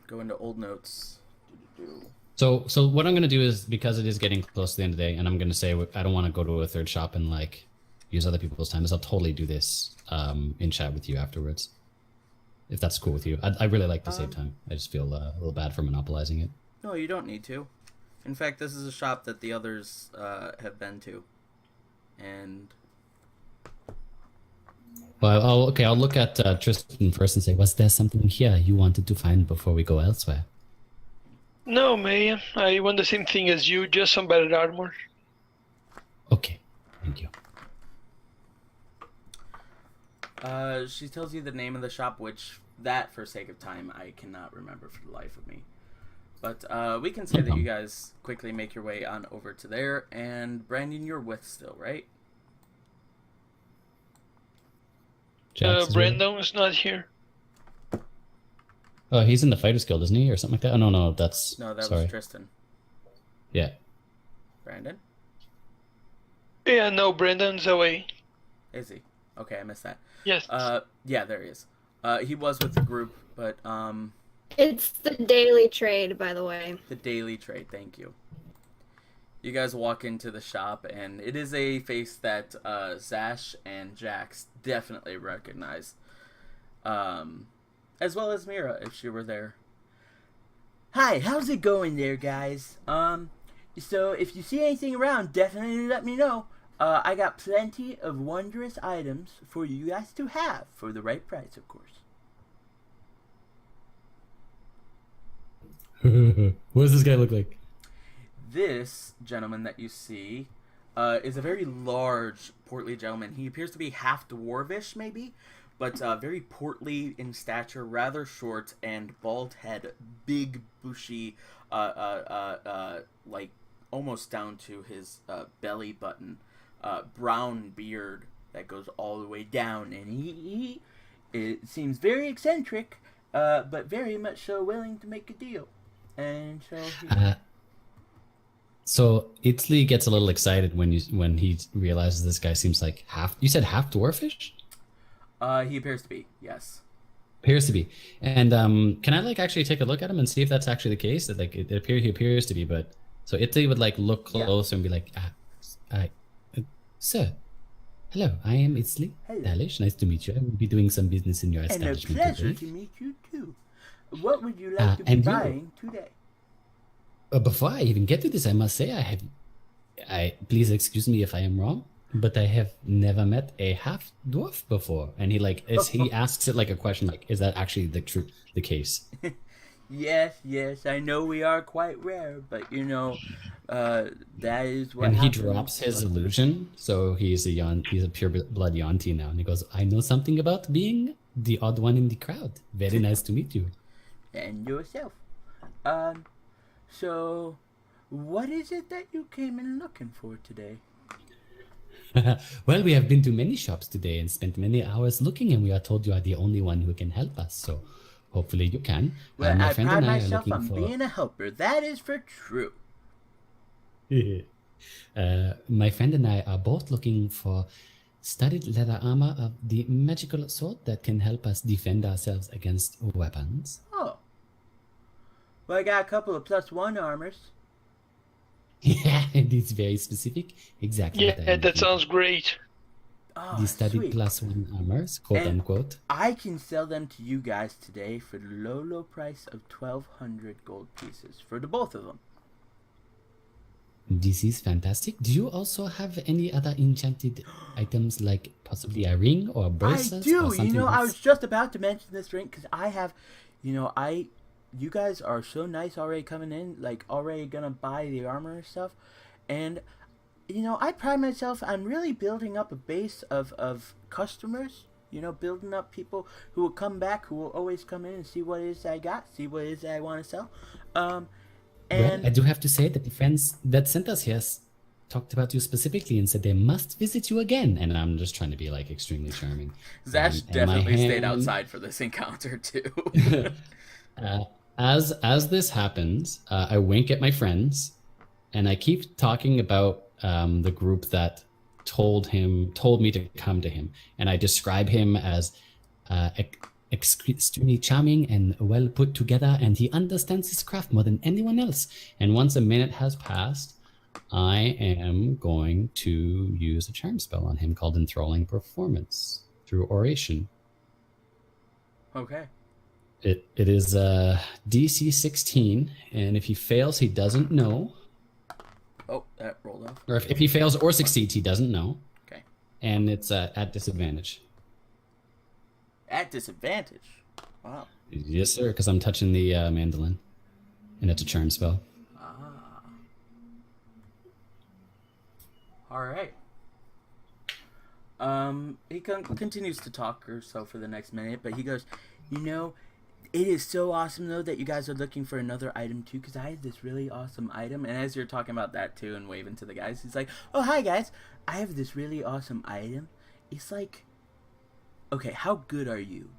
Go into old notes. So what I'm gonna do is, because it is getting close to the end of the day, and I'm gonna say I don't want to go to a third shop and like use other people's time, is I'll totally do this in chat with you afterwards, if that's cool with you. I really like to save time. I just feel a little bad for monopolizing it. No, you don't need to. In fact, this is a shop that the others have been to, and Well, I'll look at Tristan first and say, was there something here you wanted to find before we go elsewhere? No, man. I want the same thing as you, just some better armor. Okay, thank you. She tells you the name of the shop, which, that, for sake of time, I cannot remember for the life of me. But we can say that you guys quickly make your way on over to there, and Brandon, you're with still, right? Brandon is not here. Oh, he's in the Fighters Guild, isn't he, or something like that? Oh, no, that's... No, that sorry. was Tristan. Yeah. Brandon? Yeah, no, Brandon's away. Is he? Okay, I missed that. Yes. Yeah, there he is. He was with the group, but, It's the daily trade, by the way. the daily trade, thank you. You guys walk into the shop, and it is a face that Zash and Jax definitely recognize. As well as Mira, if she were there. Hi, how's it going there, guys? So if you see anything around, definitely let me know. I got plenty of wondrous items for you guys to have, for the right price, of course. What does this guy look like? This gentleman that you see is a very large, portly gentleman. He appears to be half dwarvish, maybe, but very portly in stature, rather short, and bald head, big, bushy, like almost down to his belly button, brown beard that goes all the way down, and it seems very eccentric, but very much so willing to make a deal. And so So Italy gets a little excited when he realizes this guy seems like half. You said half dwarfish? He appears to be, yes. Appears to be. And can I like actually take a look at him and see if that's actually the case? That like he appears to be, but so Italy would like look close and be like, sir, hello, I am Italy. Hello. Dalish, nice to meet you. I will be doing some business in your establishment. And a pleasure today. to meet you too. What would you like to be and you? buying today? Before I even get to this, I must say please excuse me if I am wrong, but I have never met a half dwarf before. And he like he asks it like a question, like, is that actually the case? Yes, I know we are quite rare, but you know, that is what. And happens. he drops his illusion, so he's a pure blood Yanti now, and he goes, I know something about being the odd one in the crowd. Very nice to meet you. And yourself. So, what is it that you came in looking for today? Well, we have been to many shops today and spent many hours looking, and we are told you are the only one who can help us. So, hopefully, you can. Well, my I friend pride and I are myself looking on for. being a helper. That is for true. My friend and I are both looking for studded leather armor of the magical sort that can help us defend ourselves against weapons. Oh. Well, I got a couple of +1 armors. Yeah, it is very specific. Exactly. what I Yeah, am that looking sounds for. great. Oh, The studded sweet. +1 armors, quote And- unquote. I can sell them to you guys today for the low price of 1,200 gold pieces for the both of them. This is fantastic. Do you also have any other enchanted items, like possibly a ring or bracelets? I do. Or You something know, I else? was just about to mention this ring because I have, you guys are so nice already coming in, like already gonna buy the armor and stuff, and I pride myself on really building up a base of customers. Building up people who will come back, who will always come in and see what it is I got, see what it is I want to sell. Well, I do have to say that the friends that sent us here talked about you specifically and said they must visit you again. And I'm just trying to be like extremely charming. Zash And my definitely stayed hand- outside for this encounter too. As this happens, I wink at my friends, and I keep talking about the group that told me to come to him, and I describe him as extremely charming and well put together, and he understands his craft more than anyone else. And once a minute has passed, I am going to use a charm spell on him called Enthralling Performance through Oration. Okay. It is DC 16, and if he fails, he doesn't know. Oh, that rolled off. Or if he fails or succeeds, he doesn't know. Okay. And it's at disadvantage. At disadvantage. Wow. Yes, sir, because I'm touching the mandolin, and it's a charm spell. Ah. All right. He continues to talk or so for the next minute, but he goes, it is so awesome though that you guys are looking for another item too, because I have this really awesome item. And as you're talking about that too and waving to the guys, he's like, "Oh, hi guys, I have this really awesome item. It's like, okay, how good are you?"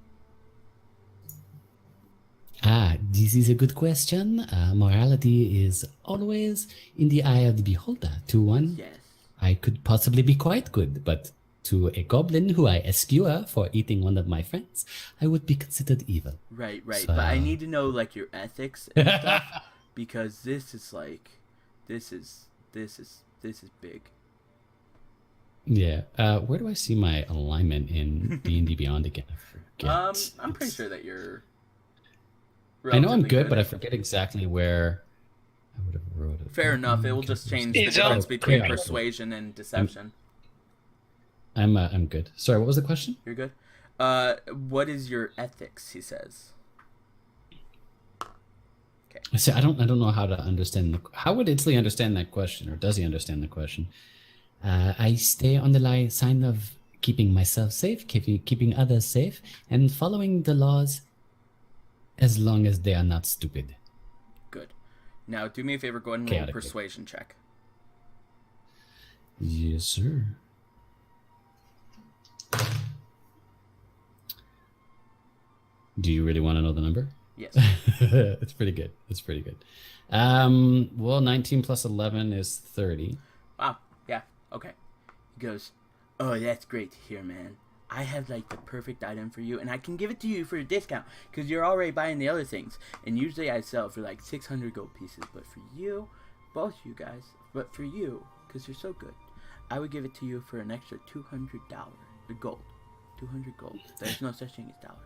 This is a good question. Morality is always in the eye of the beholder. To one, Yes. I could possibly be quite good, but to a goblin who I eschew for eating one of my friends, I would be considered evil. Right. So- But I need to know like your ethics and stuff because this is big. Yeah. Where do I see my alignment in D&D Beyond again? I forget. I'm pretty sure that you're. I know I'm relatively good, but I forget exactly where I would have wrote it. Fair enough. It will just change the It's difference on- between yeah. persuasion and deception. I'm good. Sorry, what was the question? You're good. What is your ethics? He says. So I don't know how to understand how would Itzley understand that question, or does he understand the question? I stay on the line of keeping myself safe, keeping others safe, and following the laws as long as they are not stupid. Good. Now, do me a favor. Go ahead and roll a Chaotic. persuasion check. Yes, sir. Do you really want to know the number? Yes. It's pretty good. It's pretty good. Well, 19 plus 11 is 30. Wow. Yeah. Okay. He goes, "Oh, that's great to hear, man. I have like the perfect item for you, and I can give it to you for a discount because you're already buying the other things. And usually I sell for like 600 gold pieces, but for you, both you guys, but for you, because you're so good, I would give it to you for an extra $200 gold. 200 gold. There's no such thing as dollars.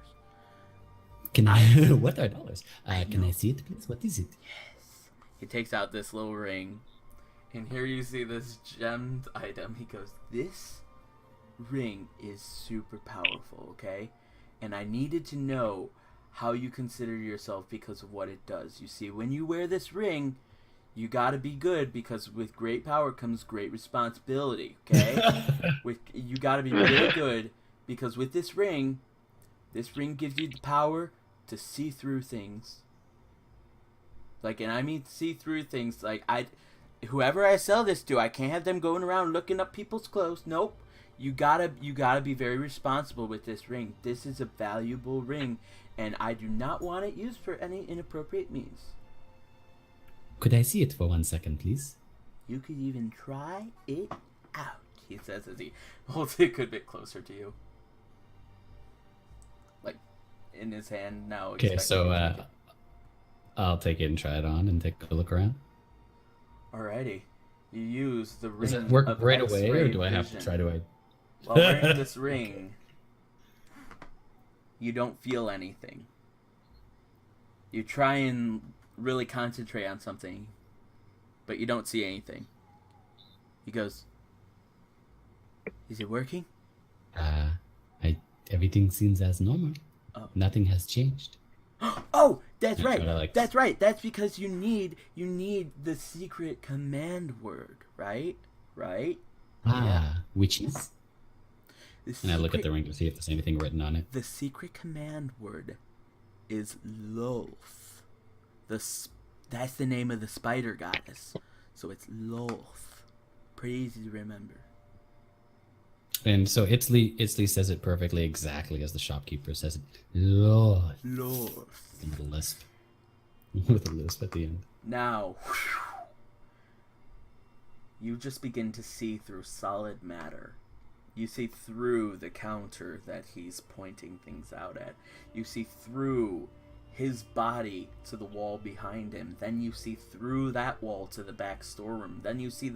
Can I? What are dollars? Can I see it, please? What is it? He takes out this little ring, and here you see this gemmed item. He goes, "This ring is super powerful, okay? And I needed to know how you consider yourself because of what it does. You see, when you wear this ring, you gotta be good because with great power comes great responsibility, okay? You gotta be really good because with this ring gives you the power to see through things. Like, and I mean see through things. Like, whoever I sell this to, I can't have them going around looking up people's clothes. Nope. You gotta be very responsible with this ring. This is a valuable ring, and I do not want it used for any inappropriate means. Could I see it for 1 second, please? You could even try it out. he says as he holds it a good bit closer to you. Like, in his hand now. Okay, so I'll take it and try it on and take a look around. Alrighty. You use the ring. Does it work of right away, or X-ray do I have to vision. try to... While wearing this ring, you don't feel anything. You try and really concentrate on something, but you don't see anything. He goes, "Is it working?" Everything seems as normal. Oh. Nothing has changed. Oh, that's That's right. what I like. That's right. That's because you need the secret command word, right? Right? Which is? The And I look at secret- the ring to see if there's anything written on it. The secret command word is Loth. That's the name of the spider goddess. So it's Loth. Pretty easy to remember. And so Itzley says it perfectly, exactly as the shopkeeper says it. Lord. Loth. With a lisp. With a lisp at the end. Now, you just begin to see through solid matter. You see through the counter that he's pointing things out at. You see through his body to the wall behind him. Then you see through that wall to the back storeroom. Then you see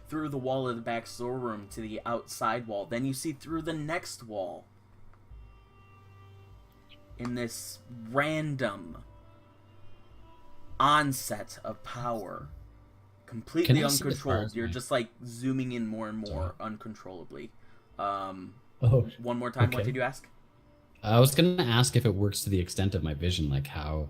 through the wall of the back storeroom to the outside wall. Then you see through the next wall. In this random onset of power. Completely Can I see the uncontrolled. stars, You're Mike? just like zooming in more and more uncontrollably. Oh, One more time, what okay. did you ask? I was gonna ask if it works to the extent of my vision, like how,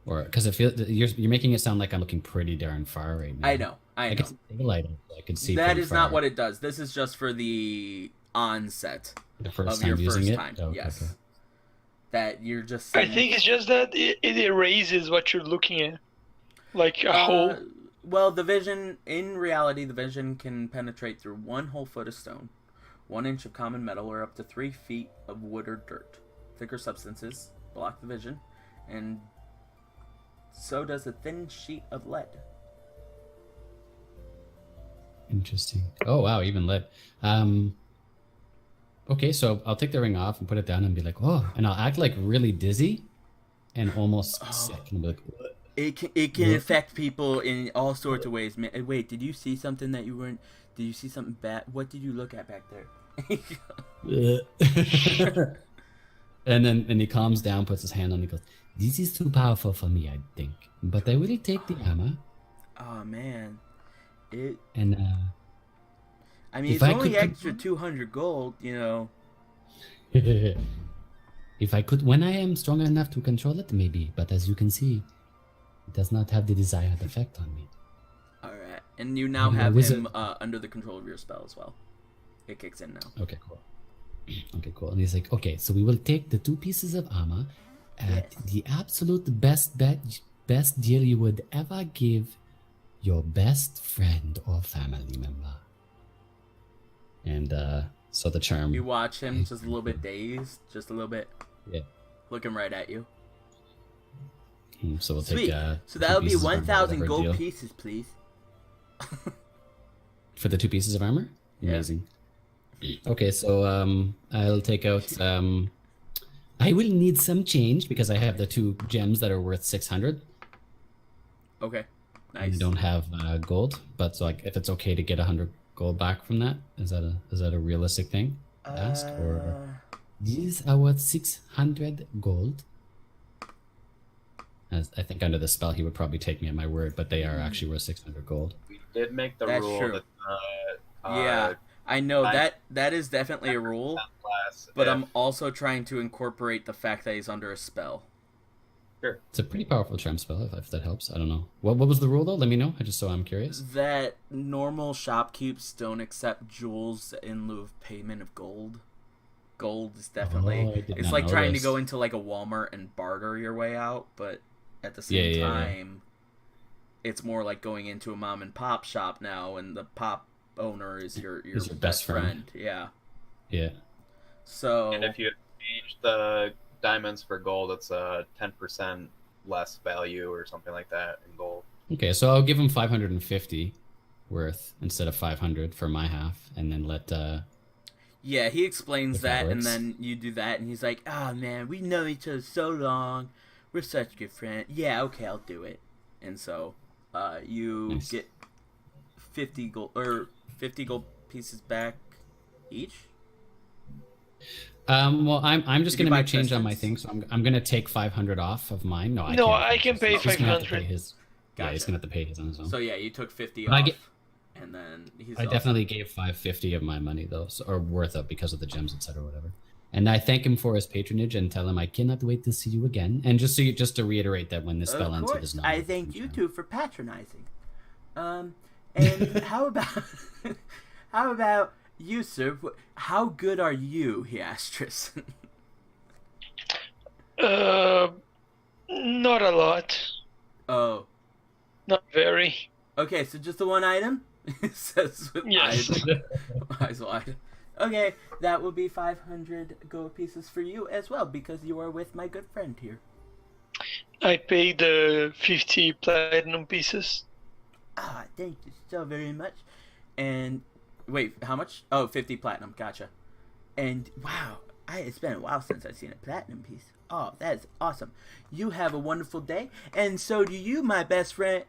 or because you're making it sound like I'm looking pretty darn far right now. I know. I could see daylight. I could see. That pretty is not far. what it does. This is just for the onset The first of time your using first it. time. Oh, Yes. okay. That you're just I seeing- think it's just that it erases what you're looking at, like a hole. Well, in reality, the vision can penetrate through 1 whole foot of stone, 1 inch of common metal, or up to 3 feet of wood or dirt. Thicker substances block the vision, and so does a thin sheet of lead. Interesting. Oh wow, even lead. Okay, so I'll take the ring off and put it down and be like, oh, and I'll act like really dizzy and almost sick and be like, what? It can affect people in all sorts of ways. Man, wait, did you see something that you weren't? Did you see something bad? What did you look at back there? and he calms down, puts his hand on it, and goes, "This is too powerful for me, I think, but I will take the hammer." Oh man, And I mean, If it's I only could extra 200 gold, you know. if I could, when I am strong enough to control it, maybe. But as you can see, it does not have the desired effect on me. All right, and you now I'm a have wizard. him under the control of your spell as well. It kicks in now. Okay, cool. Okay, cool. And he's like, okay, so we will take the 2 pieces of armor at the absolute best deal you would ever give your best friend or family member. And so the charm. You watch him just a little bit dazed, just a little bit. Yeah. Looking right at you. So we'll Sweet. take. So the 2 that'll be pieces of armor, 1,000 whatever gold deal. pieces, please. For the 2 pieces of armor. Yeah. Amazing. Okay, so I'll take out. I will need some change because I have the 2 gems that are worth 600. Okay. I Nice. don't have gold, but so like if it's okay to get 100 gold back from that, is that a realistic thing to ask? Or these are worth 600 gold. As I think under the spell he would probably take me at my word, but they are actually worth 600 gold. We did make the That's rule true. that Yeah, I know I- that is definitely a rule, class, but if- I'm also trying to incorporate the fact that he's under a spell. sure. It's a pretty powerful charm spell if that helps. I don't know. What was the rule though? Let me know. So I'm curious. That normal shopkeepers don't accept jewels in lieu of payment of gold. Gold is definitely Oh, I did it's not like know trying this. to go into like a Walmart and barter your way out, but at the same Yeah, yeah, yeah. time it's more like going into a mom and pop shop now, and the pop owner is your Is your best friend. Yeah. Yeah. So And if you exchange the diamonds for gold, it's 10% less value or something like that in gold. Okay, so I'll give him 550 worth instead of 500 for my half, and then let. Yeah, he explains If that that, and works. then you do that, and he's like, "Ah, man, we know each other so long. We're such good friends. Yeah, okay, I'll do it." And so, you Nice. get 50 gold pieces back each. Well, I'm just Did you gonna buy make change on my pistons? thing, so I'm gonna take 500 off of mine. No, I No, can't. I can pay He's gonna have to pay 500. his. Yeah, he's Gotcha. gonna have to pay his on his own. So yeah, you took 50 But I off, get- and then he's. I also- definitely gave 550 of my money though, or worth of because of the gems, etc., whatever. And I thank him for his patronage and tell him I cannot wait to see you again. And just to reiterate that when this spell Of ends, he course, does not. I have thank to you return. two for patronizing. And how about how about you, sir? How good are you? He asked Tristan. Not a lot. Oh, Not very. okay. So just the one item. It says with Yes. eyes wide. Okay, that will be 500 gold pieces for you as well because you are with my good friend here. I paid the 50 platinum pieces. Ah, thank you so very much. And wait, how much? Oh, 50 platinum. Gotcha. And wow, it's been a while since I've seen a platinum piece. Oh, that is awesome. You have a wonderful day, and so do you, my best friend.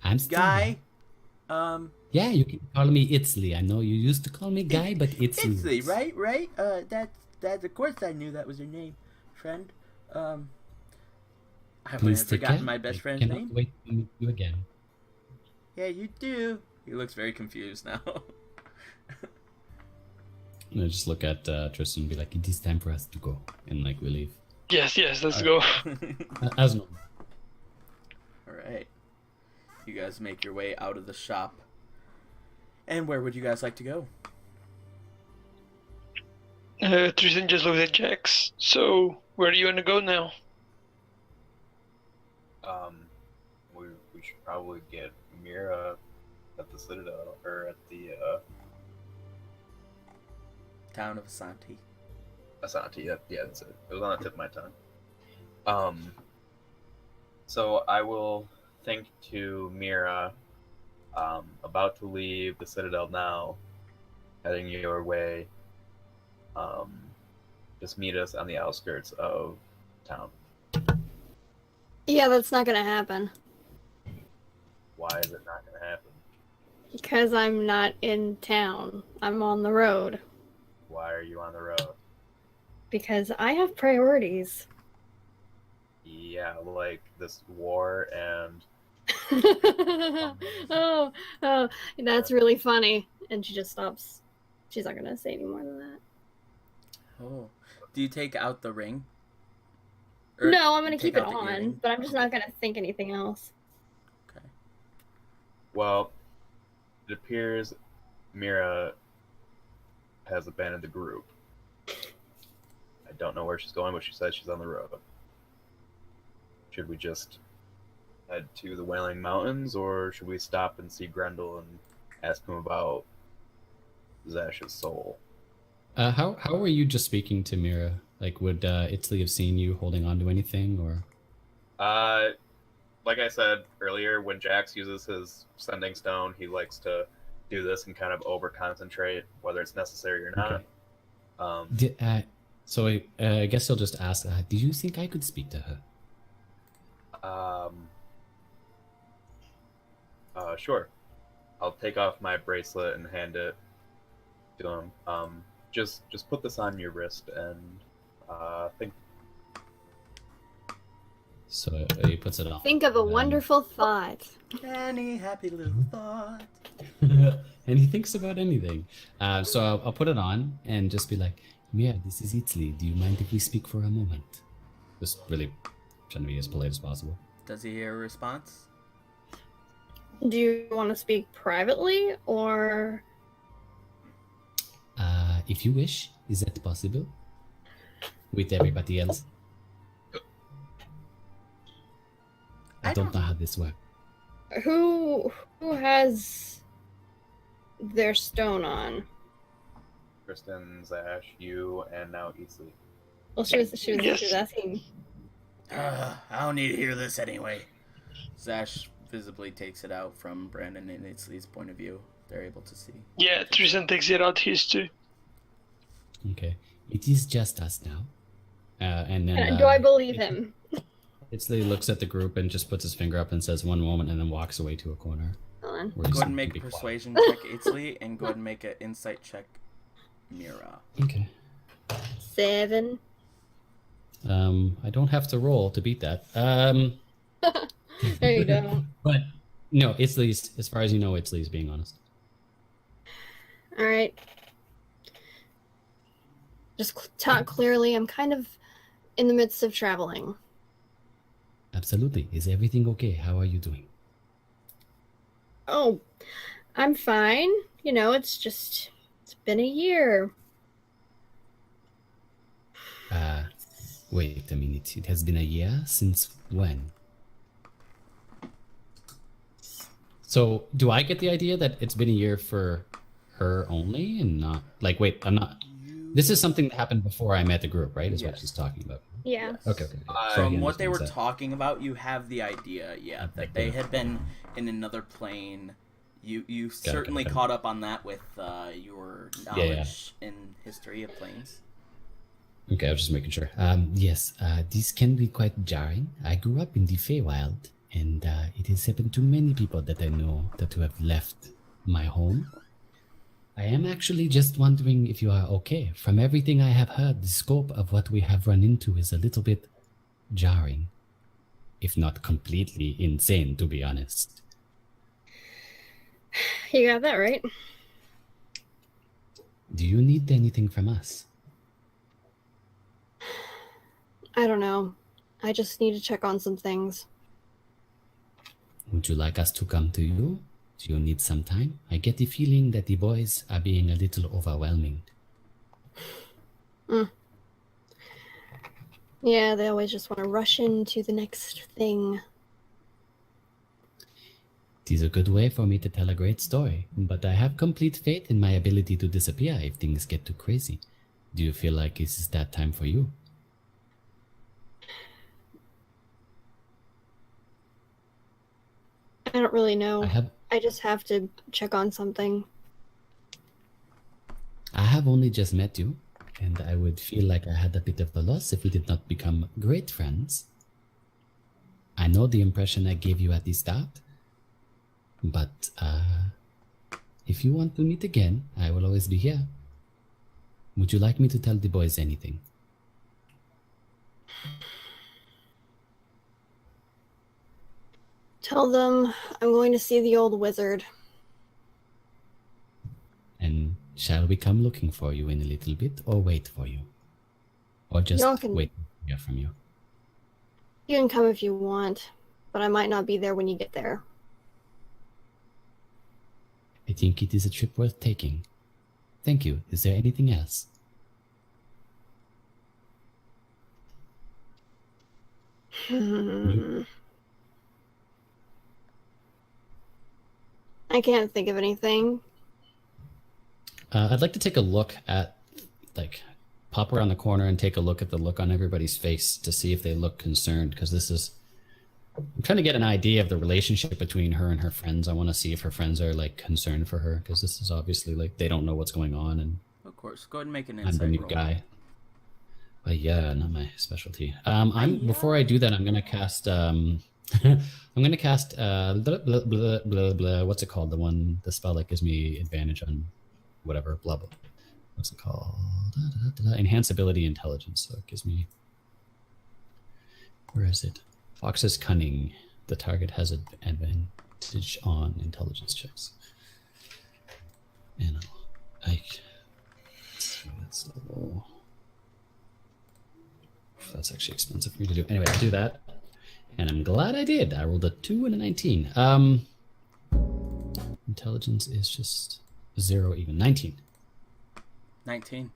I'm still Guy. here. Yeah, you can call me Itzley. I know you used to call me Guy, but Itzley. Itzley, right? That's of course I knew that was your name, friend. I Please have take forgotten care. my best I friend's cannot name. wait to meet you again. Yeah, you do. He looks very confused now. And I just look at Tristan and be like, "It is time for us to go," and like we leave. Yes, let's go. As normal. Alright. You guys make your way out of the shop. And where would you guys like to go? Tristan just looked at Jax. So, where do you want to go now? We should probably get Mira at the Citadel or at the Town of Asante. Asante. Yeah, that's it. It was on the tip of my tongue. So I will think to Mira, about to leave the Citadel now, heading your way. Just meet us on the outskirts of town. Yeah, that's not gonna happen. Why is it not going to happen? Because I'm not in town. I'm on the road. Why are you on the road? Because I have priorities. Yeah, like this war and oh, that's really funny. And she just stops. She's not gonna say any more than that. Oh. Do you take out the ring? No, I'm gonna take keep it out the on, earring? but I'm just not gonna think anything else. Okay. well, it appears Mira has abandoned the group. I don't know where she's going, but she says she's on the road. Should we just head to the Wailing Mountains, or should we stop and see Grendel and ask him about Zash's soul? How were you just speaking to Mira? Like, would Itzley have seen you holding on to anything, or? Like I said earlier, when Jax uses his sending stone, he likes to do this and kind of over concentrate, whether it's necessary or not. Okay. So I guess I'll just ask. Do you think I could speak to her? Sure. I'll take off my bracelet and hand it to him. Just put this on your wrist and think. So he puts it on. Think of a wonderful thought. Any happy little thought. And he thinks about anything. So I'll put it on and just be like, "Mira, this is Itzley. Do you mind if we speak for a moment?" Just really trying to be as polite as possible. Does he hear a response? Do you want to speak privately or? If you wish, is that possible? With everybody else? I don't know how this works. Who has their stone on? Kristen, Zash, you, and now Itzley. Well, she was Yes. asking. I don't need to hear this anyway. Zash visibly takes it out from Brandon and Itzley's point of view. They're able to see. Yeah, Tristan takes it out his too. Okay. It is just us now. And then Do I believe him? Itzley looks at the group and just puts his finger up and says one moment and then walks away to a corner. Hold on. where Go he's ahead and gonna make be a quiet. persuasion check, Itzley, and go ahead and make an insight check, Mira. Okay. 7. I don't have to roll to beat that. There you go. But no, Itzley's, as far as you know, Itzley's being honest. All right. Just talk clearly. I'm kind of in the midst of traveling. Absolutely. Is everything okay? How are you doing? Oh, I'm fine. You know, it's been a year. Wait a minute. It has been a year? Since when? So, do I get the idea that it's been a year for her only and not... Like, wait, I'm not... This is something that happened before I met the group, right? Is what Yes. she's talking about. Yeah. Okay. From he what they were understands that. talking about, you have the idea, that they had been in another plane. You certainly okay. caught up on that with your knowledge in history of planes. Okay, I was just making sure. Yes, this can be quite jarring. I grew up in the Feywild, and it has happened to many people that I know that who have left my home. I am actually just wondering if you are okay. From everything I have heard, the scope of what we have run into is a little bit jarring, if not completely insane, to be honest. You got that right. Do you need anything from us? I don't know. I just need to check on some things. Would you like us to come to you? Do you need some time? I get the feeling that the boys are being a little overwhelming. Yeah, they always just want to rush into the next thing. It is a good way for me to tell a great story, but I have complete faith in my ability to disappear if things get too crazy. Do you feel like this is that time for you? I don't really know. I I just have to check on something. have only just met you, and I would feel like I had a bit of a loss if we did not become great friends. I know the impression I gave you at the start, but if you want to meet again, I will always be here. Would you like me to tell the boys anything? Tell them I'm going to see the old wizard. And shall we come looking for you in a little bit, or wait for you? Or just Y'all can- wait to hear from you? You can come if you want, but I might not be there when you get there. I think it is a trip worth taking. Thank you. Is there anything else? I can't think of anything. I'd like to take a look at, like, pop around the corner and take a look at the look on everybody's face to see if they look concerned, because this is... I'm trying to get an idea of the relationship between her and her friends. I want to see if her friends are, like, concerned for her, because this is obviously, like, they don't know what's going on, and Of course, go ahead and make an I'm the insight new roll. guy. But yeah, not my specialty. Before I do that, I'm gonna cast I'm gonna cast blah, blah, blah, blah, blah, what's it called? The spell that gives me advantage on whatever, blah blah. What's it called? Enhance ability intelligence. So it gives me, where is it? Fox's cunning. The target has an advantage on intelligence checks. And that's level. That's actually expensive for me to do. Anyway, I'll do that. And I'm glad I did. I rolled a 2 and a 19. Intelligence is just 0 even. 19. 19.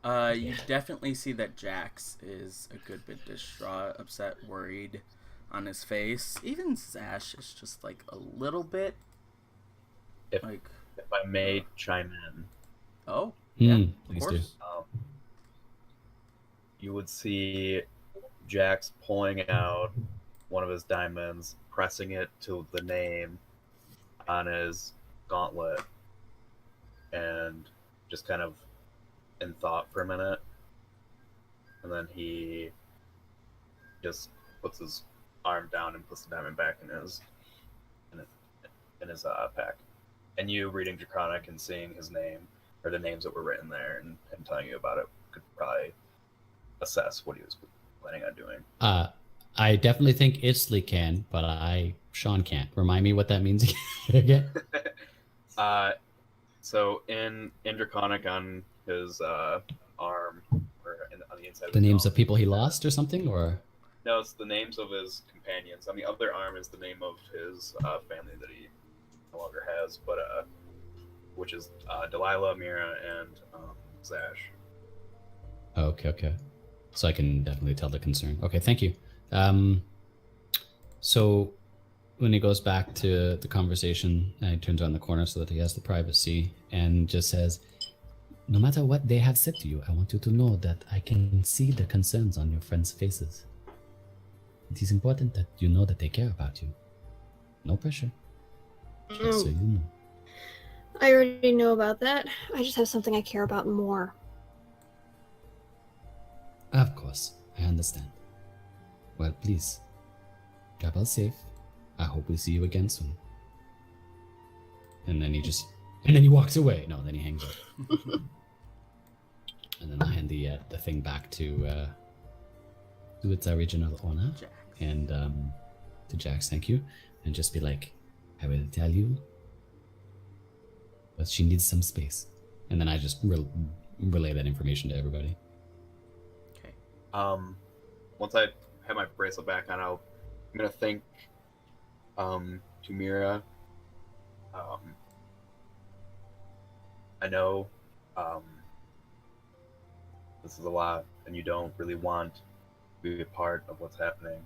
You definitely see that Jax is a good bit distraught, upset, worried on his face. Even Zash is just like a little bit If like, I may chime in, oh, yeah, of Please do. course. you would see Jax pulling out one of his diamonds, pressing it to the name on his gauntlet, and just kind of in thought for a minute, and then he just puts his arm down and puts the diamond back in his pack. And you reading Draconic and seeing his name, or the names that were written there, and him telling you about it, could probably assess what he was planning on doing. I definitely think Isley can, but Sean can't. Remind me what that means again. So in Draconic on his arm, or on the inside. The names of people he lost or something, or? No, it's the names of his companions. On the other arm is the name of his family that he no longer has, but which is Delilah, Mira, and Zash. Okay. So I can definitely tell the concern. Okay, thank you. So when he goes back to the conversation, he turns around the corner so that he has the privacy and just says, no matter what they have said to you, I want you to know that I can see the concerns on your friends' faces. It is important that you know that they care about you. No pressure. Just so you know. I already know about that. I just have something I care about more. Of course, I understand. Well, please, travel safe. I hope we see you again soon. And then he walks away. No, then he hangs up. And then I'll hand the thing back to its original owner. Jax. And to Jax, thank you. And just be like, I will tell you, but she needs some space. And then I just relay that information to everybody. Okay. Once I have my bracelet back on, I'm gonna think to Mira. I know this is a lot, and you don't really want to be a part of what's happening.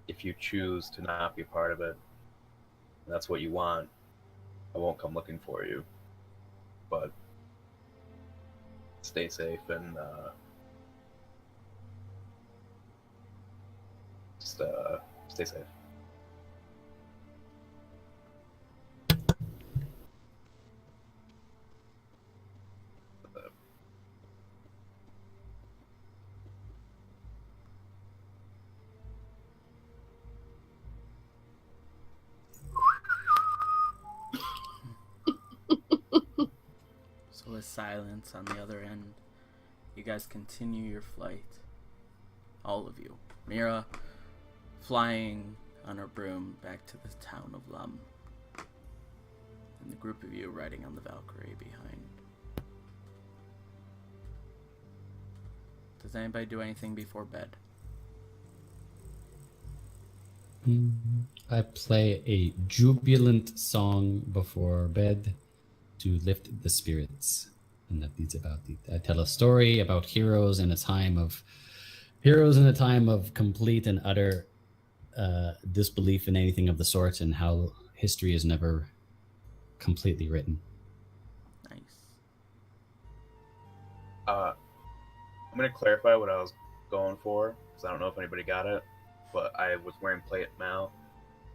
If you choose to not be a part of it, and that's what you want, I won't come looking for you. But stay safe and just stay safe. So with silence on the other end, you guys continue your flight. All of you. Mira flying on her broom back to the town of Lum. And the group of you riding on the Valkyrie behind. Does anybody do anything before bed? I play a jubilant song before bed to lift the spirits, and that leads about it. I tell a story about heroes in a time of complete and utter disbelief in anything of the sort, and how history is never completely written. Nice. I'm gonna clarify what I was going for, because I don't know if anybody got it, but I was wearing plate mail,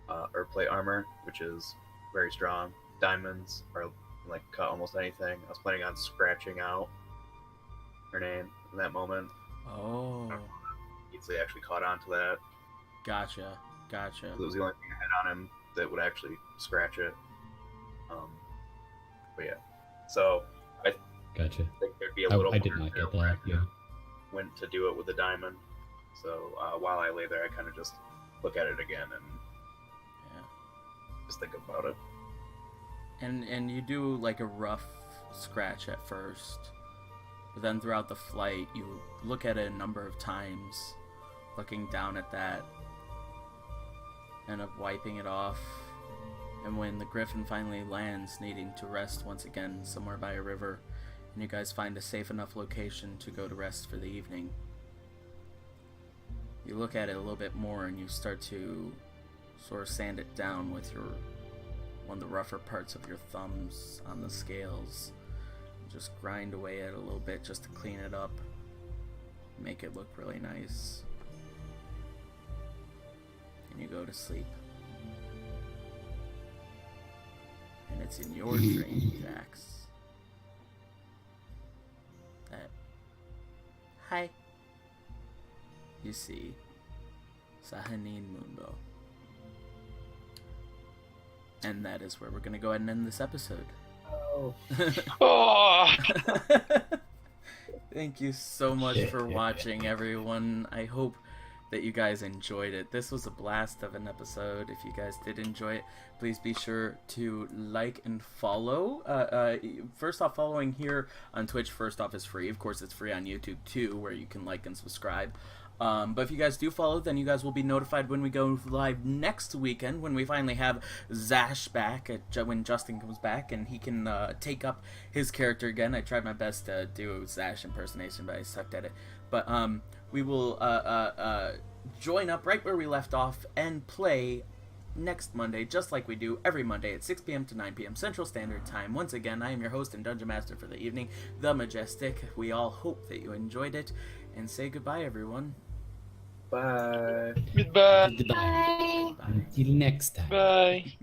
or plate armor, which is very strong. Diamonds are like cut almost anything. I was planning on scratching out her name in that moment. Oh. Easily actually caught on to that. Gotcha. It was the only thing I had on him that would actually scratch it. But yeah. So I Gotcha. think there'd be a little I did not get that. Yeah. Went to do it with the diamond. So while I lay there, I kind of just look at it again and just think about it. And you do like a rough scratch at first, but then throughout the flight you look at it a number of times, looking down at that, end up wiping it off, and when the griffin finally lands, needing to rest once again somewhere by a river, and you guys find a safe enough location to go to rest for the evening, you look at it a little bit more and you start to sort of sand it down with one of the rougher parts of your thumbs on the scales. Just grind away at it a little bit just to clean it up, make it look really nice. go to sleep. And it's in your dream, Jax. That... Hi. You see Sahanin Moonbow. And that is where we're going to go ahead and end this episode. Oh. Oh, Thank you so much for watching, everyone. I hope that you guys enjoyed it. This was a blast of an episode. If you guys did enjoy it, please be sure to like and follow. First off, following here on Twitch, first off, is free. Of course, it's free on YouTube too, where you can like and subscribe. But if you guys do follow, then you guys will be notified when we go live next weekend, when we finally have Zash back, when Justin comes back, and he can take up his character again. I tried my best to do Zash impersonation, but I sucked at it. But we will join up right where we left off and play next Monday, just like we do every Monday at 6 p.m. to 9 p.m. Central Standard Time. Once again, I am your host and Dungeon Master for the evening, The Majestic. We all hope that you enjoyed it, and say goodbye, everyone. Bye. goodbye. Goodbye. Bye. Until next time. Bye.